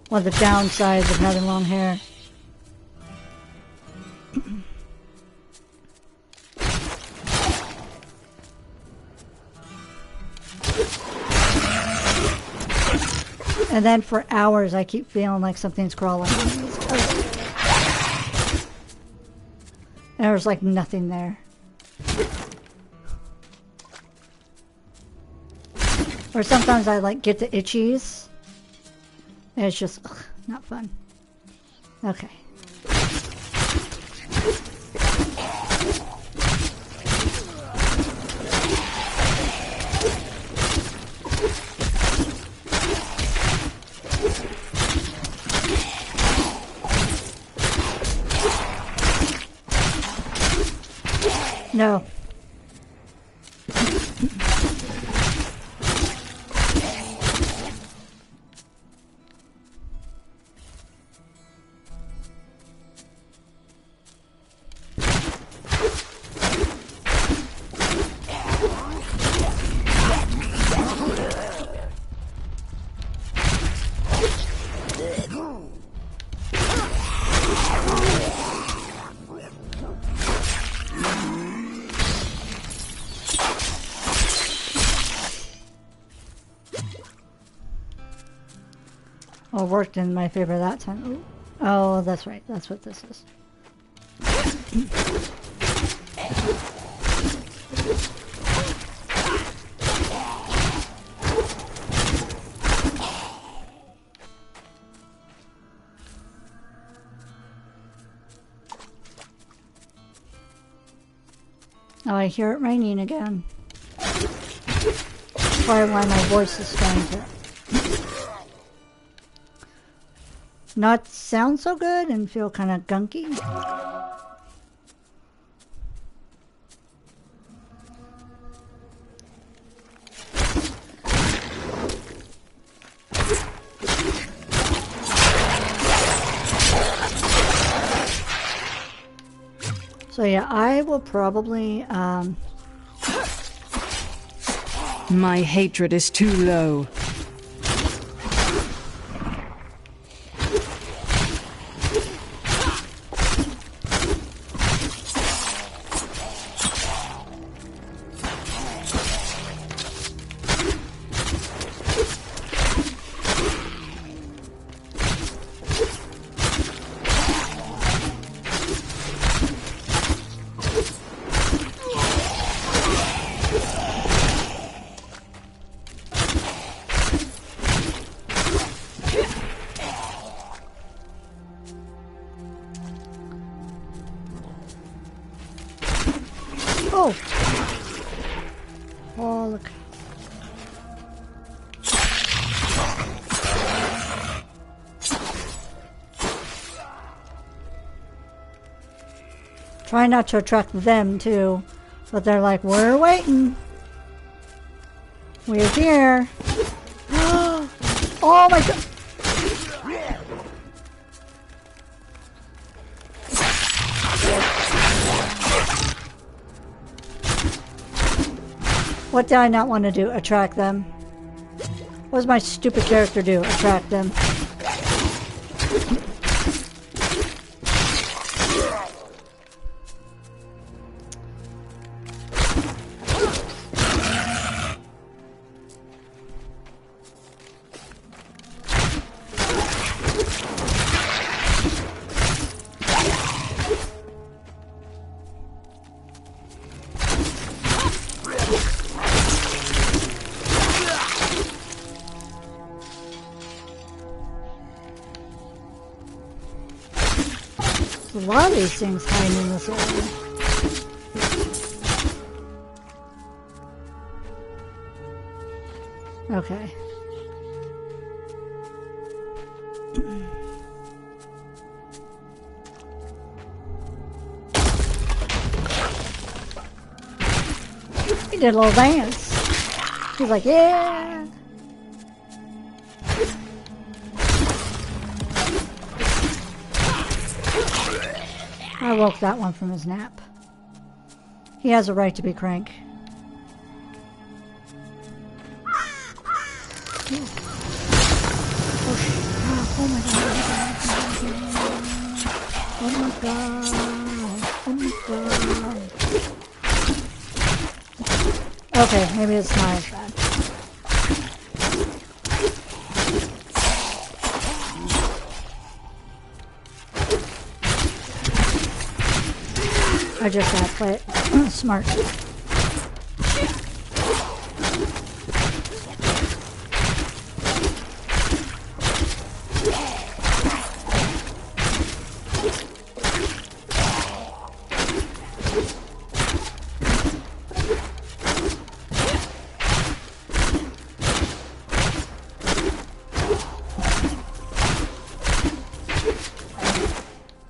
One of the downsides of having long hair. And then for hours I keep feeling like something's crawling. And there's like nothing there. Or sometimes I like get the itchies. And it's just not fun. Okay. No. Oh, worked in my favor that time. Ooh. Oh, that's right. That's what this is. Oh, I hear it raining again. That's probably why my voice is starting to not sound so good and feel kind of gunky. So yeah, I will probably My hatred is too low. Holy cow. Try not to attract them too, but they're like, we're waiting. We're here. Oh my god. What did I not want to do? Attract them? What does my stupid character do? Attract them. A lot of these things hiding in this area. Okay. He did a little dance. He's like, yeah. I woke that one from his nap. He has a right to be crank. Oh my god. Oh my god. Okay, maybe it's not as bad. I just gotta play it smart.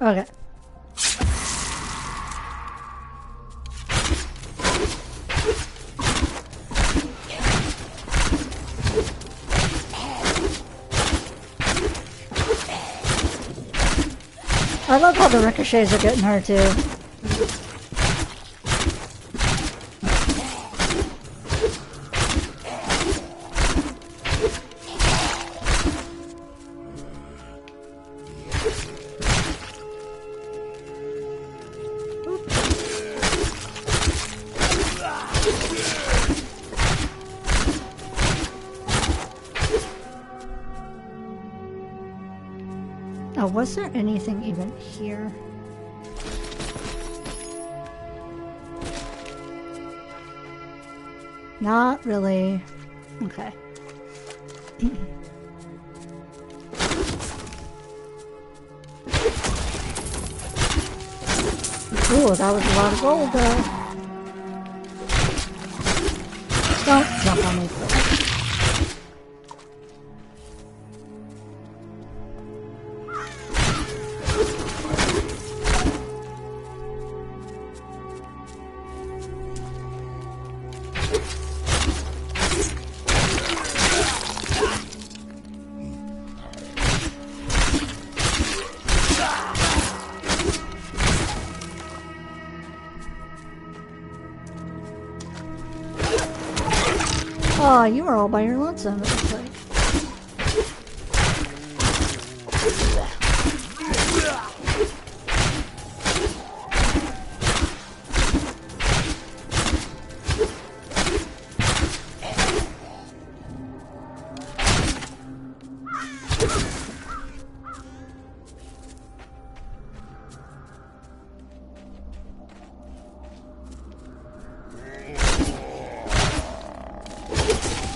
Okay. I love how the ricochets are getting her too. Oh, was there anything even here? Not really. Okay. Ooh, that was a lot of gold though. Don't jump on me, please. Oh, you were all by your lonesome, it looks like.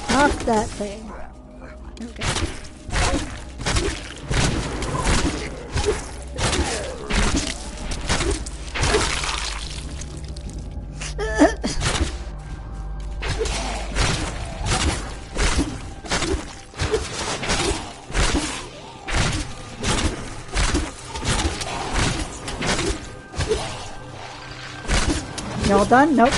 Knock that thing. Okay. Y'all done? Nope.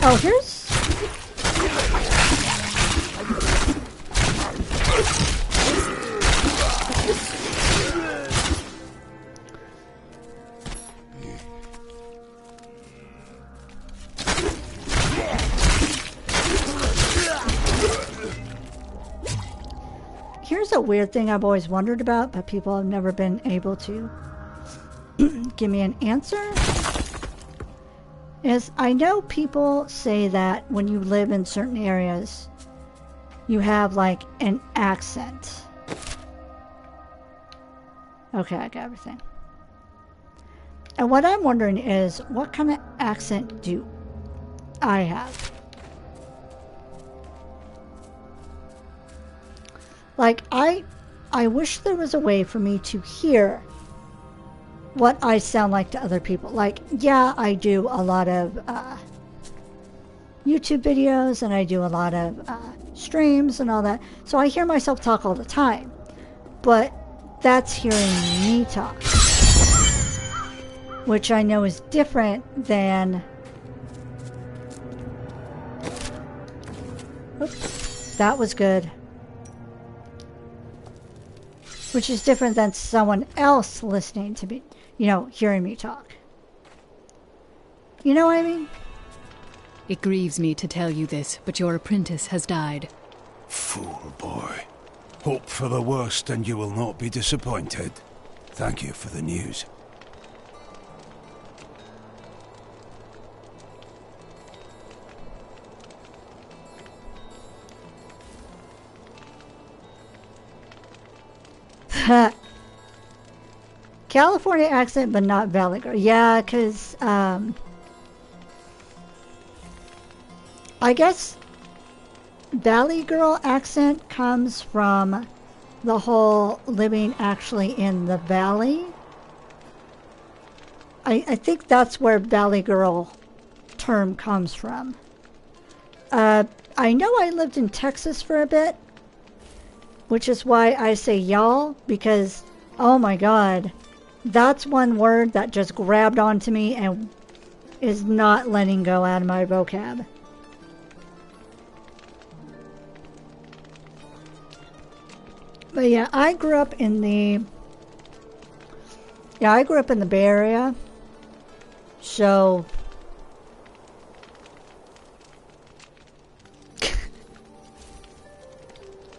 Oh, here's a weird thing I've always wondered about, but people have never been able to give me an answer. Is I know people say that when you live in certain areas, you have like an accent. Okay, I got everything. And what I'm wondering is, what kind of accent do I have? Like, I wish there was a way for me to hear what I sound like to other people. Like, yeah, I do a lot of YouTube videos and I do a lot of streams and all that. So I hear myself talk all the time. But that's hearing me talk. Which I know is different than... Oops, that was good. Which is different than someone else listening to me, you know, hearing me talk. You know what I mean? It grieves me to tell you this, but your apprentice has died. Fool boy. Hope for the worst and you will not be disappointed. Thank you for the news. California accent, but not Valley Girl. Yeah, because, I guess Valley Girl accent comes from the whole living actually in the valley. I think that's where Valley Girl term comes from. I know I lived in Texas for a bit, which is why I say y'all, because, oh my god, that's one word that just grabbed onto me and is not letting go out of my vocab. But yeah, I grew up in the Bay Area, so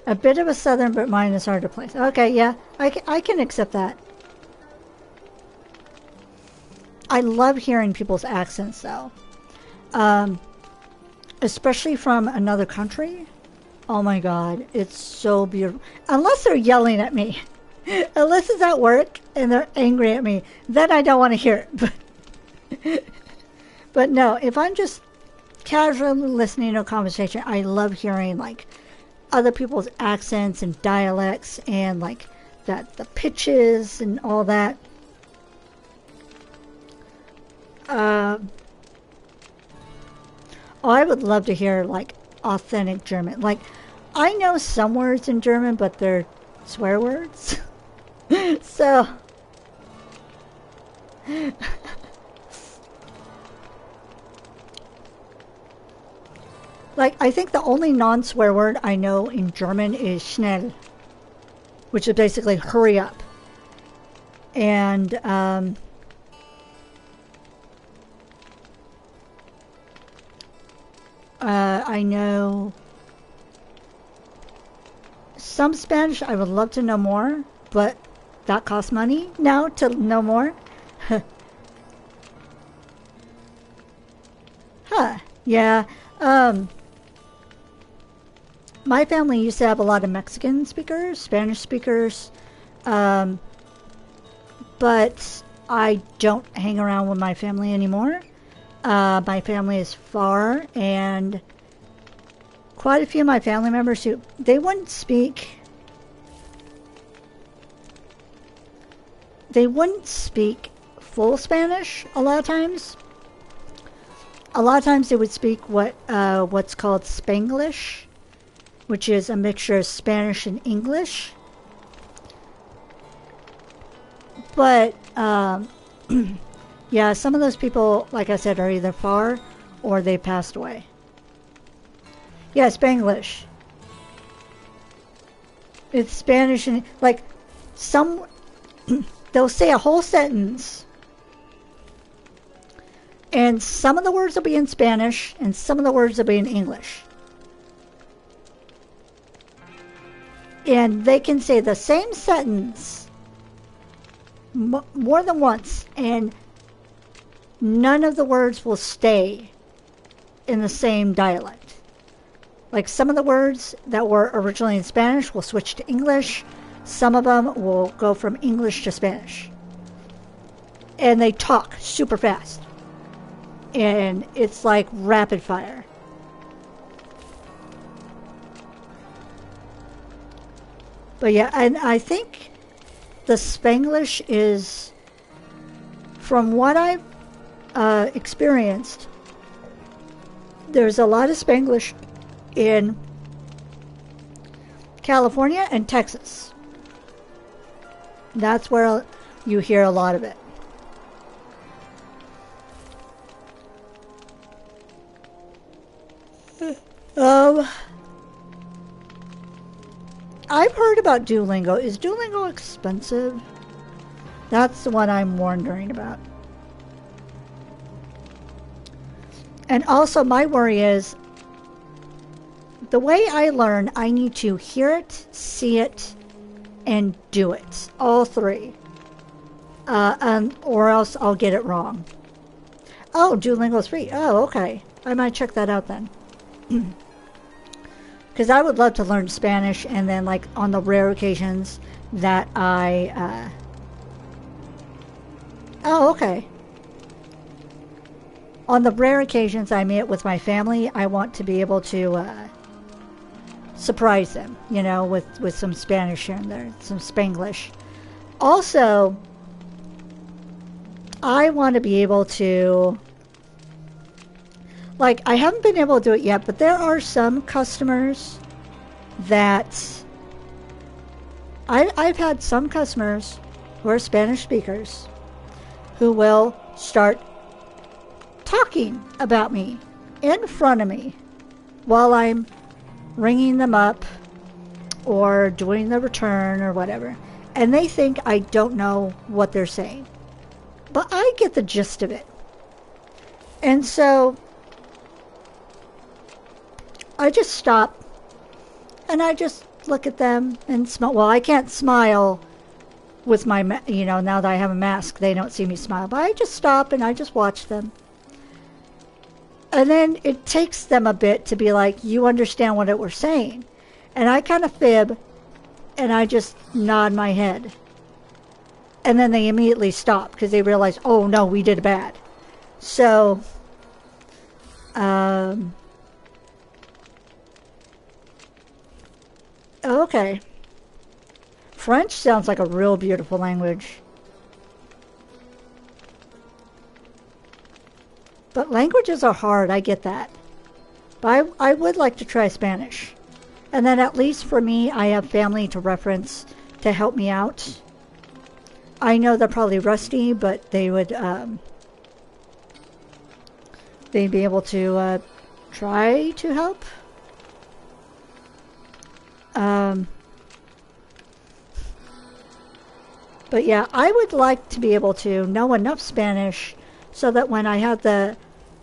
a bit of a southern, but mine is hard to place. Okay, yeah, I can accept that. I love hearing people's accents, though. Especially from another country. Oh my god, it's so beautiful. Unless they're yelling at me. Unless it's at work and they're angry at me. Then I don't want to hear it. But no, if I'm just casually listening to a conversation, I love hearing, like, other people's accents and dialects and, like, the pitches and all that. I would love to hear, like, authentic German. Like, I know some words in German, but they're swear words. So, like, I think the only non-swear word I know in German is schnell, which is basically hurry up. And, I know some Spanish. I would love to know more, but that costs money now to know more. Huh. Yeah. My family used to have a lot of Mexican speakers, Spanish speakers, but I don't hang around with my family anymore. My family is far, and quite a few of my family members who, they wouldn't speak full Spanish a lot of times. a lot of times they would speak what's called Spanglish, which is a mixture of Spanish and English. But yeah, some of those people, like I said, are either far or they passed away. Yeah, Spanglish. It's Spanish and like some they'll say a whole sentence and some of the words will be in Spanish and some of the words will be in English. And they can say the same sentence more than once and none of the words will stay in the same dialect. Like some of the words that were originally in Spanish will switch to English. Some of them will go from English to Spanish. And they talk super fast. And it's like rapid fire. But yeah, and I think the Spanglish is, from what I've experienced, there's a lot of Spanglish in California and Texas. That's where you hear a lot of it. I've heard about Duolingo. Is Duolingo expensive? That's the one I'm wondering about. And also my worry is, the way I learn, I need to hear it, see it, and do it. All three. Or else I'll get it wrong. Oh, Duolingo's free. Oh, okay. I might check that out then. Because I would love to learn Spanish, and then like on the rare occasions that I... Oh, okay. On the rare occasions I meet with my family, I want to be able to surprise them, you know, with some Spanish here and there, some Spanglish. Also, I want to be able to, like, I haven't been able to do it yet, but there are some customers that I've had some customers who are Spanish speakers who will start talking about me in front of me while I'm ringing them up or doing the return or whatever, and they think I don't know what they're saying, but I get the gist of it. And so I just stop and I just look at them and smile. Well, I can't smile with my now that I have a mask, they don't see me smile, but I just stop and I just watch them. And then it takes them a bit to be like, you understand what we're saying. And I kind of fib, and I just nod my head. And then they immediately stop, because they realize, oh no, we did bad. So, okay. French sounds like a real beautiful language. But languages are hard, I get that. But I would like to try Spanish. And then at least for me, I have family to reference to help me out. I know they're probably rusty, but they would, they'd be able to try to help. But yeah, I would like to be able to know enough Spanish so that when I have the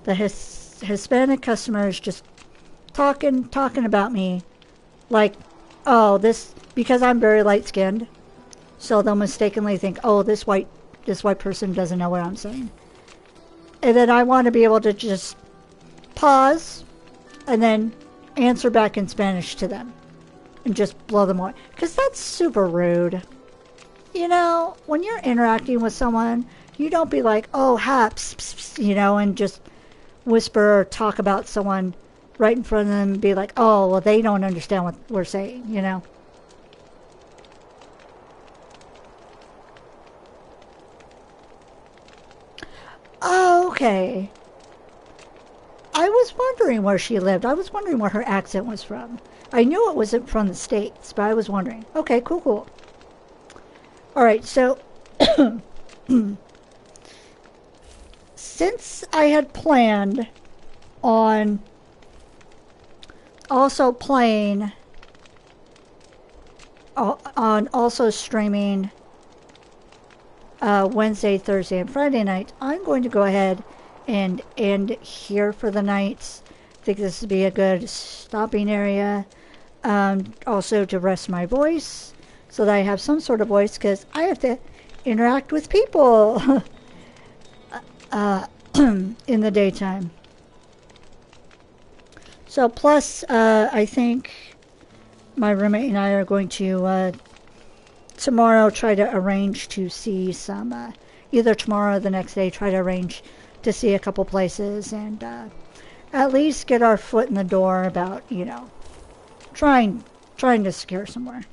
Hispanic customers just talking about me, like, oh, this, because I'm very light-skinned, so they'll mistakenly think, oh, this white person doesn't know what I'm saying. And then I want to be able to just pause and then answer back in Spanish to them and just blow them away. Because that's super rude. You know, when you're interacting with someone, you don't be like, oh, haps, you know, and just whisper or talk about someone right in front of them and be like, oh, well, they don't understand what we're saying, you know. Okay. I was wondering where she lived. I was wondering where her accent was from. I knew it wasn't from the States, but I was wondering. Okay, cool, cool. Alright, so since I had planned on also playing, on also streaming Wednesday, Thursday, and Friday night, I'm going to go ahead and end here for the night. I think this would be a good stopping area. Also to rest my voice so that I have some sort of voice, because I have to interact with people in the daytime. So plus, I think my roommate and I are going to tomorrow try to arrange to see some, either tomorrow or the next day, try to arrange to see a couple places and at least get our foot in the door about, you know, trying to secure somewhere.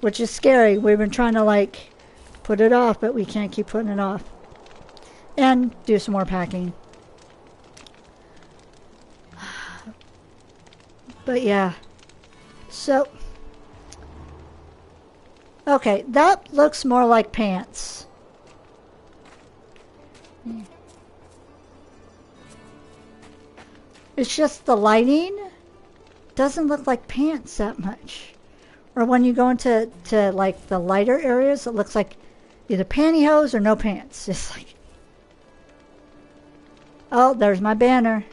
Which is scary. We've been trying to, like, put it off, but we can't keep putting it off. And do some more packing. But yeah. So, okay, that looks more like pants. It's just the lighting doesn't look like pants that much. Or when you go into like the lighter areas, it looks like either pantyhose or no pants. It's like, oh, there's my banner.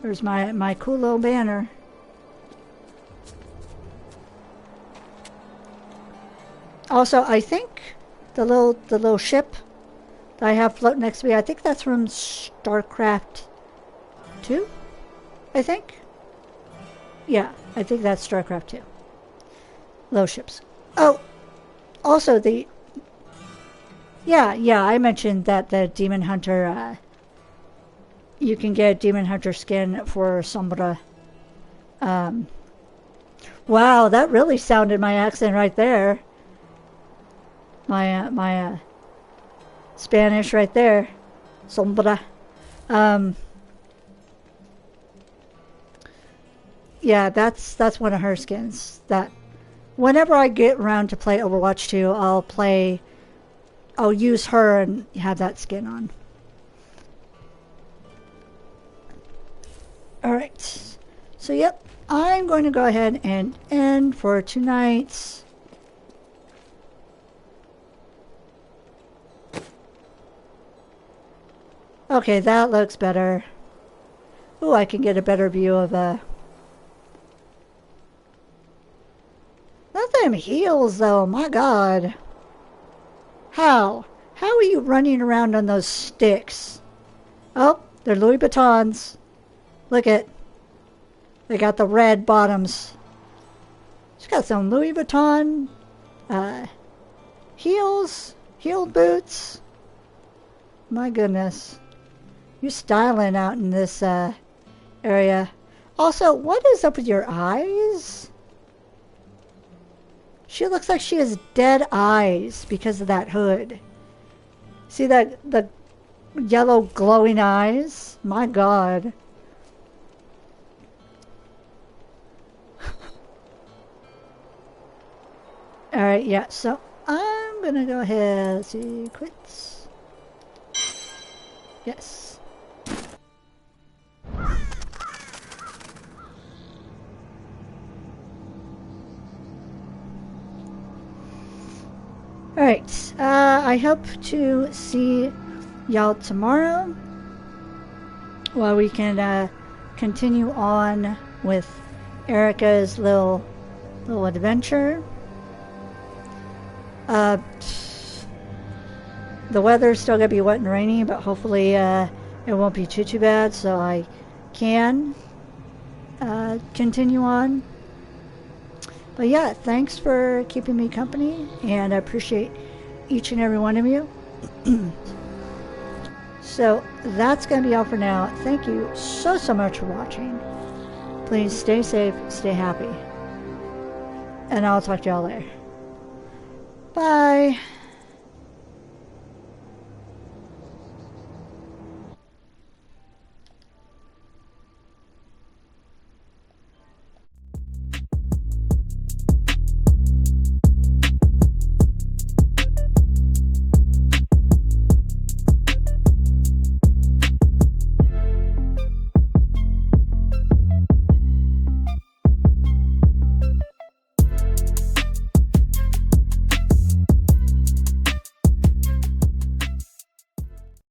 There's my cool little banner. Also, I think the little ship that I have floating next to me, I think that's from StarCraft 2, I think. Yeah, I think that's StarCraft 2. Low ships. Oh, also the... Yeah, I mentioned that the Demon Hunter, you can get a Demon Hunter skin for Sombra. Wow, that really sounded my accent right there. My Spanish right there. Sombra. Yeah, that's one of her skins. That whenever I get around to play Overwatch 2, I'll use her and have that skin on. Alright. So yep, I'm going to go ahead and end for tonight. Okay, that looks better. Ooh, I can get a better view of Not them heels, though. My God. How? How are you running around on those sticks? Oh, they're Louis Vuittons. Look at. They got the red bottoms. She's got some Louis Vuitton heels, heeled boots. My goodness. You're styling out in this area. Also, what is up with your eyes? She looks like she has dead eyes because of that hood. See that, the yellow glowing eyes? My God. Alright, yeah, so I'm gonna go ahead, let's see, quits. Yes. Alright, I hope to see y'all tomorrow while we can continue on with Erika's little adventure. The weather's still gonna be wet and rainy, but hopefully it won't be too bad, so I can continue on. But yeah, thanks for keeping me company, and I appreciate each and every one of you. So that's going to be all for now. Thank you so much for watching. Please stay safe, stay happy, and I'll talk to y'all later. Bye.